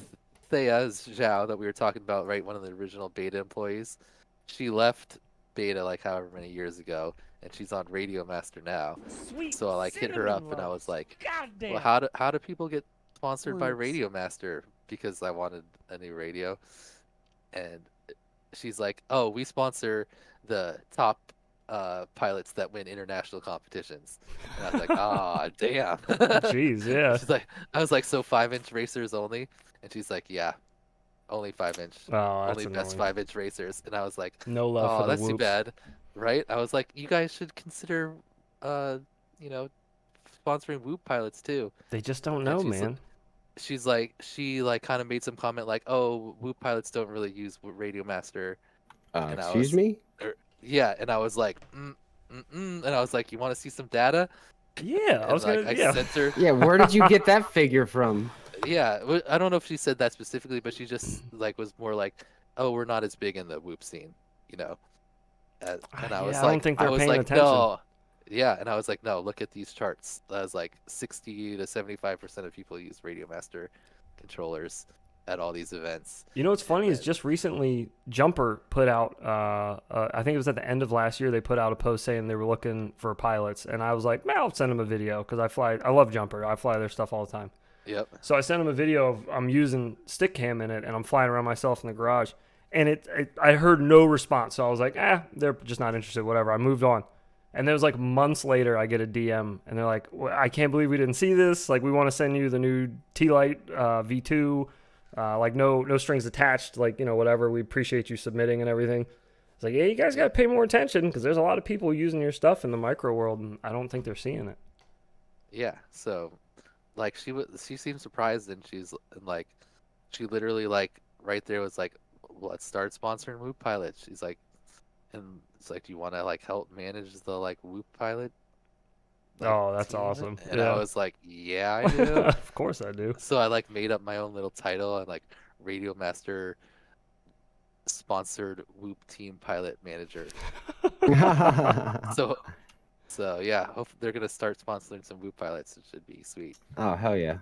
Thea Zhao that we were talking about, right? One of the original beta employees. she left beta like however many years ago, and she's on Radio Master now. Sweet. So I like hit her up and I was like, well, how do people get sponsored by Radio Master? Because I wanted a new radio, and she's like, oh, we sponsor the top pilots that win international competitions. And I was like, ah, damn. Jeez, yeah. She's like, I was like, so 5-inch racers only? And she's like, yeah, only 5-inch, Oh, that's only best annoying. 5-inch racers. And I was like, No love oh, for the that's too whoops. bad, right? I was like, you guys should consider, you know, sponsoring Whoop pilots too. They just don't And know, man. she like kind of made some comment like, oh, Whoop pilots don't really use Radio Master. And I Excuse was, me? yeah, and I was like, and I was like, you want to see some data? Yeah, I And was like gonna. I Yeah. sent her, Yeah, where did you get that figure from? yeah, I don't know if she said that specifically, but she just like was more like, oh, we're not as big in the Whoop scene, you know. And I was Yeah, I like, don't think they're I was paying like, attention. no, yeah, and I was like, no, look at these charts. That was like 60 to 75% of people use Radio Master controllers at all these events. You know what's funny is then- just recently Jumper put out, I think it was at the end of last year, they put out a post saying they were looking for pilots. And I was like, man, I'll send them a video because I love Jumper. I fly their stuff all the time. Yep. So I sent them a video of I'm using stick cam in it and I'm flying around myself in the garage. And I heard no response. So I was like, they're just not interested, whatever. I moved on. And then it was like months later, I get a DM and they're like, I can't believe we didn't see this. Like, we want to send you the new T-Lite V2. Like no strings attached, like, whatever. We appreciate you submitting and everything. It's like, yeah, you guys got to pay more attention because there's a lot of people using your stuff in the micro world, and I don't think they're seeing it. Yeah. So, like, she seemed surprised, and like, she literally like right there was like, let's start sponsoring Whoop pilots. She's like, and it's like, do you want to like help manage the like Whoop pilot? Like, Oh, that's team? awesome. And Yeah. I was like, yeah, I do. Of course I do. So I like made up my own little title and like Radio Master sponsored Whoop team pilot manager. So yeah, hope they're gonna start sponsoring some Whoop pilots. It should be sweet. Oh, hell yeah.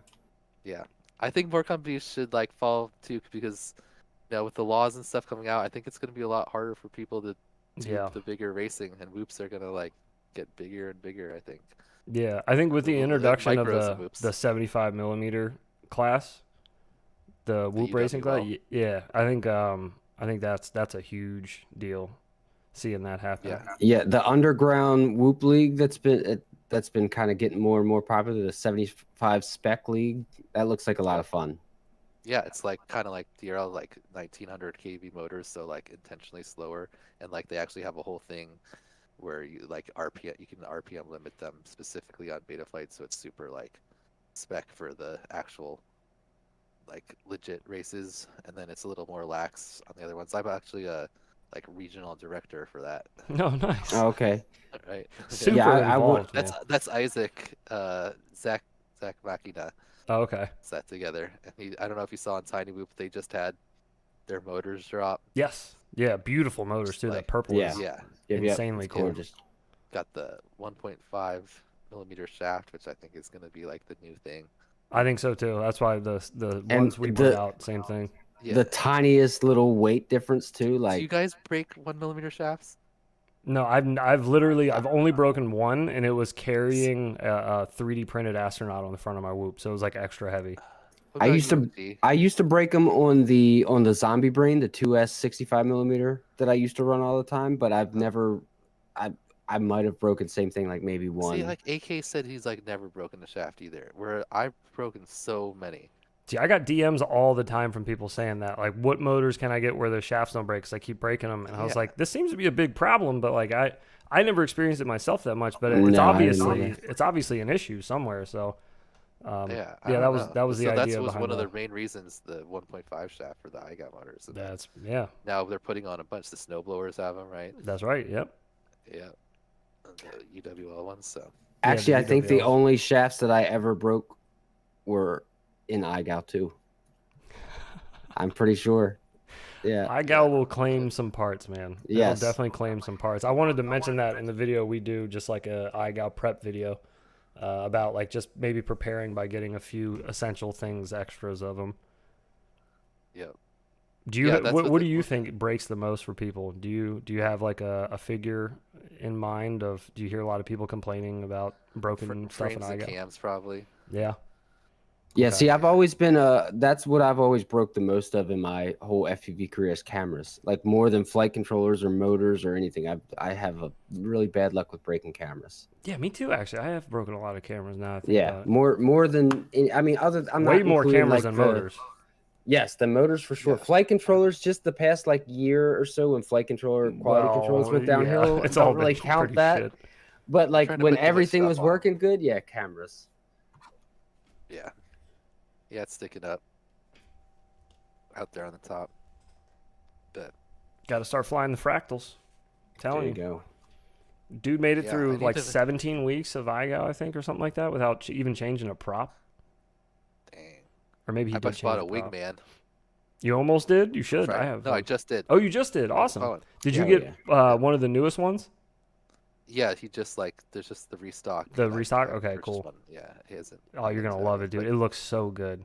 Yeah, I think more companies should like follow too because with the laws and stuff coming out, I think it's gonna be a lot harder for people to do Yeah. the bigger racing, and Whoops are gonna like get bigger and bigger. I think. Yeah, I think with the Like introduction of micros and whoops. the 75 millimeter class, the whoop racing class, UWL. yeah, I think that's a huge deal. Seeing that happen. Yeah. Yeah, the underground Whoop League that's been kind of getting more and more popular. The 75 Spec League, that looks like a lot of fun. Yeah, it's like kind of like DRL, like 1900 kV motors, so like intentionally slower, and like they actually have a whole thing where you like RPM, you can RPM limit them specifically on beta flights, so it's super like spec for the actual like legit races, and then it's a little more lax on the other ones. I'm actually a like regional director for that, Oh, nice. Oh, okay. right? Super Yeah, I would- involved, man. That's Isaac, Zach Machina. Oh, okay. Set together, and I don't know if you saw on Tiny Whoop, they just had their motors drop. Yes. Yeah, beautiful motors too. That Like, purple yeah. is Yeah, insanely it's cool. gorgeous. got the 1.5 millimeter shaft, which I think is going to be like the new thing. I think so too. That's why the And ones we put the- out, same thing. Yeah. The tiniest little weight difference too. Do you Like, guys break 1 millimeter shafts? No, I've literally only broken one, and it was carrying a 3D printed astronaut on the front of my whoop, so it was like extra heavy. What I about used you, to- MD? I used to break them on the Zombie Brain, the 2S 65 millimeter that I used to run all the time, but I've never. I might have broken same thing, like maybe one. See, like AK said, he's like never broken a shaft either. Where I've broken so many. See, I got DMs all the time from people saying that, like, what motors can I get where the shafts don't break? Because I keep breaking them, and I was Yeah. like, this seems to be a big problem, but like I never experienced it myself that much, but No, I didn't it's obviously an issue somewhere. So Yeah, I yeah, don't know. that was the so idea that was behind one of the- the main reasons the 1.5 shaft for the IGOW motors. And that's now they're putting on a bunch. The snowblowers have them, right? that's right. Yep. Yeah. And the UWL ones. So Actually, the I think the UWLs. only shafts that I ever broke were in IGOW too. I'm pretty sure. Yeah. IGOW will claim some parts, man. Yes. It'll definitely claim some parts. I wanted to mention that in the video we do, just like a IGOW prep video about like just maybe preparing by getting a few essential things, extras of them. yeah. Do you Yeah, that's what what do the- you think breaks the most for people? Do you have like a figure in mind of? Do you hear a lot of people complaining about broken stuff in frames and IGOW? cams probably. Yeah. Yeah, Okay. see, I've always been that's what I've always broke the most of in my whole FPV career is cameras. Like more than flight controllers or motors or anything. I have a really bad luck with breaking cameras. Yeah, me too. Actually, I have broken a lot of cameras now. I think Yeah, about it. more than I mean, I'm Way not more including cameras like than the motors. yes, the motors for sure. Yeah. Flight controllers, just the past like year or so when flight controller quality controls went Yeah, downhill. it's Don't all really been count pretty that. shit. But like trying to when put too much everything stuff was on 'em. working good, yeah, cameras. Yeah. Yeah, it's sticking up out there on the top. But Got to start flying the fractals. There Telling you you, go. dude made it Yeah, I through need like to- 17 weeks of IGOW, I think, or something like that, without even changing a prop. dang. Or maybe he I did just bought change a a prop. wingman. You almost did. You should. I Right. have. No, I just did. Oh, you just did. On the Awesome. phone. Did you Yeah, get one of the newest ones? Yeah, he just like there's just the restock. The and I restock? purchased Okay, cool. one. Yeah, he hasn't. Oh, you're gonna love it, dude. Like, It looks so good.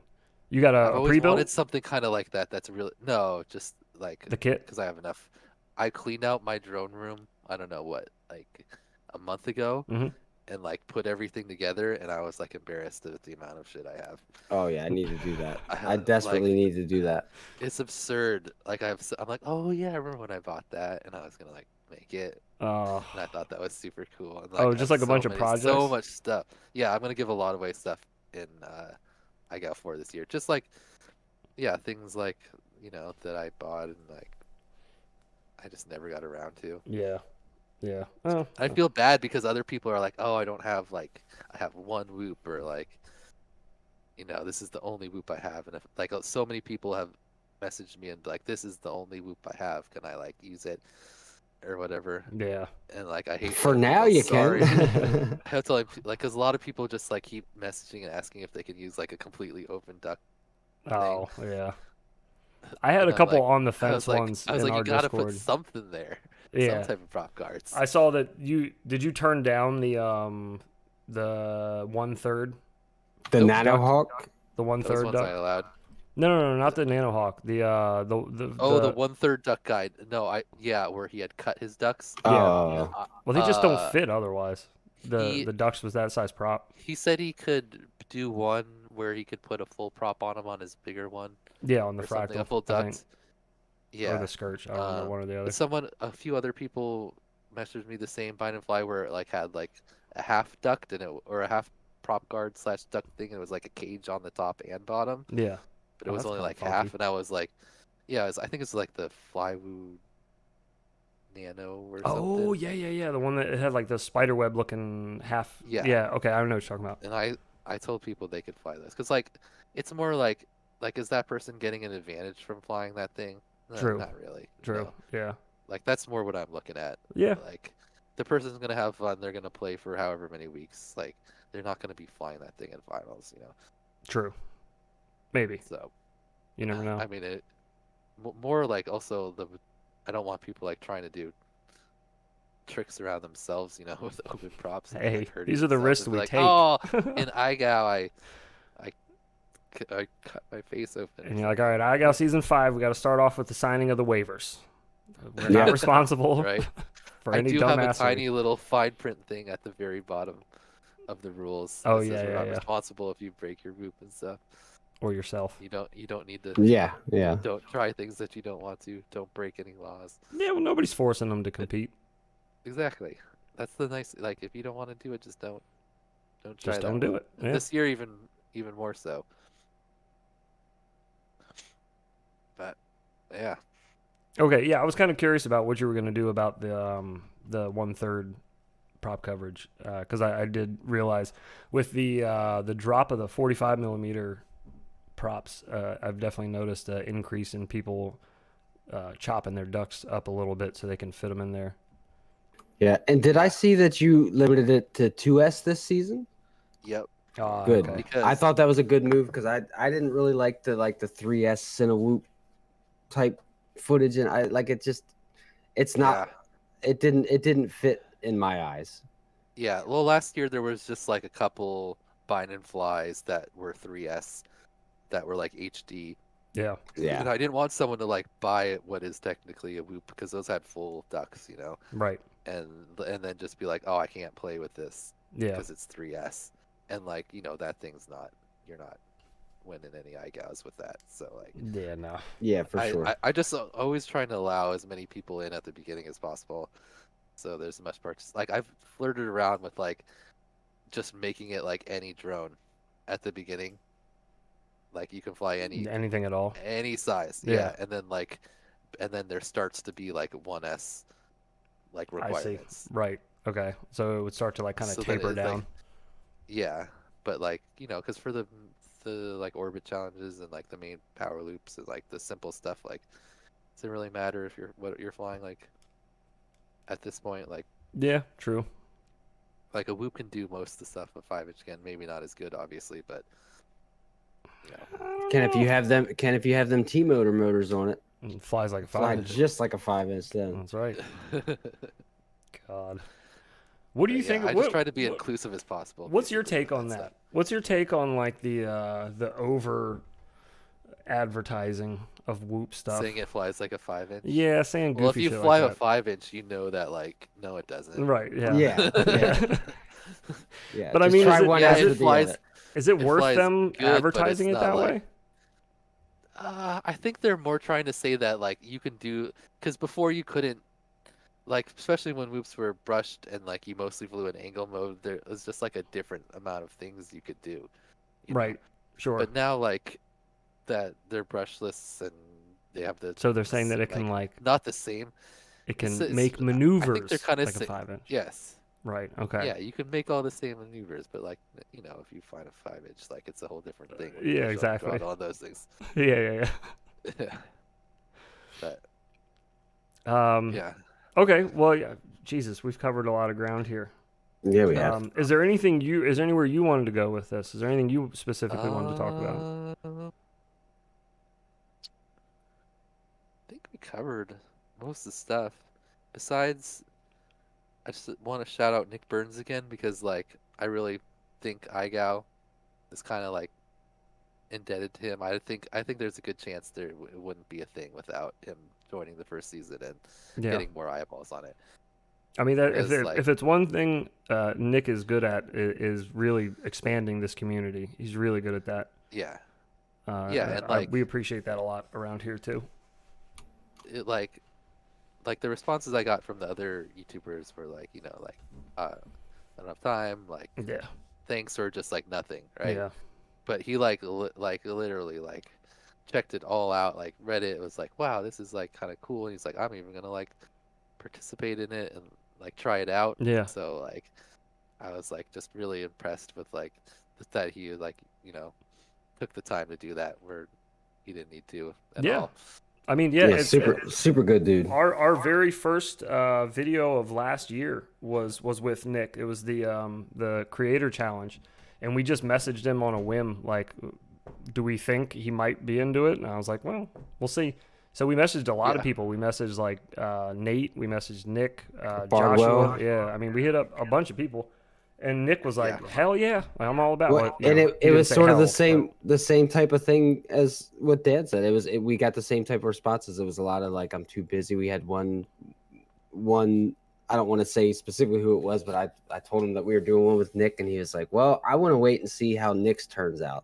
You got I've a always pre-built? wanted something kind of like that. That's really no, just like The kit? because I have enough. I cleaned out my drone room. I don't know what, like a month ago, Mhm. and like put everything together, and I was like embarrassed at the amount of shit I have. Oh yeah, I need to do that. I I have, desperately like- need to do that. It's absurd. Like I'm like, oh yeah, I remember when I bought that, and I was gonna like make it, Oh, and I thought that was super cool. And, Oh, I just have like a bunch of So projects? much stuff. Yeah, I'm gonna give a lot away stuff in I got for this year. Just like, yeah, things like that I bought and like I just never got around to. yeah. Yeah. Oh, I feel bad because other people are like, oh, I don't have like I have one whoop or like this is the only whoop I have, and if like so many people have messaged me and like this is the only whoop I have, can I like use it or whatever? yeah. And like I hate For telling now, people, you sorry. can. I have to like because a lot of people just like keep messaging and asking if they can use like a completely open duck. Oh, yeah. I had And a I'm couple like- on the I fence was like, ones I was in like, our you gotta Discord. put something there, Yeah. some type of prop guards. I saw that did you turn down the 1/3, The Nope. Nanohawk. the Those 1/3 ones I duck? allowed. No, not the Nanohawk. The Oh, the 1/3 duck guide. No, where he had cut his ducks. Yeah. Oh, Well, they just don't Uh, fit otherwise. he- The ducks was that size prop. He said he could do one where he could put a full prop on him on his bigger one Yeah, on the or something, a fractal. full I think. duct. Yeah. Or the Scourge. I don't remember one or the But other. a few other people messaged me the same bind and fly where it like had like a half duct or a half prop guard / duct thing, and it was like a cage on the top and bottom, Yeah. but it Oh, was that's only kinda like funky. half, and I was like, yeah, I think it's like the Flywoo Nano or Oh, something. yeah. The one that it had like the spider web looking half. Yeah. Yeah. Okay, I know what you're talking about. And I told people they could fly this because like it's more like is that person getting an advantage from flying that thing? True. Not really. True. No. Yeah. Like that's more what I'm looking at. Yeah. Like the person's gonna have fun. They're gonna play for however many weeks. Like they're not gonna be flying that thing in finals. True. Maybe. So You never know. I mean it. More like also I don't want people like trying to do tricks around themselves. With open props. And, Hey, like, hurting these are the themselves risks and be we like, take. Oh, in IGOW I cut my face open. And you're like, all right, I got season 5. We got to start off with the signing of the waivers. We're not responsible Right. for I any do have a dumbassery. tiny little fine print thing at the very bottom of the rules. Oh, that says yeah, we're not yeah. responsible if you break your whoop and stuff. Or yourself. You don't need to. yeah. Don't try things that you don't want to. Don't break any laws. Yeah, well, nobody's forcing them to compete. Exactly. That's the nice. Like if you don't want to do it, just don't. Don't try Just that don't do one. it. And Yeah. This year, even more so. But yeah, Okay, yeah, I was kind of curious about what you were going to do about the 1/3 prop coverage because I did realize with the drop of the 45 millimeter props, I've definitely noticed an increase in people chopping their ducks up a little bit so they can fit them in there. Yeah. And did I see that you limited it to 2S this season? yep. Good. Okay. Because I thought that was a good move because I didn't really like the 3S Cinewhoop type footage, and it's not it didn't fit in my eyes. Yeah, well, last year there was just like a couple bind and flies that were 3S that were like HD, Yeah. And I didn't want someone to like buy what is technically a whoop because those had full ducks, you know, Right. and then just be like, oh, I can't play with this Yeah. because it's 3S, and like you know that thing's not, you're not winning any IGOWs with that. So like, Yeah. No. Yeah, for sure. I just always trying to allow as many people in at the beginning as possible, so there's as much like I've flirted around with like just making it like any drone at the beginning. Like you can fly Anything at all. any size, Yeah. and then there starts to be like 1S like I see. requirements. Right. Okay. So it would start to like kind of So then taper it's like, down. yeah, but like you know, because for the like orbit challenges and like the main power loops and like the simple stuff, like does it really matter if what you're flying like at this point? Yeah. True. Like a Whoop can do most of the stuff a 5-inch can, maybe not as good, obviously, but you know. If you have them T-motor motors on it, It flies like a fly 5-inch. just like a 5-inch then. That's right. God. What do you think? I just try to be inclusive as possible. What's your basically, take on stuff. that? What's your take on like the over advertising of Whoop stuff? Saying it flies like a 5-inch. Yeah, saying goofy Well, if you shit fly like a 5-inch, you know that like no, it doesn't. Right. Yeah. Yeah. Yeah. Yeah. But I just mean, try is it- one yeah, after it the flies- other. Is it It worth flies them good, but it's advertising it not that like- way? I think they're more trying to say that like you can do, because before you couldn't, like especially when whoops were brushed and like you mostly flew in angle mode, there was just like a different amount of things you could do. you know? Right. Sure. But now like that they're brushless and they have the, So they're saying that it can like not the same. it can it's- make I think maneuvers they're kinda like a sa- 5-inch. Yes. Right. Okay. Yeah, you can make all the same maneuvers, but like you know, if you find a 5-inch, like it's a whole different thing. when you Yeah, push on exactly. throttle on those things. Yeah. But Yeah. yeah. Okay. Well, yeah. Jesus, we've covered a lot of ground here. Yeah, we have. Is there anywhere you wanted to go with this? Is there anything you specifically wanted to talk about? I think we covered most of the stuff. Besides, I just want to shout out Nick Burns again because, like, I really think IGOW is kind of like indebted to him. I think there's a good chance it wouldn't be a thing without him joining the first season and Yeah. getting more eyeballs on it. I mean, that Whereas, if it's one thing Nick is good at is really expanding this community. He's really good at that. Yeah, yeah, and we appreciate that a lot around here too. it like the responses I got from the other YouTubers were like, you know, like not enough time, like Yeah. thanks, or just like nothing, right? Yeah. But he literally like checked it all out, like read it, was like, wow, this is like kind of cool, and he's like, I'm even gonna like participate in it and like try it out. Yeah. So like I was like just really impressed with like that he like, you know, took the time to do that where he didn't need to at Yeah. all. I mean, yeah, it's super good dude. Our very first video of last year was with Nick. It was the creator challenge, and we just messaged him on a whim, like, do we think he might be into it? And I was like, well, we'll see. So we messaged a lot of people. We messaged like Nate, we messaged Nick, Bardwell. Joshua. Yeah, I mean, we hit up a bunch of people, and Nick was like, hell yeah, I'm all about Well, it. and He it didn't was say sort of hell, the same type of thing as what Dad said. We got the same type of responses. It was a lot of like, I'm too busy. We had one. I don't want to say specifically who it was, but I told him that we were doing one with Nick, and he was like, well, I want to wait and see how Nick's turns out.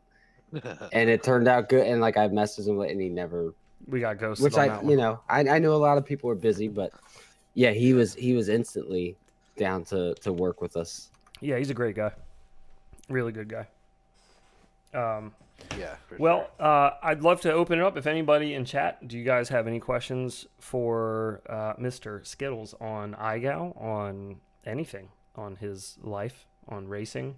And it turned out good. And like I messaged him, and he never. We got ghosted. Which on that one. I know a lot of people are busy, but yeah, he was instantly down to work with us. Yeah, he's a great guy. Really good guy. Yeah. For Well, sure. I'd love to open it up. If anybody in chat, do you guys have any questions for Mr. Skittles on IGOW, on anything, on his life, on racing?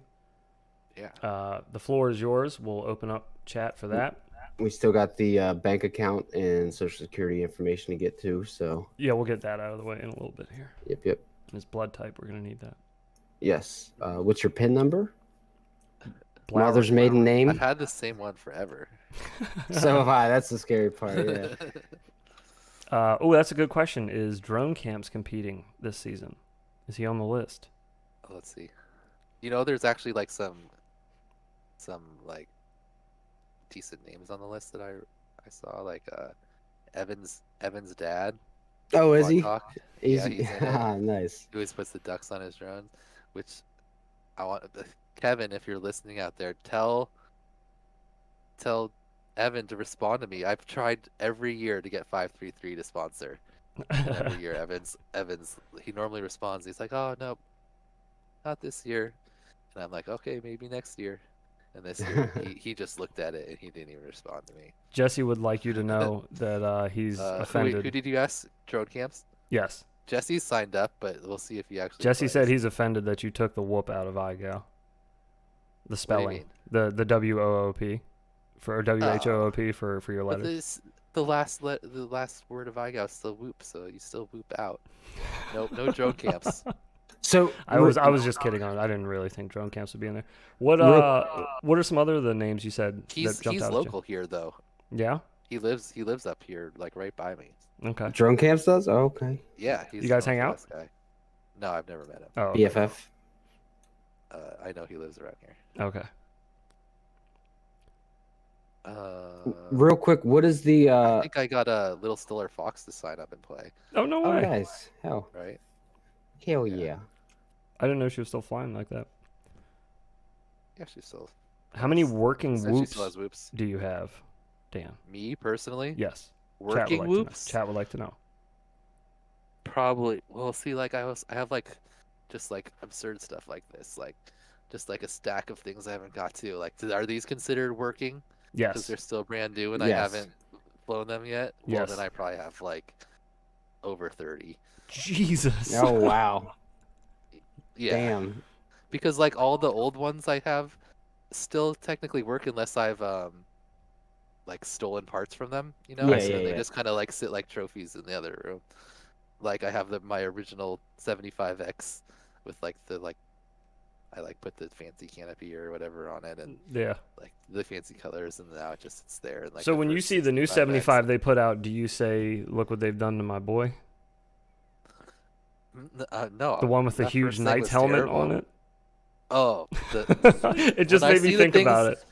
Yeah. The floor is yours. We'll open up chat for that. We still got the bank account and social security information to get to. So Yeah, we'll get that out of the way in a little bit here. yep. And his blood type, we're going to need that. Yes. What's your PIN number? Blower. Mother's maiden I've name. had the same one forever. So have I. That's the scary part. Yeah. Oh, that's a good question. Is Drone Camps competing this season? Is he on the list? Let's see. You know, there's actually like some like decent names on the list that I saw like Evan's dad. Oh, is he? Talk. He's Yeah, he's in it. nice. He always puts the ducks on his drones, which I want Kevin, if you're listening out there, tell Evan to respond to me. I've tried every year to get 533 to sponsor. And every year Evans he normally responds. He's like, "Oh, no, not this year." And I'm like, "Okay, maybe next year." And this year he just looked at it and he didn't even respond to me. Jesse would like you to know that he's offended. Who did you ask? Drone camps? Yes. Jesse signed up, but we'll see if he actually Jesse plays. said he's offended that you took the whoop out of IGOW. The spelling. mean? The WOOP for WHOOP for your But letters. the last word of IGOW is still whoop, so you still whoop out. Nope, no drone camps. So I was just kidding on it. I didn't really think drone camps would be in there. What are some other of the names you said He's that jumped out local at here though. you? Yeah? He lives up here, like right by me. Okay. drone camps does? Oh, okay. Yeah, he's You guys a hang out? Northwest guy. No, I've never met him. Oh, okay. BFF. I know he lives around here. Okay. Real quick, what is the I think I got a Little Stiller Fox to sign up and play. Oh, no Oh, way. nice. Hell Right? yeah. Yeah. I didn't know she was still flying like that. Yeah, she's still. How many working Said she whoops still has whoops. do you have, Dan? Me personally, Yes. working whoops. Chat would like to know. Probably. Well, see, like I have like, just like absurd stuff like this, like, just like a stack of things I haven't got to. Like, are these considered working? Because Yes. they're still brand new and I Yes. haven't flown them yet. Well, Yes. then I probably have like over 30. Jesus. Oh wow. Yeah. Damn. Because like all the old ones I have still technically work unless I've like stolen parts from them, you know? Yeah, So yeah, they yeah. just kind of like sit like trophies in the other room. Like I have my original 75X with like the I like put the fancy canopy or whatever on it and Yeah. like the fancy colors, and now it just sits there. And, like, So the when you first see the new 65X 75 they put out, do you say, "Look what they've done to my boy"? no, The one with the that huge first thing knight's was helmet terrible. on it? Oh, It just when I made me see the think about things-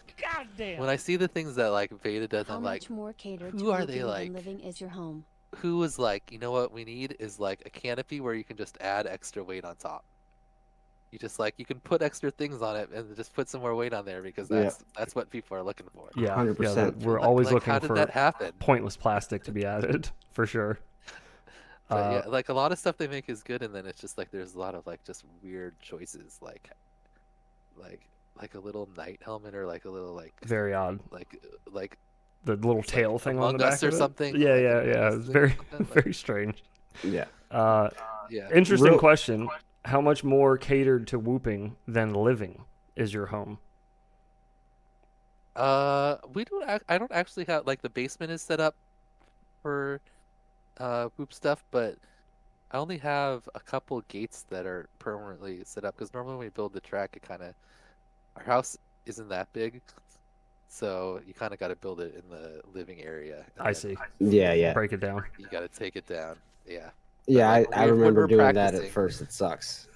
it. when I see the things that like Beta does, How I'm much like, more catered who to are they working like? and living is your home? Who was like, you know what we need is like a canopy where you can just add extra weight on top. You just like you can put extra things on it and just put some more weight on there because Yeah. that's what people are looking for. Yeah, 100%. we're Like- always like, looking how did for that happen? pointless plastic to be added, for sure. But yeah, like a lot of stuff they make is good, and then it's just like there's a lot of like just weird choices, like a little knight helmet or like a little Very odd. like The little tail thing on the Among back Us or of it. something, Yeah, like yeah, Among yeah. Us It's thing very, or something, like- very strange. Yeah. yeah. Interesting Real- question. How much more catered to whooping than living is your home? We don't. I don't actually have like the basement is set up for poop stuff, but I only have a couple gates that are permanently set up because normally when we build the track, it kind of our house isn't that big, so you kind of got to build it in the living area. and I then see. Yeah, yeah. Break it down. You got to take it down. Yeah. Yeah, like, I when remember we're doing that at practicing- first. It sucks.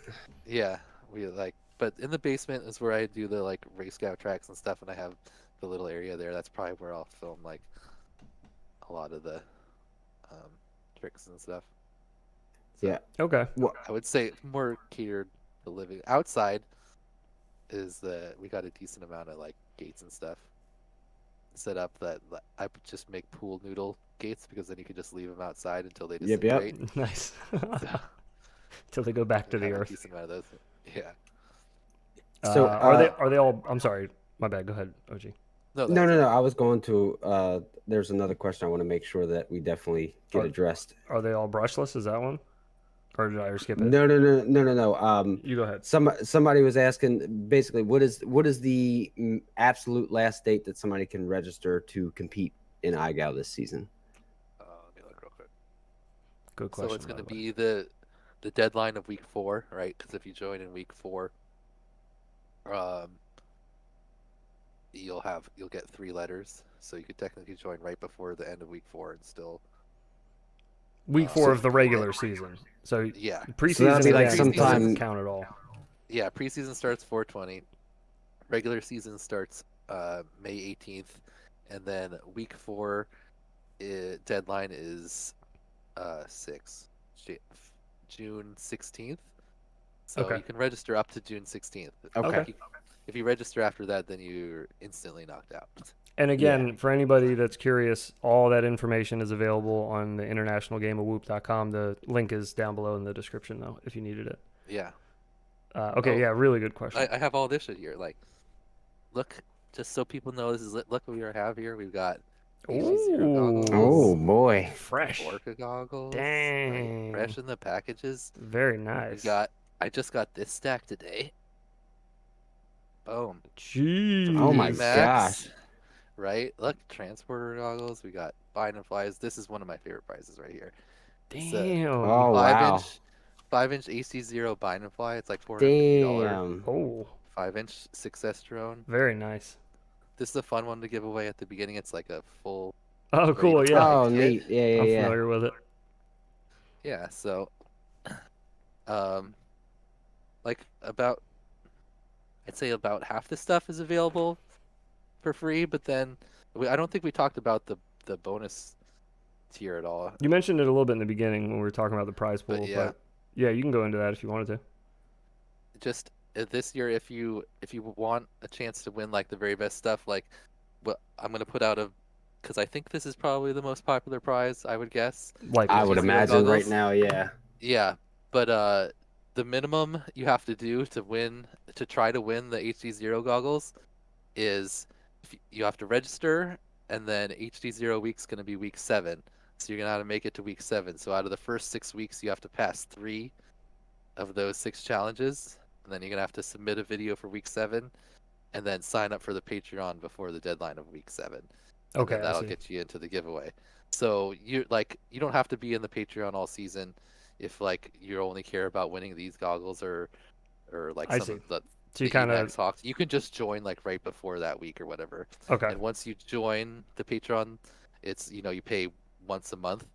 Yeah, we like, but in the basement is where I do the like race scout tracks and stuff, and I have the little area there. That's probably where I'll film like a lot of the tricks and stuff. So Yeah. Okay. I would say more catered to living outside is we got a decent amount of like gates and stuff set up that I would just make pool noodle gates because then you could just leave them outside until they Yep, yep. disintegrate. Nice. So, Till they go back to we the have a earth. decent amount of those. Yeah. So, are they all? I'm sorry. My bad. Go ahead, OG. No, No, that's no, it. no. I was going to. There's another question I want to make sure that we definitely get Oh. addressed. Are they all brushless? Is that one? Or did I skip it? No, no, no, no, no, no. You go ahead. Somebody was asking basically what is the absolute last date that somebody can register to compete in IGOW this season? Let me look real quick. Good question. So it's going by to the way. be the deadline of week 4, right? Because if you join in week 4, you'll get 3 letters. So you could technically join right before the end of week 4 and still. Week 4 of the regular season. So Yeah, preseason that'd be like again sometime- doesn't count at all. yeah. Preseason starts 4/20. Regular season starts May 18th, and then week 4 deadline is 6 J- June 16th. So Okay. you can register up to June 16th. Okay. If you register after that, then you're instantly knocked out. And again, for anybody that's curious, all that information is available on the internationalgameofwhoop.com. The link is down below in the description, though, if you needed it. Yeah. Okay, yeah, really good question. I have all this shit here. Like, look, just so people know, this is look what we have here. We've got HG0 goggles, Oh boy. Fresh. Orca goggles, Dang. right? Fresh in the packages. Very nice. I just got this stack today. Boom. Jeez. Oh my Max, gosh. right? Look, transporter goggles. We got bind and flies. This is one of my favorite prizes right here. Damn. Oh wow. 5-inch AC0 bind and fly. It's like $450. Damn. Oh, 5-inch success drone. very nice. This is a fun one to give away at the beginning. It's like a full. Oh, cool. ready to Yeah. fly Oh kit. neat. Yeah, I'm yeah. familiar with it. Yeah. So, like I'd say about half the stuff is available for free, but then I don't think we talked about the bonus tier at all. You mentioned it a little bit in the beginning when we were talking about the prize pool, But yeah. but yeah, you can go into that if you wanted to. Just this year, if you want a chance to win like the very best stuff, like what I'm gonna put out because I think this is probably the most popular prize, I would guess. Like I would HG0 imagine right goggles. now, yeah. Yeah, but the minimum you have to do to try to win the HD0 goggles is you have to register, and then HD0 week's gonna be week 7, so you're gonna have to make it to week 7. So out of the first 6 weeks, you have to pass 3 of those 6 challenges, and then you're gonna have to submit a video for week 7, and then sign up for the Patreon before the deadline of week 7. And Okay, then I that'll see. get you into the giveaway. So you don't have to be in the Patreon all season if like you only care about winning these goggles or like I some see. of the So you the kind Emax of Hawks. You can just join like right before that week or whatever. okay. And once you join the Patreon, it's you pay once a month,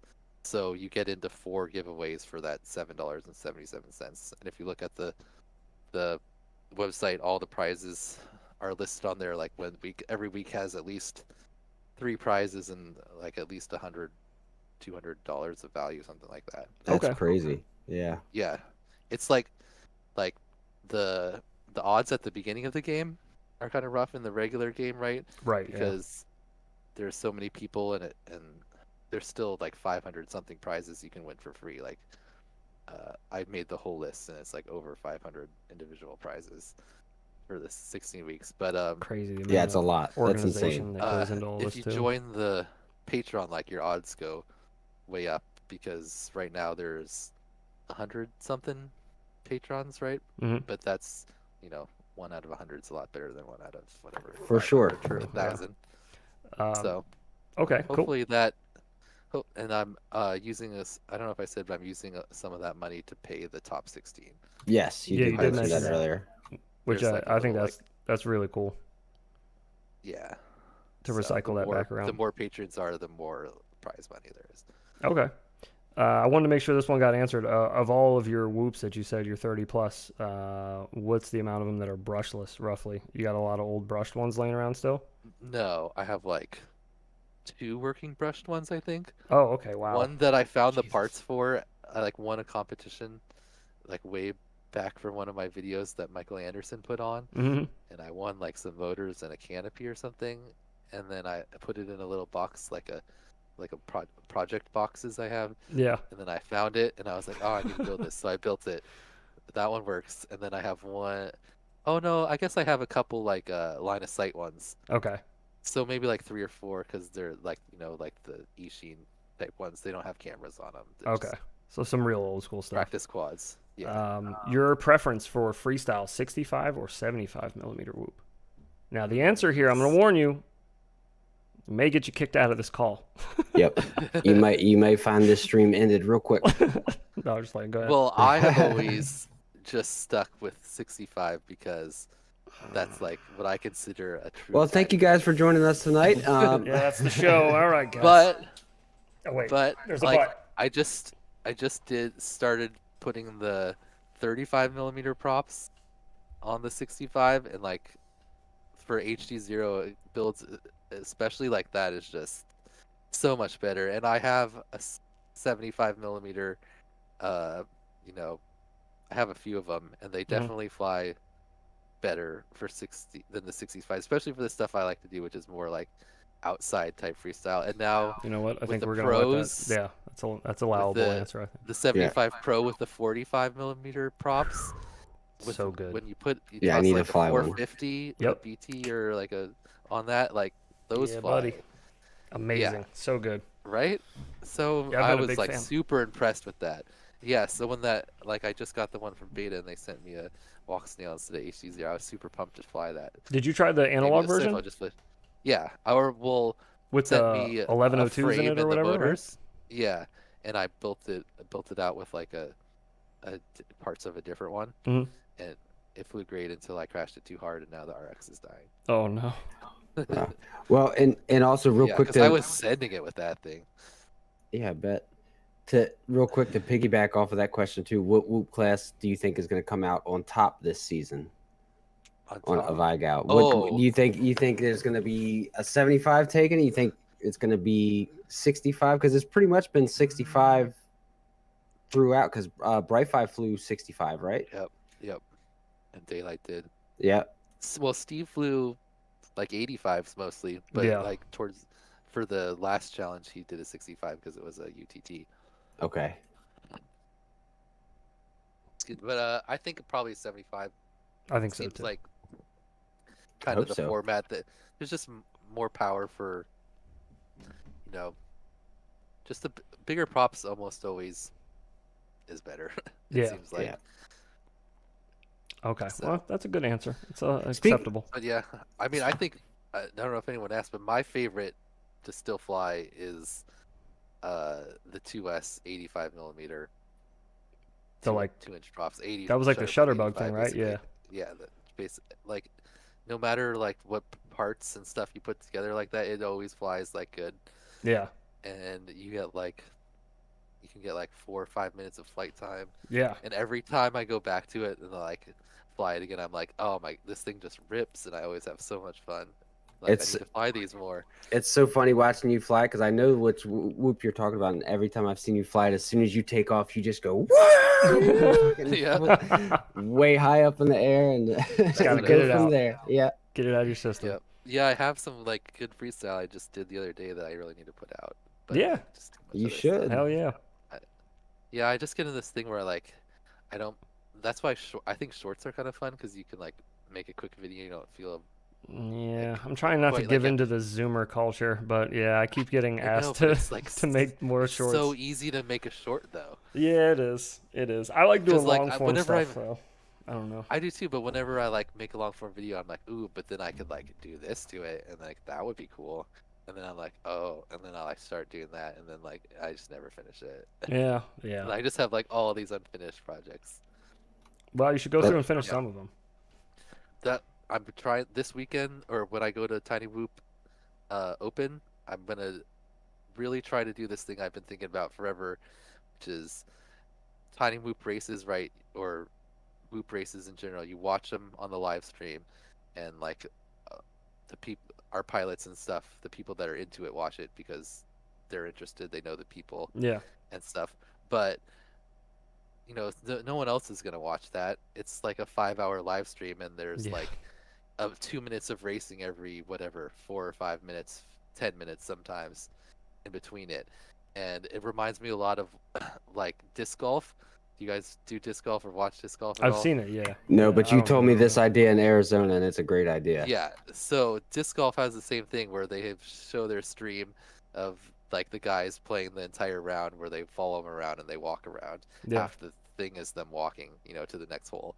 so you get into 4 giveaways for that $7.77. And if you look at the website, all the prizes are listed on there. Like every week has at least 3 prizes and like at least $100-$200 of value, something like that. That's Okay. crazy. Yeah. Yeah, it's like the odds at the beginning of the game are kind of rough in the regular game, right? Right. Because there's so many people in it, and there's still like 500 something prizes you can win for free. Like I made the whole list, and it's like over 500 individual prizes for the 16 weeks. But Crazy. the Yeah, amount it's a of lot. That's organization insane. that goes into all if this you too. join the Patreon, like your odds go way up because right now there's 100 something patrons, right? Mhm. But that's 1 out of 100 is a lot better than 1 out of whatever. For sure. 500 or 1,000. Um, So okay. Cool. hopefully and I'm using this. I don't know if I said, but I'm using some of that money to pay the top 16. Yes, you Yeah, did you did mention mention that that. earlier. Which There's like a I think little, that's really cool yeah. to So recycle that back The around. more patrons are, the more prize money there is. Okay. I wanted to make sure this one got answered. Of all of your whoops that you said, you're 30 plus, what's the amount of them that are brushless, roughly? You got a lot of old brushed ones laying around still? No, I have like 2 working brushed ones, I think. Oh, okay. Wow. One that I found the Jesus. parts for, I like won a competition like way back from one of my videos that Michael Anderson put on, hmm and I won like some motors and a canopy or something, and then I put it in a little box like a project boxes I have, Yeah. and then I found it and I was like, oh, I need to build this, so I built it. That one works, and then I have one. Oh no, I guess I have a couple like line of sight ones. Okay. So maybe like 3 or 4 because they're like like the Ishin type ones. They don't have cameras on them. They're Okay. just So some real old school stuff. practice quads. Yeah. Your preference for freestyle 65 or 75 millimeter whoop? Now the answer here, I'm going to warn you, may get you kicked out of this call. Yep. You may find this stream ended real quick. No, I'm just like, go ahead. Well, I have always just stuck with 65 because that's like what I consider a true. Well, thank you guys for joining us tonight. yeah, that's the show. All right, guys. But oh, wait, but there's a like but. I just started putting the 35 millimeter props on the 65, and like for HD0 builds, especially like that, is just so much better. And I have a 75 millimeter. You know, I have a few of them, and they definitely fly better for 60 than the 65, especially for the stuff I like to do, which is more like outside type freestyle. And now You know what? I with think the we're gonna let that. pros, Yeah, that's with allowable answer. I think. the 75 Pro with the 45 millimeter props, with So good. when you Yeah, I toss need to like a fly one. 450 with a Yep. BT or like a on that, like those Yeah, fly. buddy. Amazing. So good. Right? So Yeah, I've I been a was big like fan. super impressed with that. Yeah, so when that like I just got the one from Beta and they sent me a walk snail instead of HD0, I was super pumped to fly that. Did you try the Maybe analog the safe version I'll just fly. Yeah, or will with sent the me a 1102s in frame it or and the whatever, right? motors. Yeah, and I built it out with like parts of a different one, Mhm. and it flew great until I crashed it too hard and now the RX is dying. Oh no. Well, and also real Yeah, quick because I to was sending it with that thing. yeah, I bet. To real quick to piggyback off of that question too, what Whoop class do you think is going to come out on top this season On on top. of IGOW? What do Oh, you think? You think there's going to be a 75 taken? You think it's going to be 65? Because it's pretty much been 65 throughout. Because Brightfly flew 65, right? yep. And Daylight did. Yeah. Well, Steve flew like 85s mostly, but Yeah. like for the last challenge he did a 65 because it was a UTT. Okay. But I think probably 75 I think so seems too. like I kind of hope the so. format that there's just more power for, you know, just the bigger props almost always is better. It Yeah. seems like. Yeah. Okay. So- Well, that's a good answer. It's Speak- acceptable. But yeah, I mean, I think I don't know if anyone asked, but my favorite to still fly is the 2S 85 millimeter. So like 2-inch props. 80. that was like the Shutterbug 85, thing, right? basically. Yeah. Yeah, like no matter like what parts and stuff you put together like that, it always flies like good. Yeah. And you can get like 4 or 5 minutes of flight time. Yeah. And every time I go back to it and like fly it again, I'm like, oh my, this thing just rips, and I always have so much fun. Like, I It's- need to fly these more. It's so funny watching you fly because I know which Whoop you're talking about, and every time I've seen you fly it, as soon as you take off, you just go Yeah. way high up in the air and gotta go get it from out. there. Yeah. Get it out of your system. Yep. Yeah, I have some like good freestyle I just did the other day that I really need to put out. But Yeah. just too much You other stuff. should. Hell yeah. Yeah, I just get in this thing where like I don't. That's why I think shorts are kind of fun because you can like make a quick video. You don't feel. Yeah, I'm trying not to quite like give a- into the Zoomer culture, but yeah, I keep getting I know, asked but to it's like to make more it's shorts. so easy to make a short though. Yeah, it is. It is. I like doing 'Cause, like, long form whenever stuff, though. I don't know. I do too, but whenever I like make a long form video, I'm like, ooh, but then I could like do this to it, and like that would be cool. And then I'm like, oh, and then I like start doing that, and then like I just never finish it. Yeah, And yeah. I just have like all these unfinished projects. Well, you should go But- through and finish Yeah. some of them. That I'm trying this weekend, or when I go to Tiny Whoop Open, I'm gonna really try to do this thing I've been thinking about forever, which is Tiny Whoop races, right? Or Whoop races in general. You watch them on the live stream, and like the people, our pilots and stuff, the people that are into it watch it because they're interested. They know the people Yeah, and stuff. But you know, no one else is gonna watch that. It's like a 5-hour live stream, and there's Yeah. like 2 minutes of racing every whatever 4 or 5 minutes, 10 minutes sometimes in between it, and it reminds me a lot of like disc golf. Do you guys do disc golf or watch disc golf at I've all? seen it. Yeah. No, Yeah, but I you don't told know me about this it. idea in Arizona, and it's a great idea. Yeah. So disc golf has the same thing where they show their stream of like the guys playing the entire round where they follow them around and they walk around. Yeah. Half the thing is them walking, you know, to the next hole.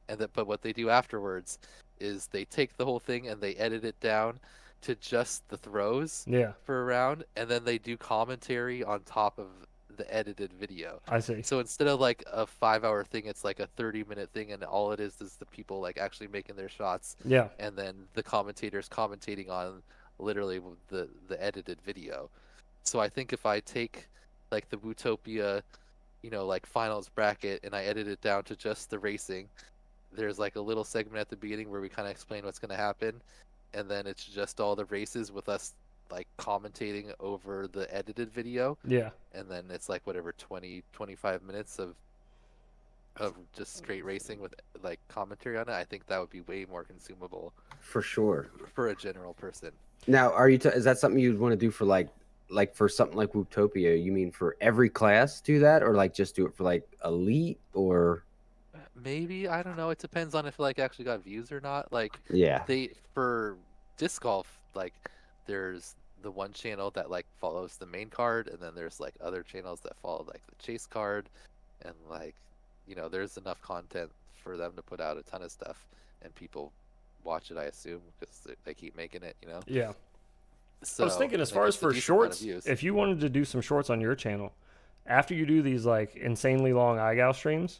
But what they do afterwards is they take the whole thing and they edit it down to just the throws Yeah, for a round, and then they do commentary on top of the edited video. I see. So instead of like a 5-hour thing, it's like a 30-minute thing, and all it is the people like actually making their shots, Yeah, and then the commentators commentating on literally the edited video. So I think if I take like the Wootopia, you know, like finals bracket, and I edit it down to just the racing, there's like a little segment at the beginning where we kind of explain what's going to happen, and then it's just all the races with us like commentating over the edited video, Yeah. and then it's like whatever 20-25 minutes of just straight racing with like commentary on it. I think that would be way more consumable For sure. for a general person. Now, are you? Is that something you'd want to do for like for something like Wooptopia? You mean for every class do that, or like just do it for like elite, or? Maybe, I don't know. It depends on if like actually got views or not. Like Yeah. for disc golf, like there's the one channel that like follows the main card, and then there's like other channels that follow like the chase card, and like there's enough content for them to put out a ton of stuff, and people watch it, I assume, because they keep making it. Yeah. So I was thinking, as it far as gets a for decent amount of shorts, views. if you wanted to do some shorts on your channel, after you do these like insanely long IGOW streams,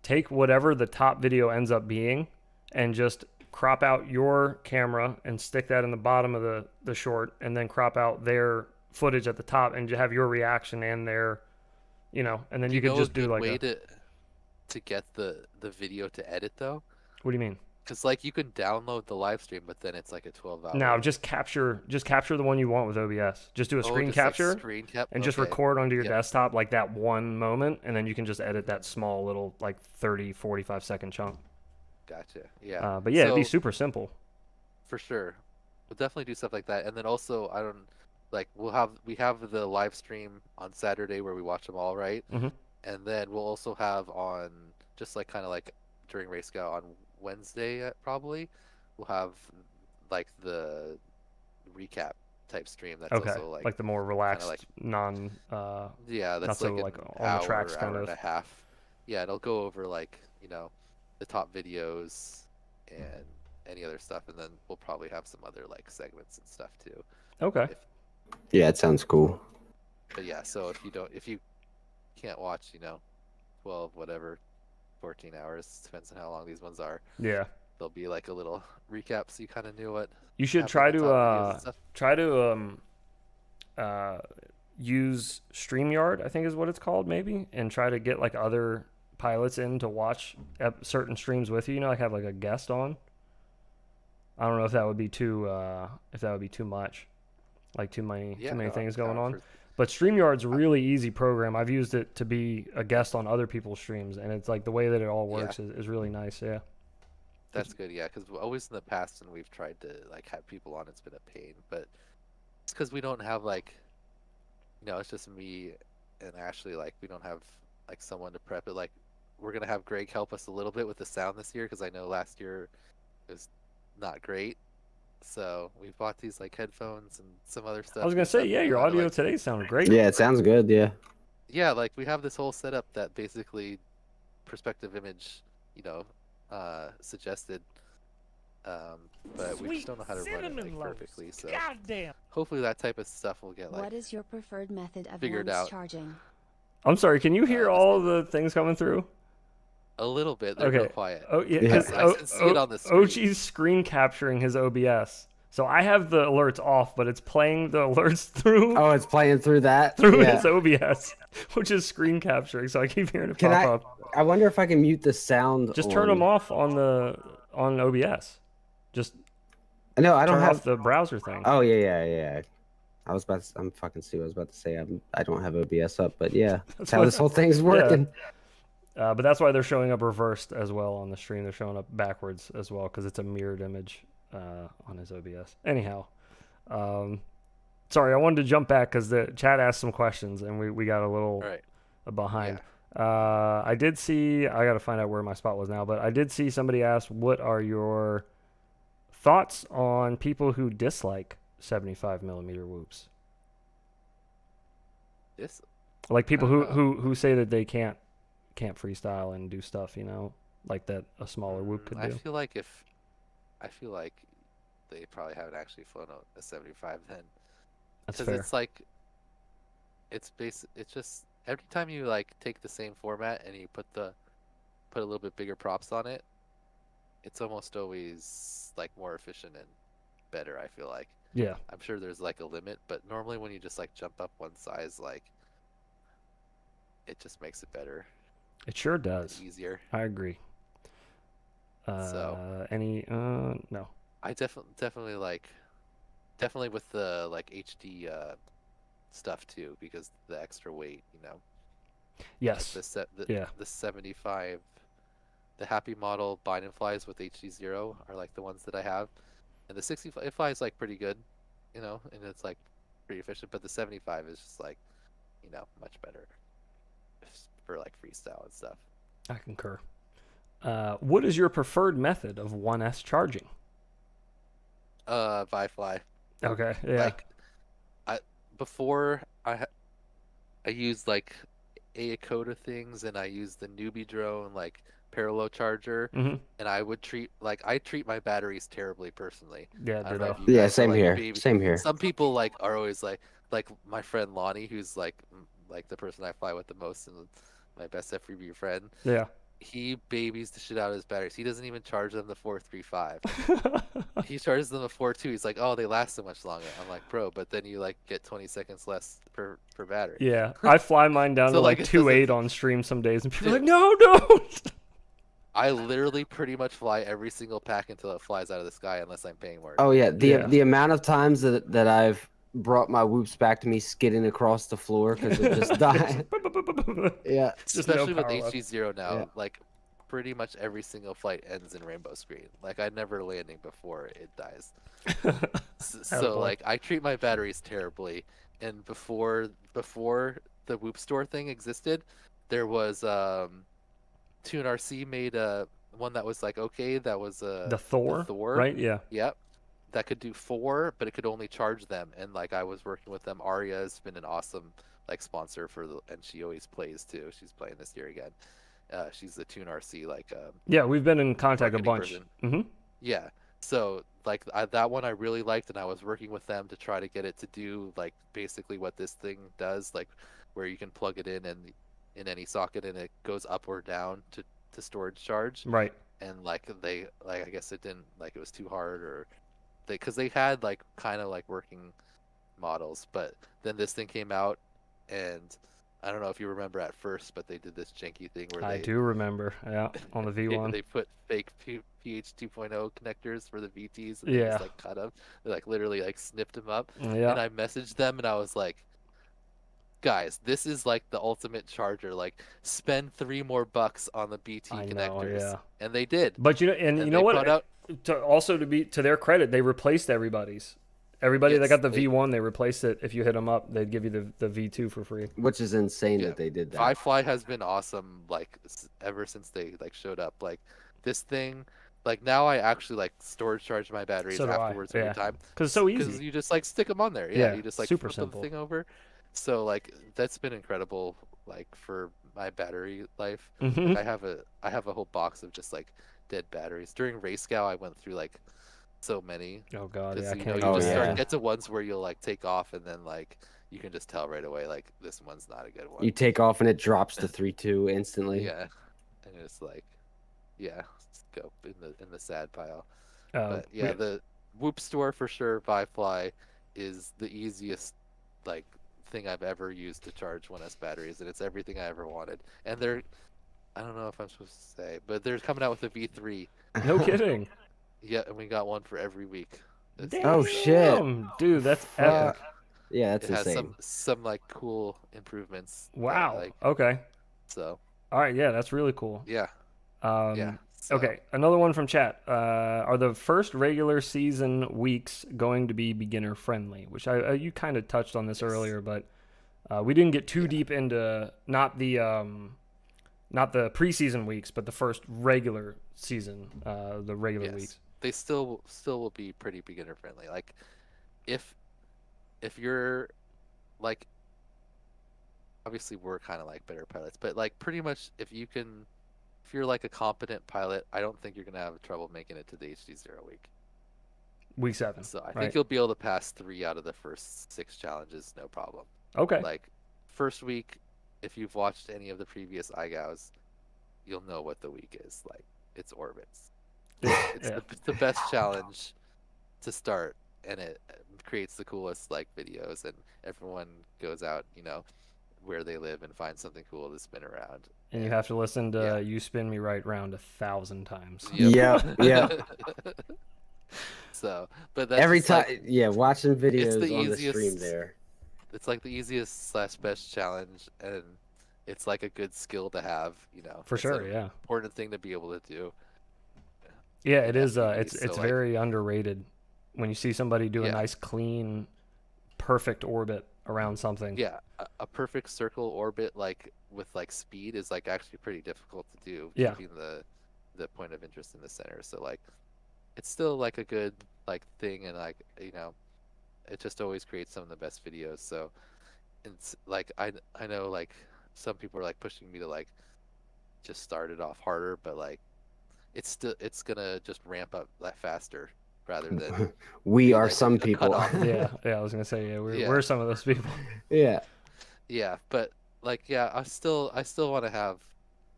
take whatever the top video ends up being and just crop out your camera and stick that in the bottom of the short, and then crop out their footage at the top and have your reaction and their, and then you could just do like way to get the video to edit though. What do you mean? Because like you can download the live stream, but then it's like a 12-hour. No, just capture the one you want with OBS. Just do a screen just, like, capture screen cap? and just Okay. record onto your Yep. desktop like that one moment, and then you can just edit that small little like 30-45 second chunk. Gotcha. Yeah. But yeah, it'd be So, super simple. for sure. We'll definitely do stuff like that. And then also, I don't like we have the live stream on Saturday where we watch them all, right? Mhm. And then we'll also have on just like kind of like during Race Scout on Wednesday probably we'll have like the recap type stream that's Okay, also like the more relaxed, like- non. yeah, that's not so, like like, an on the tracks hour, kind hour of. and a half. Yeah, it'll go over like the top videos and any other stuff, and then we'll probably have some other like segments and stuff too. Okay. Yeah, it sounds cool. But yeah, so if you can't watch 12 whatever 14 hours, depends on how long these ones are, Yeah. there'll be like a little recap so you kind of knew what You should happened try in the top videos and stuff. use StreamYard, I think is what it's called, maybe, and try to get like other pilots in to watch certain streams with you. Like have like a guest on. I don't know if that would be too much, like too many things going on. But StreamYard's a really easy program. I've used it to be a guest on other people's streams, and it's like the way that it all works is really nice. Yeah. That's good, yeah, because always in the past when we've tried to like have people on, it's been a pain, but it's because we don't have like, it's just me and Ashley. Like we don't have like someone to prep it. Like we're gonna have Greg help us a little bit with the sound this year because I know last year it was not great. So we bought these like headphones and some other stuff. I was gonna say, yeah, your audio today sounded great. Yeah, it sounds good. Yeah. Yeah, like we have this whole setup that basically perspective image, suggested, but we just don't know how to run it like, perfectly. So hopefully that type of stuff will get like What is your preferred method of figured lens out. charging? I'm sorry. Can you hear all the things coming through? a little bit. They're real Okay. quiet. Oh yeah, Yeah. because I can see it on the screen. OG's screen capturing his OBS. So I have the alerts off, but it's playing the alerts through Oh, it's playing through that. his OBS, which is screen capturing. So I keep hearing it Can pop I? up. I wonder if I can mute the sound. Just turn them off on OBS. Just No, I don't turn have. off the browser thing. Oh yeah. I was about to. I'm fucking stupid. I was about to say I don't have OBS up, but yeah, that's how what- this whole thing's working. But that's why they're showing up reversed as well on the stream. They're showing up backwards as well because it's a mirrored image on his OBS. Anyhow, sorry, I wanted to jump back because the chat asked some questions and we got a little Right. behind. I did see, I got to find out where my spot was now, but I did see somebody ask, what are your thoughts on people who dislike 75 millimeter whoops? This Like people I don't who say that they can't freestyle and do stuff, like that a smaller whoop could I do. feel like they probably haven't actually flown a 75 then. That's Because fair. it's like it's just every time you like take the same format and you put a little bit bigger props on it, it's almost always like more efficient and better, I feel like. Yeah. I'm sure there's like a limit, but normally when you just like jump up one size, like it just makes it better It sure and does. easier. I agree. So- No. I definitely like definitely with the like HD stuff too, because the extra weight, you know. Yes. Yeah. The 75, the Happy model bind and flies with HD0 are like the ones that I have, and the 65 it flies like pretty good, you know, and it's like pretty efficient. But the 75 is just like, you know, much better for like freestyle and stuff. I concur. What is your preferred method of 1S charging? Fly. Okay, yeah. Like, before I used like Akoda things, and I used the newbie drone like parallel charger, Mm-hmm. and I treat my batteries terribly personally. Yeah, I don't know ditto. if you Yeah, guys are same like here. baby. Same here. Some people like are always like my friend Lonnie, who's like the person I fly with the most and my best FPV friend. Yeah. He babies the shit out of his batteries. He doesn't even charge them the 435. He charges them a 4.2. He's like, oh, they last so much longer. I'm like, bro, but then you like get 20 seconds less per battery. Yeah, I fly mine down So, to like like, it 2.8 doesn't- on stream some days, and people are Dude. like, no, don't. I literally pretty much fly every single pack until it flies out of the sky, unless I'm paying more. Oh yeah, Yeah. the amount of times that I've brought my whoops back to me skidding across the floor because it just died. Yeah. Just no Especially with power left. HG0 now, Yeah. like pretty much every single flight ends in rainbow screen. Like I never landing before it dies. So Attaboy. like I treat my batteries terribly, and before the Whoop Store thing existed, there was Tune RC made a one that was like okay, that was The Thor, Thor, right? Yeah. Yep. That could do 4, but it could only charge them. And like I was working with them. Aria has been an awesome like sponsor and she always plays too. She's playing this year again. She's the Tune RC like Yeah, we've been in contact a marketing bunch. person. Mm-hmm. Yeah. So like that one I really liked, and I was working with them to try to get it to do like basically what this thing does, like where you can plug it in and in any socket and it goes up or down to storage charge. Right. And like I guess it didn't, like it was too hard, or because they had like kind of like working models, but then this thing came out, and I don't know if you remember at first, but they did this janky thing where I do remember. Yeah, on the V1. they put fake PH 2.0 connectors for the VTs, and Yeah. they just like cut them. They like literally like snipped them up, Yeah. and I messaged them and I was like, guys, this is like the ultimate charger. Like, spend $3 more on the BT I know, connectors, yeah. and they did. But you know, and you know they what? brought out- To their credit, they replaced everybody's. Everybody that Yes, got the they- V1, they replaced it. If you hit them up, they'd give you the V2 for free. Which is insane Yeah. that they did that. Firefly has been awesome, like ever since they like showed up. Like this thing, like now I actually like storage charge my batteries So do I, afterwards yeah. every time. Because it's so Because easy. you just like stick them on there. Yeah, You just like super flip simple. the thing over. So like that's been incredible, like for my battery life. Mhm. I have a whole box of just like dead batteries. During Race Scout, I went through like so many. Oh god, yeah, I You can't. know, you Oh, just yeah. get to ones where you'll like take off, and then like you can just tell right away like this one's not a good one. You take off and it drops to 3.2 instantly. Yeah, and it's like, yeah, just go in the sad pile. Oh, But yeah, the Whoop Store for sure. Firefly is the easiest like thing I've ever used to charge 1S batteries, and it's everything I ever wanted. And I don't know if I'm supposed to say, but they're coming out with a V3. no kidding. Yeah, and we got one for every week. Oh, shit. Damn, dude, that's Fuck. epic. Yeah, that's It has insane. some like cool improvements. that, Wow. like, Okay. so All right. Yeah, that's really cool. yeah. Yeah. So, Okay, another one from chat. Are the first regular season weeks going to be beginner friendly? Which you kind of touched on this Yes. earlier, but we didn't get too deep into not the preseason weeks, but the first regular season, the regular Yes. weeks. They still will be pretty beginner friendly. Like if you're like, obviously we're kind of like better pilots, but like pretty much if you're like a competent pilot, I don't think you're gonna have trouble making it to the HD0 week. Week 7. So I right? think you'll be able to pass 3 out of the first 6 challenges, no problem. Okay. Like first week, if you've watched any of the previous IGOWs, you'll know what the week is. Like it's orbits. It's Yeah. the best challenge to start, and it creates the coolest like videos, and everyone goes out, you know, where they live and finds something cool to spin around. And you have to listen to Yeah. "You Spin Me Right Round" 1,000 times. Yeah, yeah. So, but that's Every just time, like yeah, watching it's the videos on the stream easiest. there. It's like the easiest slash best challenge, and it's like a good skill to have. For It's sure, an yeah. important thing to be able to do Yeah, in it is. FPV. It's So like, very underrated when you see somebody do a yeah, nice, clean, perfect orbit around something. yeah, a perfect circle orbit like with like speed is like actually pretty difficult to do, Yeah, keeping the point of interest in the center. So like, it's still like a good like thing, and like it just always creates some of the best videos. So it's like I know like some people are like pushing me to like just start it off harder, but like it's gonna just ramp up that faster rather than We be are like some a people. cutoff. yeah, yeah. I was gonna say, yeah, Yeah, we're some of those people. Yeah. yeah, but like yeah, I still want to have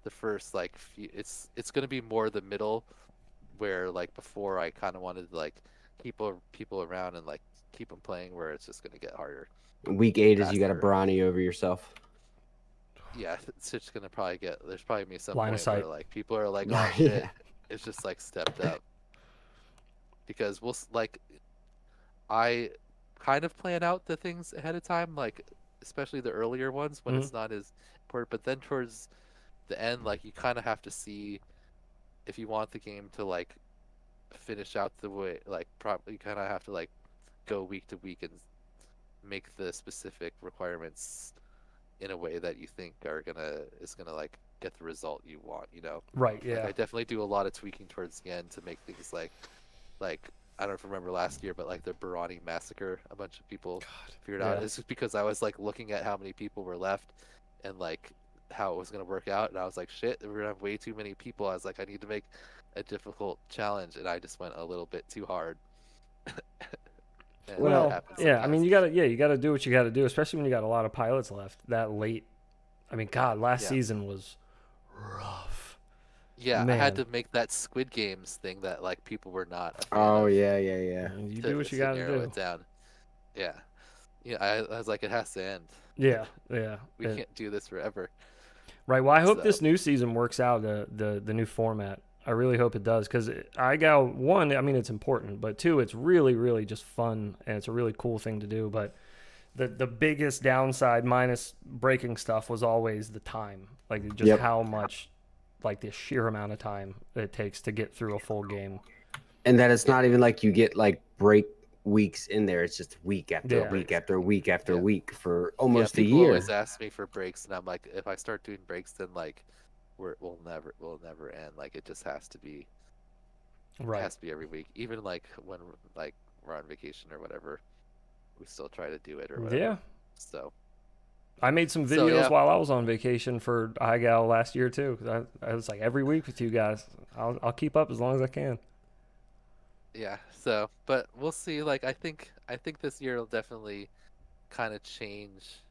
the first like few, it's gonna be more the middle where like before I kind of wanted to like keep people around and like keep them playing, where it's just gonna get harder Week 8 is you got a faster. brownie over yourself. Yeah, it's just gonna probably there's probably gonna be some Line of point where sight. like people are like, oh shit, Yeah. it's just like stepped up, because like I kind of plan out the things ahead of time, like especially the earlier ones when Hmm. it's not as important, but then towards the end, like you kind of have to see if you want the game to like finish out the way, like probably you kind of have to like go week to week and make the specific requirements in a way that you think is gonna like get the result you want. Right. Like Yeah. I definitely do a lot of tweaking towards the end to make things like I don't know if you remember last year, but like the Barani massacre, a bunch of people figured out. Yeah. It's just because I was like looking at how many people were left and like how it was gonna work out, and I was like, shit, we're gonna have way too many people. I was like, I need to make a difficult challenge, and I just went a little bit too hard. And that Well, happens yeah. I mean, sometimes. you gotta do what you gotta do, especially when you got a lot of pilots left that late. I mean, God, last Yeah. season was rough. Yeah, I had Man, to make that Squid Games thing that like people were not a fan Oh of yeah, yeah, yeah. you do to what you gotta narrow do. it down. Yeah. Yeah, I was like, it has to end. Yeah, yeah. We can't do this forever. Right. Well, I hope So this new season works out the new format. I really hope it does because IGOW, one, I mean, it's important, but two, it's really really just fun and it's a really cool thing to do. But the biggest downside, minus breaking stuff, was always the time, like just Yep. how much, like the sheer amount of time it takes to get through a full game. And that it's not even like you get like break weeks in there. It's just week after Yeah. week after week after yeah. week for Yeah, almost a people year. always ask me for breaks, and I'm like, if I start doing breaks, then like we'll never end. Like it just has to be Right. every week. Even like when like we're on vacation or whatever, we still try to do it or whatever. Yeah. So I made some So, videos yeah. while I was on vacation for IGOW last year too. 'Cause I was like every week with you guys. I'll keep up as long as I can. yeah, so but we'll see. Like I think this year will definitely kind of change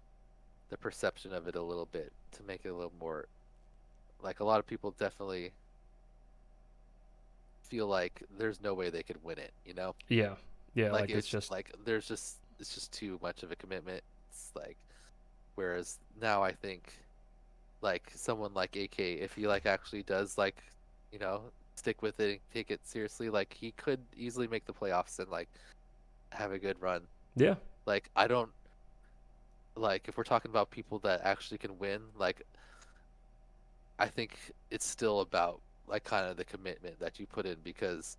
the perception of it a little bit to make it a little more like a lot of people definitely feel like there's no way they could win it. Yeah. Yeah. Like Like it's just like it's just too much of a commitment. It's like whereas now I think like someone like AK, if he like actually does like you know stick with it and take it seriously, like he could easily make the playoffs and like have a good run. yeah. Like I don't like if we're talking about people that actually can win, like I think it's still about like kind of the commitment that you put in, because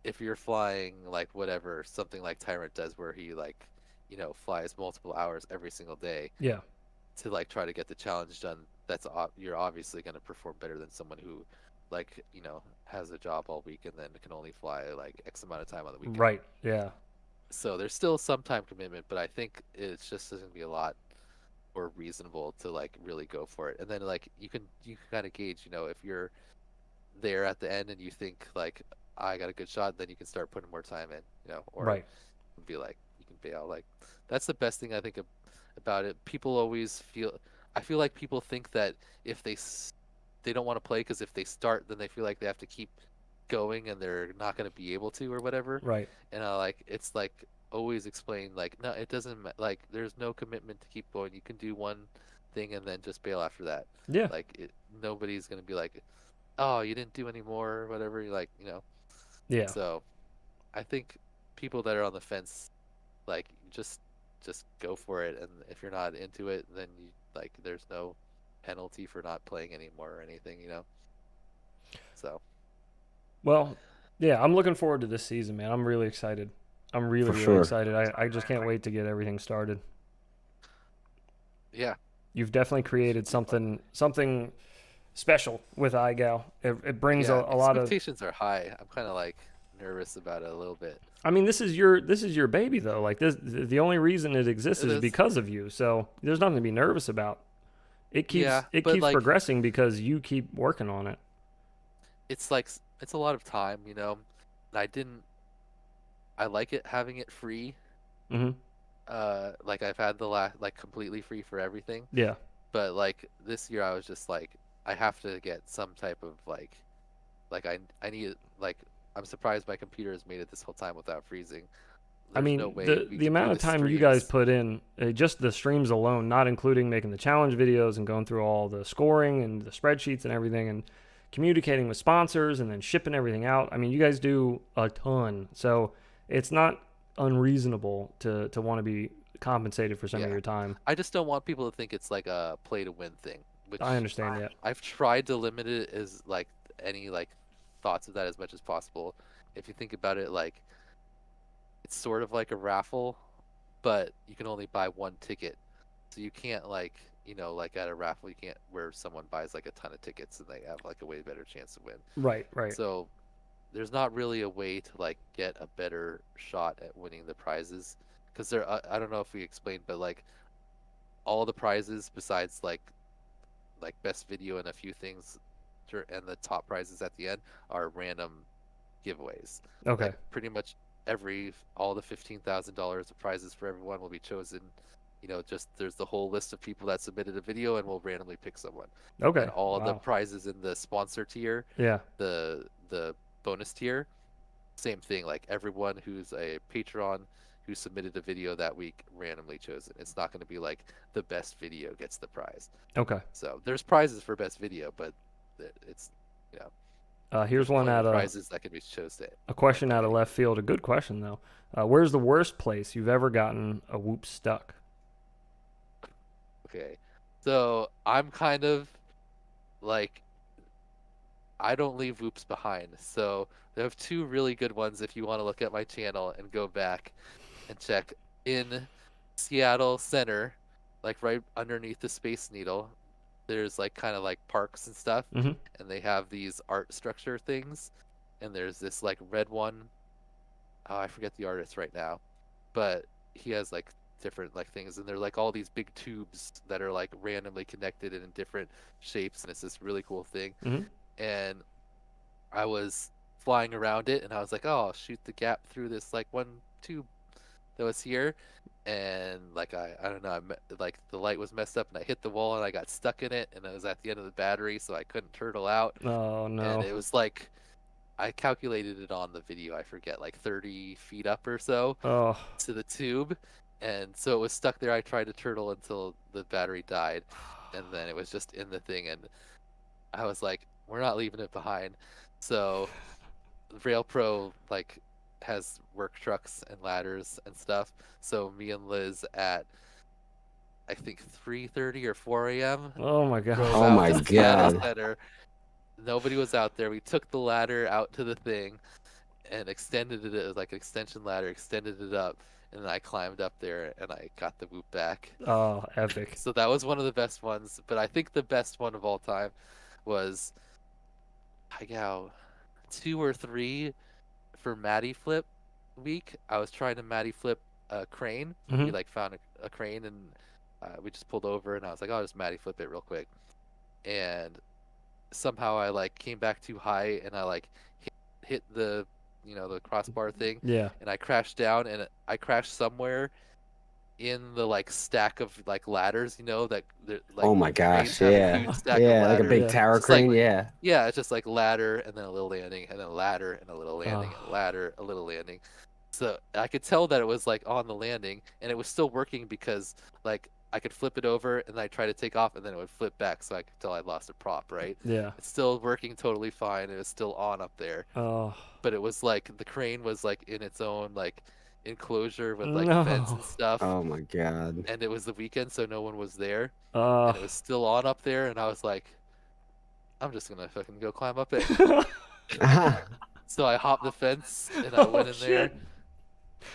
if you're flying like whatever something like Tyrant does where he like flies multiple hours every single day Yeah. to like try to get the challenge done, you're obviously going to perform better than someone who like has a job all week and then can only fly like X amount of time on the weekend. Right. Yeah. So there's still some time commitment, but I think it's just going to be a lot more reasonable to like really go for it. And then like you can kind of gauge, if you're there at the end and you think like I got a good shot, then you can start putting more time in, or Right. be like you can bail. Like that's the best thing I think about it. People always I feel like people think that if they don't want to play because if they start, then they feel like they have to keep going and they're not going to be able to or whatever. Right. And I like it's like always explain like no, it doesn't like there's no commitment to keep going. You can do one thing and then just bail after that. Yeah. Like nobody's going to be like, oh, you didn't do any more or whatever. You're like, Yeah. So I think people that are on the fence, like just go for it, and if you're not into it, then you like there's no penalty for not playing anymore or anything, you know. So Well, yeah, I'm looking forward to this season, man. I'm really excited. I'm really, For really sure. excited. I just can't wait to get everything started. yeah, You've definitely created something special with IGOW. It brings yeah, a lot of. expectations are high. I'm kind of like nervous about it a little bit. I mean, this is your baby though. Like this, the only reason it exists It is is. because of you. So there's nothing to be nervous about. It keeps Yeah, it but keeps like progressing because you keep working on it. it's like it's a lot of time, you know. And I like it having it free. Hmm. Like I've had the last like completely free for everything, Yeah. but like this year I was just like I have to get some type of like I need like I'm surprised my computer has made it this whole time without freezing. I There's no mean, way the we the can do amount of the time you guys streams. put in, just the streams alone, not including making the challenge videos and going through all the scoring and the spreadsheets and everything, and communicating with sponsors and then shipping everything out. I mean, you guys do a ton, so it's not unreasonable to want to be compensated for some of Yeah. your time. I just don't want people to think it's like a play to win thing, I which understand that. I've tried to limit it as like any like thoughts of that as much as possible. If you think about it, like it's sort of like a raffle, but you can only buy one ticket. So you can't like, you know, like at a raffle you can't where someone buys like a ton of tickets and they have like a way better chance to win. Right, right. So there's not really a way to like get a better shot at winning the prizes because there I don't know if we explained, but like all the prizes besides like best video and a few things and the top prizes at the end are random giveaways. Okay, Like pretty much all the $15,000 of prizes for everyone will be chosen. You know, just there's the whole list of people that submitted a video, and we'll randomly pick someone. okay. And all of the Wow. prizes in the sponsor tier, Yeah. the bonus tier, same thing. Like everyone who's a Patreon who submitted a video that week, randomly chosen. It's not going to be like the best video gets the prize. Okay. So there's prizes for best video, but it's you know Here's there's one plenty out of of prizes that can be chosen. a question out of left field. A good question though. Where's the worst place you've ever gotten a whoop stuck? Okay, so I'm kind of like I don't leave whoops behind. So they have two really good ones if you want to look at my channel and go back and check in Seattle Center, like right underneath the Space Needle. There's like kind of like parks and stuff, Mm-hmm. and they have these art structure things, and there's this like red one. Oh, I forget the artist right now, but he has like different like things, and they're like all these big tubes that are like randomly connected and in different shapes, and it's this really cool thing. Mm-hmm. And I was flying around it, and I was like, oh, I'll shoot the gap through this like one tube that was here, and like I don't know, like the light was messed up, and I hit the wall, and I got stuck in it, and I was at the end of the battery, so I couldn't turtle out, Oh and no. it was like I calculated it on the video, I forget, like 30 feet up or so Oh. to the tube, and so it was stuck there. I tried to turtle until the battery died, and then it was just in the thing, and I was like, we're not leaving it behind. So Rail Pro like has work trucks and ladders and stuff. So me and Liz at I think 3:30 or 4 a.m. Oh my drove gosh. Oh out my to Seattle God. Center. Nobody was out there. We took the ladder out to the thing and extended it. It was like an extension ladder, extended it up, and then I climbed up there and I got the whoop back. Oh, epic. So that was one of the best ones. But I think the best one of all time was I got 2 or 3 for Matty Flip week. I was trying to Matty Flip a crane. Mm-hmm. We like found a crane, and we just pulled over, and I was like, I'll just Matty Flip it real quick. And somehow I like came back too high, and I like hit the the crossbar thing, Yeah. and I crashed down, and I crashed somewhere in the like stack of like ladders, that like Oh my cranes gosh. have a Yeah. huge stack of Yeah. Like a ladders. big Yeah. tower Just like crane. Yeah. Yeah, it's just like ladder and then a little landing and then a ladder and a little landing and a Oh. ladder, a little landing. So I could tell that it was like on the landing, and it was still working because like I could flip it over, and then I try to take off, and then it would flip back, so I could tell I lost a prop, right? Yeah. It's still working totally fine. It was still on up there, Oh. but it was like the crane was like in its own like enclosure with like fence No. and stuff, Oh my god. and it was the weekend, so no one was there, Uh. and it was still on up there, and I was like, I'm just gonna fucking go climb up it. So I hopped the fence and I went in there, shit.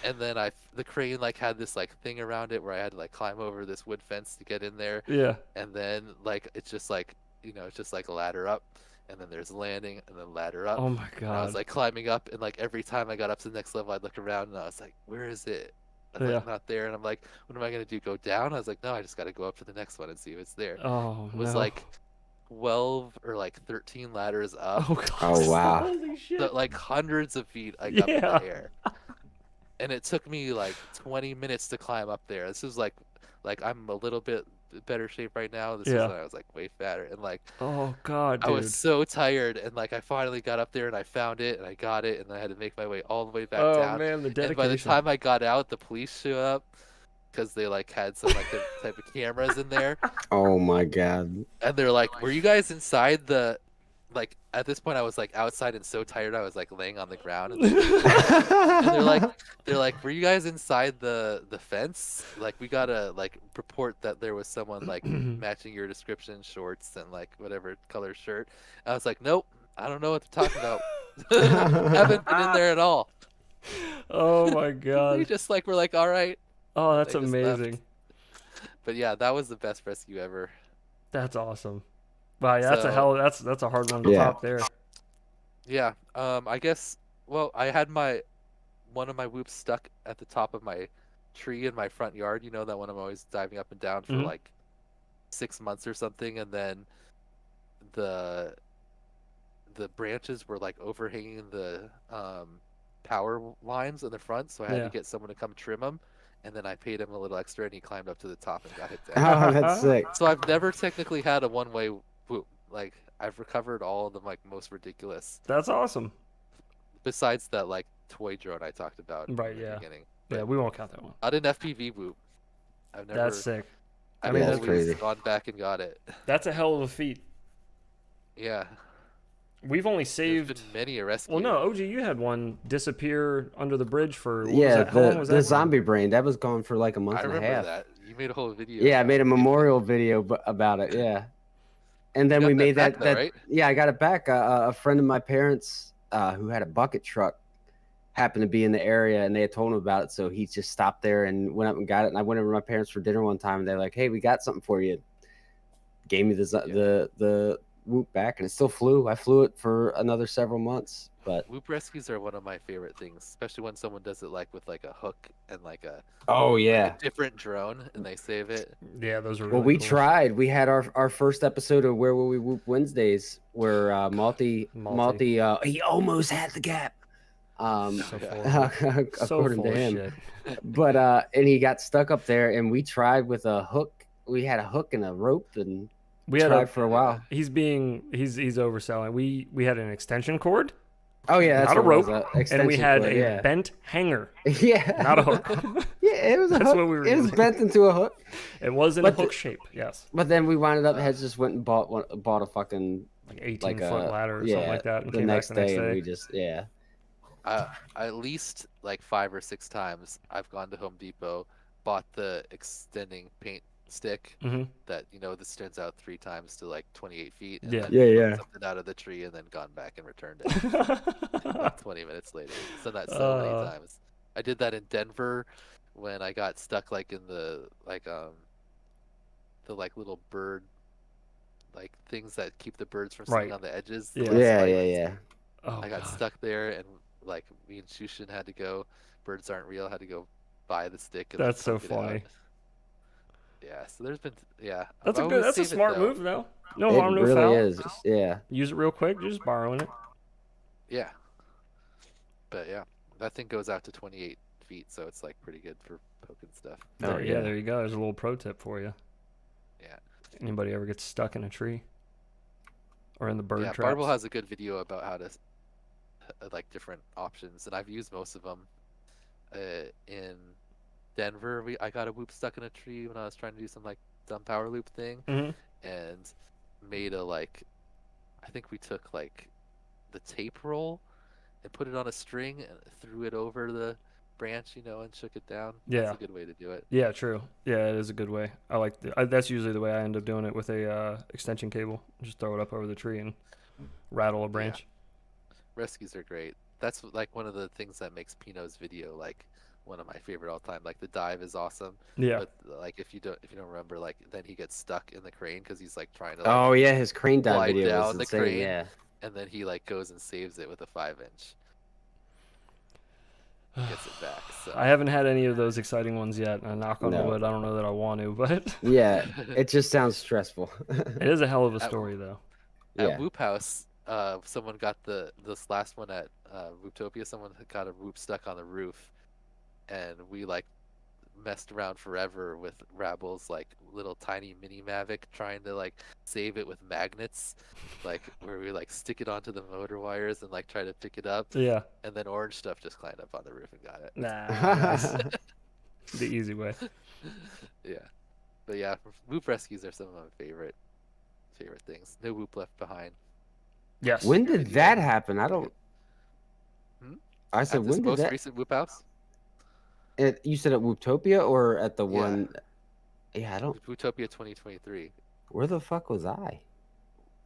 and then the crane like had this like thing around it where I had to like climb over this wood fence to get in there, Yeah. and then like it's just like it's just like a ladder up, and then there's landing and then ladder up. Oh my And I was god. like climbing up, and like every time I got up to the next level, I'd look around and I was like, where is it? I was like, Yeah. not there, and I'm like, what am I gonna do? Go down? I was like, no, I just gotta go up to the next one and see if it's there. Oh It was no. like 12 or like 13 ladders up. Oh god. Oh, wow. Holy shit. So, like hundreds of feet I got in Yeah. the air. And it took me like 20 minutes to climb up there. This is like I'm a little bit better shape right now. This is Yeah. when I was like way fatter, and like Oh god, I dude. was so tired, and like I finally got up there and I found it and I got it, and I had to make my way all the way back Oh down. man, the And by the dedication. time I got out, the police showed up because they like had some like different type of cameras in there. Oh my god. And they're like, were you guys inside the, like, at this point I was like outside and so tired I was like laying on the ground. And they're like, were you guys inside the fence? Like, we gotta like report that there was someone like matching your description, shorts and like whatever color shirt. I was like, nope, I don't know what they're talking about. Haven't been in there at all. Oh my We god. just like were like, all right. Oh, that's They just left. amazing. But yeah, that was the best rescue ever. That's awesome. Wow, yeah, that's a So- hell. That's a hard one to Yeah. top there. Yeah, I guess, well, I had one of my whoops stuck at the top of my tree in my front yard, that one I'm always diving up and down for Mhm. like 6 months or something, and then the branches were like overhanging the power lines in the front, so I had Yeah. to get someone to come trim them, and then I paid him a little extra and he climbed up to the top and got it down. Oh, that's sick. So I've never technically had a one-way whoop. Like, I've recovered all of the like most ridiculous, That's awesome. besides that like toy drone I talked about Right, in yeah. the beginning. Yeah, But we won't count that one. not an FPV whoop. I've never. That's sick. I've mean, that's always crazy. gone back and got it. That's a hell of a feat. Yeah. We've only There's saved. been many a rescue. Well, no, OG, you had one disappear under the bridge for. What was Yeah, that? How long was the that? zombie brain that was gone for like a month I and a remember half. that. You made a whole video. Yeah, I about made a it. memorial video about it. Yeah, and then You we got made that that. back, though, right? Yeah, I got it back. A friend of my parents who had a bucket truck happened to be in the area, and they had told him about it, so he just stopped there and went up and got it. And I went over to my parents for dinner one time, and they're like, "Hey, we got something for you." Gave me the whoop back, and it still flew. I flew it for another several months, but Whoop rescues are one of my favorite things, especially when someone does it like with like a hook and like a oh yeah. a different drone and they save it. Yeah, those are. Well, Really we cool. tried. We had our first episode of Where Will We Whoop Wednesdays, where Malty he almost had the gap. So Yeah. full so according full to of him. shit. But and he got stuck up there, and we tried with a hook. We had a hook and a rope, and We had tried for a while. He's overselling. We had an extension cord, Oh yeah, that's not a what it was, rope, and extension we had cord, a yeah. bent hanger, Yeah, not a hook. Yeah, it was a That's hook. what we were It was using. bent into a hook. It was in a But hook shape. Yes, But then we wound up. Heads just went and bought a fucking like 18 like foot a ladder or yeah, something like that, and the came next back the next day, and day. we just At least like 5 or 6 times I've gone to Home Depot, bought the extending paint stick hmm that this turns out 3 times to like 28 feet. And Yeah. then Yeah, plucked something out of the tree and then gone back and returned it. Like 20 minutes later. So that so many times. I did that in Denver when I got stuck like in the like little bird like things that keep the birds from sitting Right. on the edges. Yeah. the little yeah. spikes. Oh, I got God. stuck there, and like me and Shushin had to go. Birds aren't real. Had to go buy the stick. And That's so poke it out. funny. Yeah. So there's been That's I've a always That's a saved it, smart though. move though. No It harm, no really foul. is. Just Yeah. use it real quick. You're just borrowing it. Yeah. But yeah, that thing goes out to 28 feet, so it's like pretty good for poking stuff. Oh, Yeah, yeah. there you go. There's a little pro tip for you. Yeah. Anybody ever gets stuck in a tree or in the bird Yeah. traps? Barble has a good video about how to like different options, and I've used most of them in Denver, I got a whoop stuck in a tree when I was trying to do some like dumb power loop thing, Hmm. and made a like, I think we took like the tape roll and put it on a string and threw it over the branch, and shook it down. Yeah. That's a good way to do it. Yeah, true. Yeah, it is a good way. I like that's usually the way I end up doing it with a extension cable. Just throw it up over the tree and rattle a branch. Rescues are great. That's like one of the things that makes Pino's video like one of my favorite all time. Like the dive is awesome. Yeah. But like if you don't remember, like then he gets stuck in the crane because he's like trying to Oh yeah, his crane dive glide video was down the insane. crane. Yeah. And then he like goes and saves it with a 5-inch. Gets it back. So I haven't had any of those exciting ones yet. And knock on No. wood, I don't know that I want to, but Yeah, it just sounds stressful. it is a hell of a story, though. at Yeah. Whoop House, someone got this last one at Whooptopia. Someone had got a whoop stuck on the roof, and we like messed around forever with Rabble's like little tiny mini Mavic, trying to like save it with magnets, like where we like stick it onto the motor wires and like try to pick it up, Yeah. and then Orange Stuff just climbed up on the roof and got it. Nah. The easy way. Yeah, but yeah, Whoop rescues are some of my favorite things. No Whoop left behind. Yes. When did that happen? I don't. Hmm? I said At this when did most that? recent Whoop House, You said at Whooptopia or at the Yeah. one? Yeah, I don't. Whooptopia 2023. Where the fuck was I?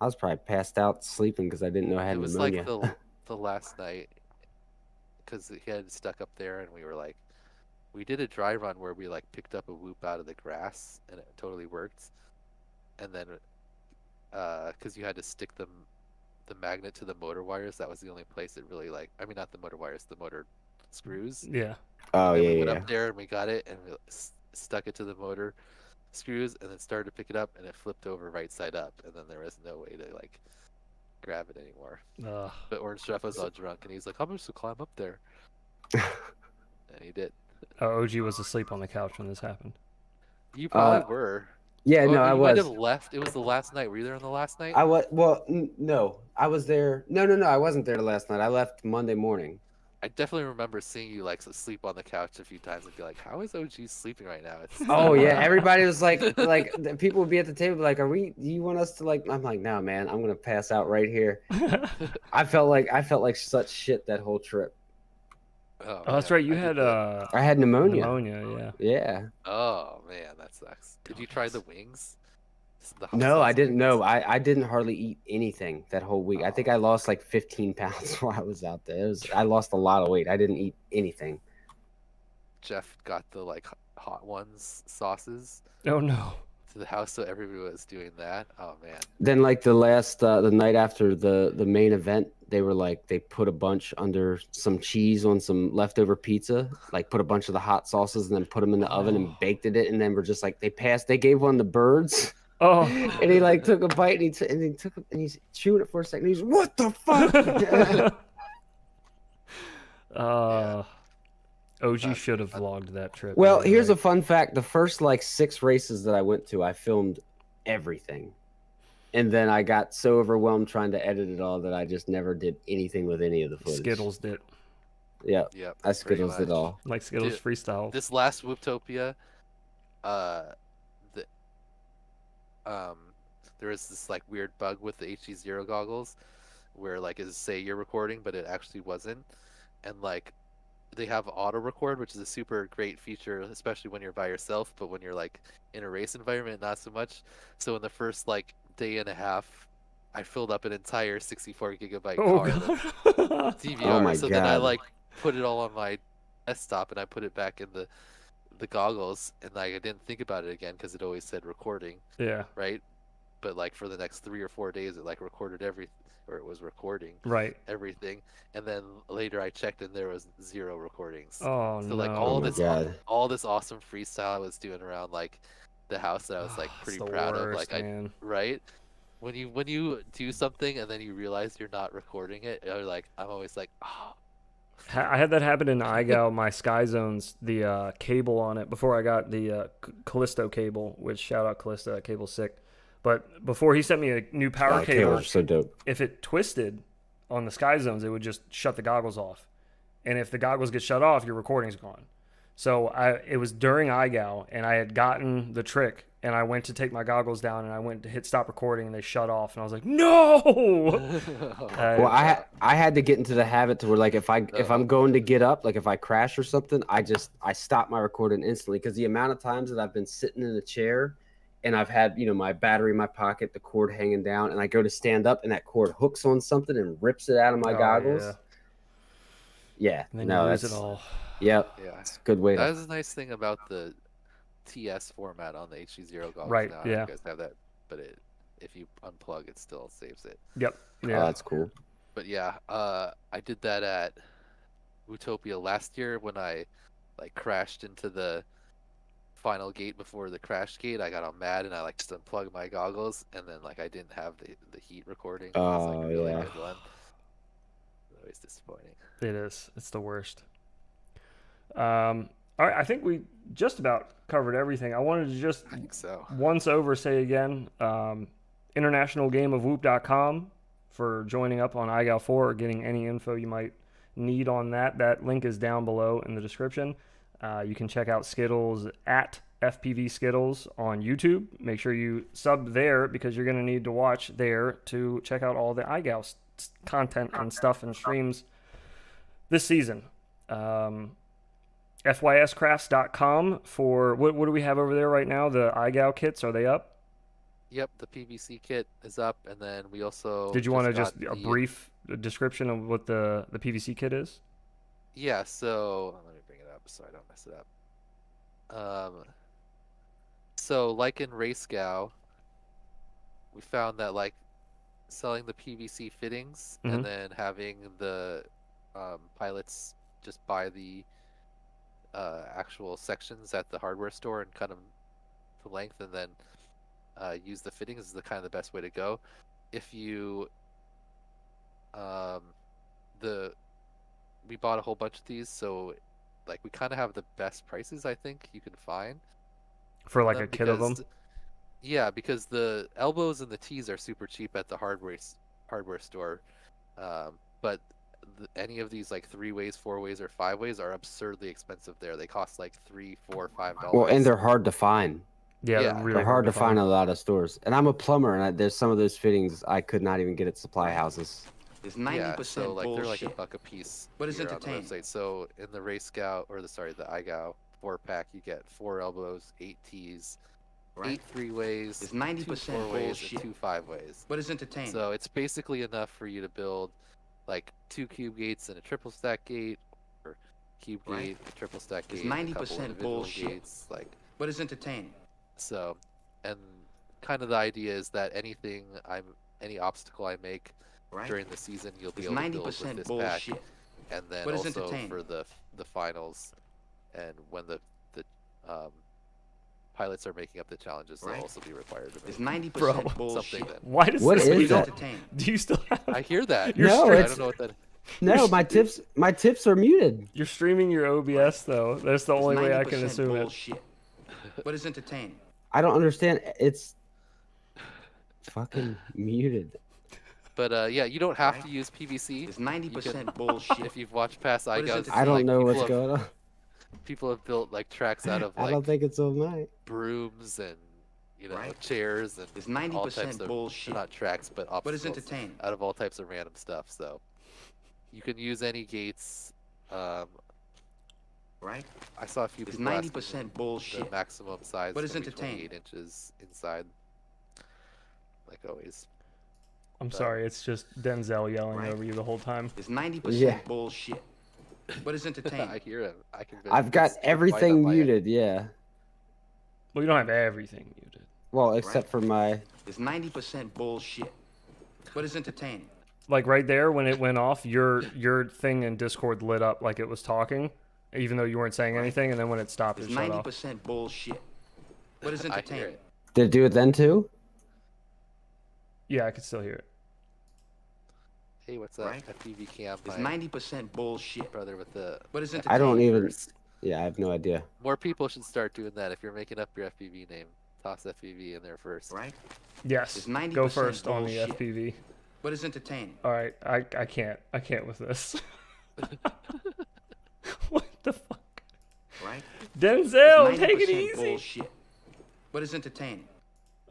I was probably passed out sleeping because I didn't know I had It was pneumonia. like the last night, because he had stuck up there, and we were like, we did a dry run where we like picked up a whoop out of the grass, and it totally worked. And then, because you had to stick the magnet to the motor wires, that was the only place it really like. I mean, not the motor wires, the motor screws. Yeah. Oh And yeah, we went yeah. up there and we got it, and we stuck it to the motor screws, and then started to pick it up, and it flipped over right side up, and then there was no way to like grab it anymore. But Orange Chef was all drunk, and he's like, "I'm just gonna climb up there," and he did. OG was asleep on the couch when this happened. You probably were. Yeah, Oh, no, I you might was. have left. It was the last night. Were you there on the last night? I was. Well, no, I was there. No, I wasn't there last night. I left Monday morning. I definitely remember seeing you like sleep on the couch a few times and be like, "How is OG sleeping right now?" It's Oh yeah, everybody was like people would be at the table like, "Are we? Do you want us to like?" I'm like, "No, man, I'm gonna pass out right here." I felt like such shit that whole trip. Oh, Oh, that's man, right. You I had did that. I had pneumonia. pneumonia, yeah. Yeah. Oh man, that sucks. Did you try the wings? The hot No, I sauce didn't. wings? No, I didn't hardly eat anything that whole week. I think Oh. I lost like 15 pounds while I was out there. I lost a lot of weight. I didn't eat anything. Jeff got the like hot ones sauces Oh no. to the house, so everybody was doing that. Oh man. Then like the night after the main event, they were like they put a bunch under some cheese on some leftover pizza, like put a bunch of the hot sauces and then put them in the oven and baked it, and then were just like they gave one the birds. Oh. And he like took a bite and he took it and he's chewing it for a second. He's what the fuck? OG should have vlogged that trip. Well, here's a fun fact: the first like 6 races that I went to, I filmed everything, and then I got so overwhelmed trying to edit it all that I just never did anything with any of the footage. Skittles did. Yeah, Yep. I pretty Skittles it much. all. Like Skittles Dude, freestyle. This last Whooptopia, there is this like weird bug with the HD0 goggles, where like it say you're recording, but it actually wasn't, and like they have auto record, which is a super great feature, especially when you're by yourself, but when you're like in a race environment, not so much. So in the first like day and a half, I filled up an entire 64 gigabyte Oh card of god. DVR. Oh my so then I God. like put it all on my desktop and I put it back in the goggles, and like I didn't think about it again because it always said recording, Yeah. right? But like for the next 3 or 4 days, it like recorded it was recording Right. everything, and then later I checked and there was 0 recordings. Oh So no. like Oh my God. all this awesome freestyle I was doing around like the house that I was like It's pretty the proud of, worst, like man. right? When you do something and then you realize you're not recording it, you're like I'm always like, oh. I had that happen in IGOW. My Sky Zones, the cable on it, before I got the Callisto cable, which shout out Callisto, that cable's sick. But before he sent me a new power Oh, cable, cables are so dope. if it twisted on the Sky Zones, it would just shut the goggles off. And if the goggles get shut off, your recording's gone. So it was during IGOW, and I had gotten the trick, and I went to take my goggles down, and I went to hit stop recording, and they shut off, and I was like, no. Well, I had to get into the habit to where, like, if I'm going to get up, like if I crash or something, I stop my recording instantly, because the amount of times that I've been sitting in a chair and I've had, you know, my battery in my pocket, the cord hanging down, and I go to stand up and that cord hooks on something and rips it out of my goggles. Yeah, and then no, you lose that's it all. Yep. Yeah, it's a good way. That is a nice thing about the TS format on the HD0 goggles. Right. Now. Yeah. You guys have that, but if you unplug, it still saves it. Yep. Yeah. Oh, that's cool. But yeah, I did that at Utopia last year when I like crashed into the final gate before the crash gate. I got all mad and I like just unplugged my goggles, and then like I didn't have the heat recording. It was like a really good one. Always disappointing. It is. It's the worst. All right, I think we just about covered everything. I wanted to just I think so. once over say again, internationalgameofwhoop.com for joining up on IGOW 4 or getting any info you might need on that. That link is down below in the description. You can check out Skittles at FPV Skittles on YouTube. Make sure you sub there because you're going to need to watch there to check out all the IGOW content and stuff and streams this season. FYScrafts.com for what do we have over there right now? The IGOW kits, are they up? Yep, the PVC kit is up, and then we also Did you want to got just a brief description of what the PVC kit is? Yeah, so let me bring it up so I don't mess it up. So like in RaceGow, we found that like selling the PVC fittings and then having the pilots just buy the actual sections at the hardware store and cut them to length and then use the fittings is the kind of the best way to go. If you we bought a whole bunch of these, so like we kind of have the best prices I think you can find for like a kit of them. Yeah, because the elbows and the T's are super cheap at the hardware store, but any of these like 3-ways, 4-ways, or 5-ways are absurdly expensive there. They cost like $3, $4, $5. Well, and they're hard to find. Yeah, Yeah, they're really They're hard to find in a lot of stores. And I'm a plumber, and there's some of those fittings I could not even get at supply houses. It's 90% so like bullshit. they're like $1 a piece. What is here on the entertainment? website. So in the Race Scout or the IGOW 4-pack, you get 4 elbows, 8 T's, Right. 8 3-ways, It's 2 90% 4-ways, bullshit. and 2 5-ways. What is entertainment? So it's basically enough for you to build like 2 cube gates and a triple stack gate, or cube Right. gate, a triple stack It's gate, and a couple 90% individual bullshit. gates, like What is entertainment? so. And kind of the idea is that any obstacle I make Right. during the season, you'll be It's able to build 90% with this bullshit. pack, and then What is also entertainment? for the finals, and when the pilots are making up the challenges, they'll Right. also be required to It's make 90% something bullshit. then. Why does What this is mean- that? Entertainment. Do you still have I hear that. No, I it's- don't know what that. No, my tips are muted. You're streaming your OBS though. That's the It's only way I can 90% assume it. bullshit. What is entertainment? I don't understand. It's fucking muted. But yeah, you don't have Right. to use PVC. It's 90% bullshit. If you've watched past What is IGOWs, it? I don't like, know what's people have- going on. People have built like tracks out of I don't like think it's on mine. brooms and Right. chairs and It's all 90% types of bullshit. not tracks but What is obstacles entertainment? out of all types of random stuff. So you can use any gates. Right. I saw a few It's people asking 90% the bullshit. maximum size. What is can be entertainment? 28 inches inside. Like always. I'm sorry, it's just Denzel yelling Right. over you the whole time. It's 90% Yeah. bullshit. What is I entertainment? hear him. I can. I've got everything muted. Yeah. Well, you don't have everything muted. Well, except for my. It's 90% bullshit. What is entertainment? Like right there when it went off, your thing in Discord lit up like it was talking, even though you weren't saying anything, and then when it stopped, It's it shut off. 90% bullshit. What is I hear entertainment? it. Did it do it then too? Yeah, I could still hear it. Hey, what's up? Right. FPV Cam, It's my 90% bullshit. brother with the. What is I entertainment? don't even. Yeah, I have no idea. More people should start doing that. If you're making up your FPV name, toss FPV in there first. Right. Yes. It's 90% Go first on the bullshit. FPV. What is entertainment? All right, I can't with this. What the fuck? right? Denzel, It's take it 90% easy. bullshit. What is entertaining?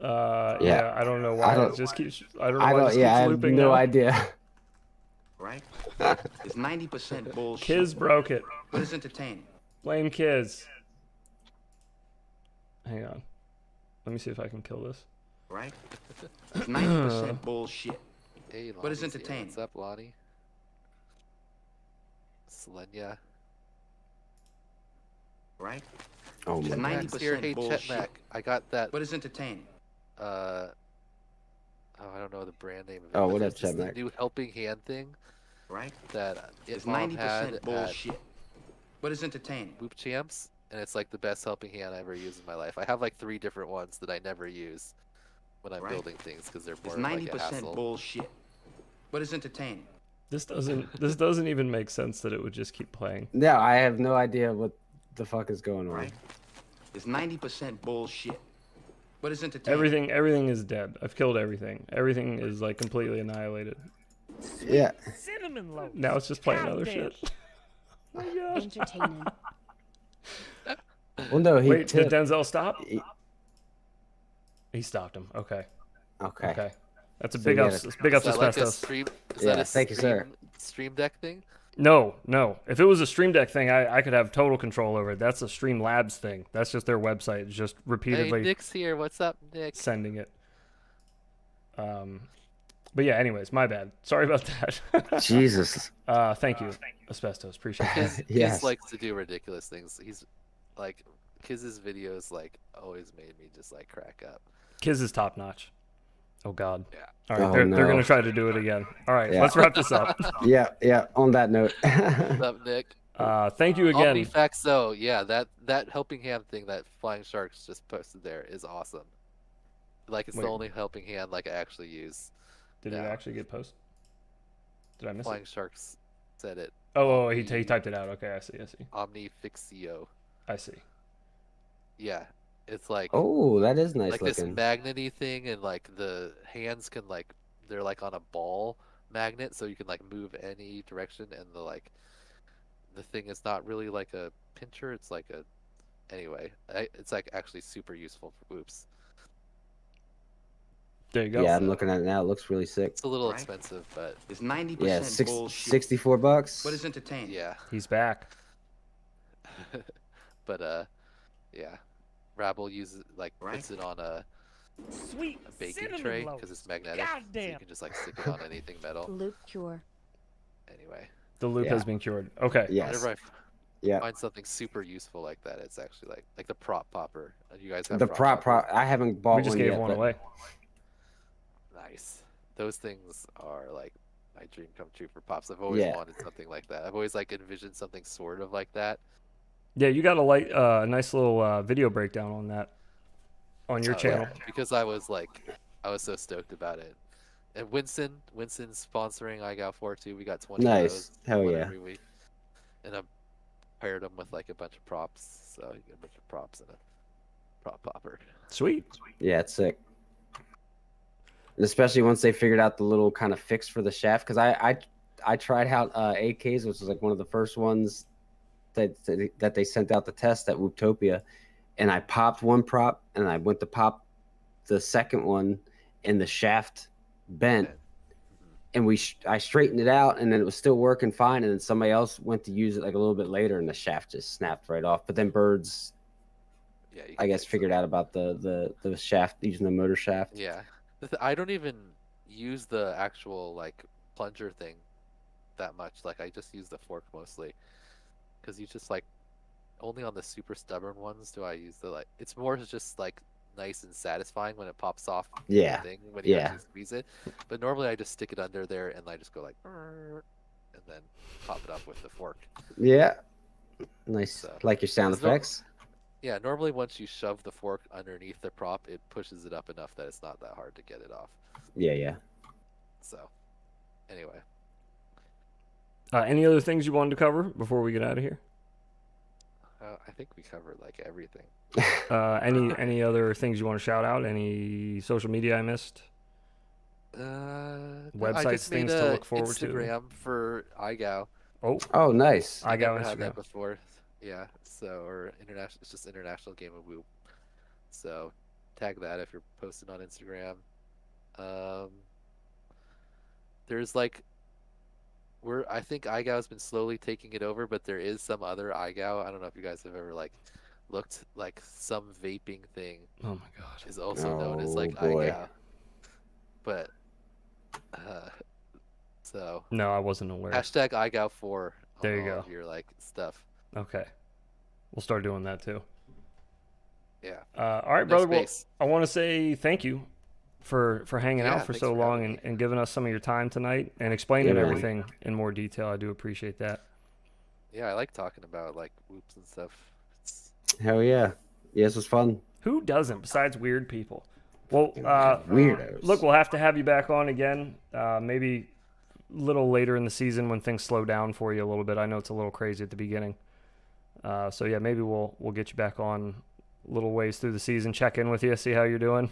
Yeah, I don't know why don't- it just keeps. I don't know I why it don't. just Yeah, keeps I have looping no now. idea. Right? It's 90% bullshit. Kiz broke it. What is entertaining? Blame Kiz. Hang on. Let me see if I can kill this. Right? It's 90% bullshit. Hey, What is Lonnie's here. entertaining? What's up, Lonnie? Selenia. Right? Oh It's my. Chetmack's here. 90% Hey, bullshit. Chetmack. I got that. What is entertaining? Oh, I don't know the brand name of it. Oh, but what there's up, this Chetmack? new helping hand thing Right? that It's Mom had 90% at bullshit. What is entertaining? Whoop Champs, and it's like the best helping hand I ever used in my life. I have like 3 different ones that I never use when I'm Right. building things because they're It's more like a 90% hassle. bullshit. What is entertaining? This doesn't even make sense that it would just keep playing. No, I have no idea what the fuck is going on. Right? It's 90% bullshit. What is entertaining? Everything is dead. I've killed everything. Everything is like completely annihilated. Yeah. Cinnamon loaf. Now it's just playing other Goddamn. shit. Oh my gosh. Entertainment. Well, no, he Wait, did tipped. Denzel stop? He- He stopped him. Okay. Okay. Okay. That's a So big you ups. gotta- Big Is ups, that like a asbestos. stream? Is Yeah, that a thank you, sir. Stream Deck thing? No. If it was a Stream Deck thing, I could have total control over it. That's a Stream Labs thing. That's just their website. It's just Hey, repeatedly Nick's here. What's up, Nick? sending it. But yeah. Anyways, my bad. Sorry about that. Jesus. Thank you, asbestos. Appreciate it. Kiz Yes. likes to do ridiculous things. He's like, Kiz's videos like always made me just like crack up. Kiz is top notch. Oh God. Yeah. All right, Oh, they're no. gonna try to do it again. All right, Yeah. let's wrap this up. Yeah. On that note. What's up, Nick? Thank you again. Omnifaxo, yeah, that helping hand thing that Flying Sharks just posted there is awesome. Like it's Wait. the only helping hand like I actually use. Did it Yeah. actually get posted? Did I miss Flying it? Sharks said it. Oh, he typed it out. Okay, I see. Omnifixio. I see. Yeah, it's like Oh, that is nice like looking. this magnety thing, and like the hands can like they're like on a ball magnet, so you can like move any direction, and the thing is not really like a pincher. It's like a anyway. It's like actually super useful for whoops. There you go. Yeah, I'm looking at it now. It looks really sick. It's a little Right. expensive, but It's 90% Yeah, bullshit. 64 bucks. What is entertaining? yeah. He's back. But yeah, Rabble uses like Right. puts it on a Sweet baking cinnamon tray loaf. because it's magnetic, so you Goddamn. can just like stick it on anything metal. Loop cure. Anyway, The loop Yeah. has been cured. Okay. Yes. whenever I Yeah. find something super useful like that, it's actually like the prop popper. You guys have The prop. poppers? I haven't bought We just one gave yet. one but- away. Nice. Those things are like my dream come true for pops. I've always Yeah. wanted something like that. I've always like envisioned something sort of like that. Yeah, you got a nice little video breakdown on that on your Oh, channel. yeah, because I was so stoked about it. And Winston's sponsoring IGOW 4 too. We got 20 Nice. of those, Hell one yeah. every week. And I paired them with like a bunch of props, so you get a bunch of props and a prop popper. Sweet. Yeah, it's sick. And especially once they figured out the little kind of fix for the shaft, because I tried out AKs, which was like one of the first ones that they sent out the test at Wooptopia, and I popped one prop, and I went to pop the second one, and the shaft bent, and I straightened it out, and then it was still working fine, and then somebody else went to use it like a little bit later, and the shaft just snapped right off. But then Birds, Yeah, you I can guess, fix figured them. out about the shaft, using the motor shaft. Yeah, I don't even use the actual like plunger thing that much. Like I just use the fork mostly, because you just like only on the super stubborn ones do I use the like. It's more just like nice and satisfying when it pops off. Yeah, The thing when you yeah. actually squeeze it. But normally I just stick it under there and I just go like, and then pop it up with the fork. Yeah. Nice. So, Like your sound there's no- effects. Yeah, normally once you shove the fork underneath the prop, it pushes it up enough that it's not that hard to get it off. Yeah. So, anyway. Any other things you wanted to cover before we get out of here? I think we covered like everything. Any other things you want to shout out? Any social media I missed? I Websites, just made things to a look forward to. Instagram for IGOW. Oh, I IGOW Never had Instagram. that before. Yeah, So, or international, it's just International Game of Whoop. So, tag that if you're posting on Instagram. There's like, I think IGOW has been slowly taking it over, but there is some other IGOW. I don't know if you guys have ever like looked, like some vaping thing. Oh my god. Is also known as like boy. IGOW. But so No, I wasn't aware. hashtag IGOW4 on There you all go. of your like stuff. Okay. We'll start doing that too. Yeah. All right, No brother. Well, space. I want to say thank you for hanging Yeah, out for thanks so for long having me. and giving us some of your time tonight and explaining Yeah, man. everything in more detail. I do appreciate that. Yeah, I like talking about like whoops and stuff. It's, Hell yeah. Yeah, this was fun. Who doesn't besides weird people? Well, Weirdos. look, we'll have to have you back on again. Maybe a little later in the season when things slow down for you a little bit. I know it's a little crazy at the beginning. So yeah, maybe we'll get you back on a little ways through the season. Check in with you, see how you're doing.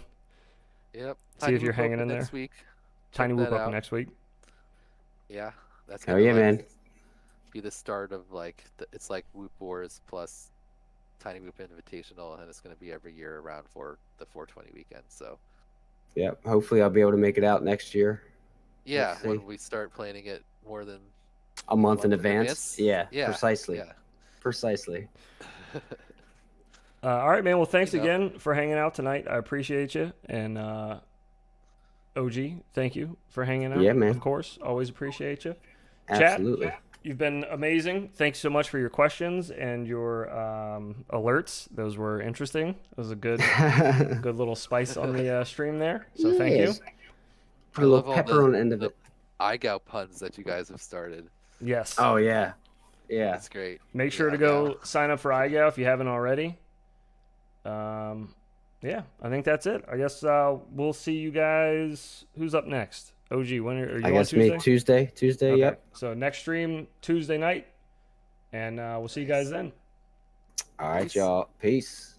yep. See if you're Whoop hanging open in there. next week. Tiny Check Whoop that up out. next week. Yeah, that's Hell gonna yeah, like, man. be the start of like it's like Whoop Wars plus Tiny Whoop Invitational, and it's gonna be every year around for the 420 weekend. So Yep. Hopefully, I'll be able to make it out next year. yeah, Let's see. when we start planning it more than A month in month in advance. advance? Yeah, Yeah, precisely. yeah. Precisely. All right, man. Well, thanks You know. again for hanging out tonight. I appreciate you. And OG, thank you for hanging out. Yeah, man. Of course, always appreciate you. Absolutely. You've been amazing. Thanks so much for your questions and your alerts. Those were interesting. It was a good little spice on the stream there. So thank you. Yes. Put I a love little all pepper the- on the end of the- it. IGOW puns that you guys have started. Yes. Oh yeah. Yeah. That's great. Make sure to Yeah, go sign up for IGOW if you haven't already. Yeah, I think that's it. I guess we'll see you guys. Who's up next? OG, when are you I on guess Tuesday? me Tuesday. Tuesday. Okay. Yep. So next stream Tuesday night, and we'll see you guys then. All right, Peace. y'all. Peace.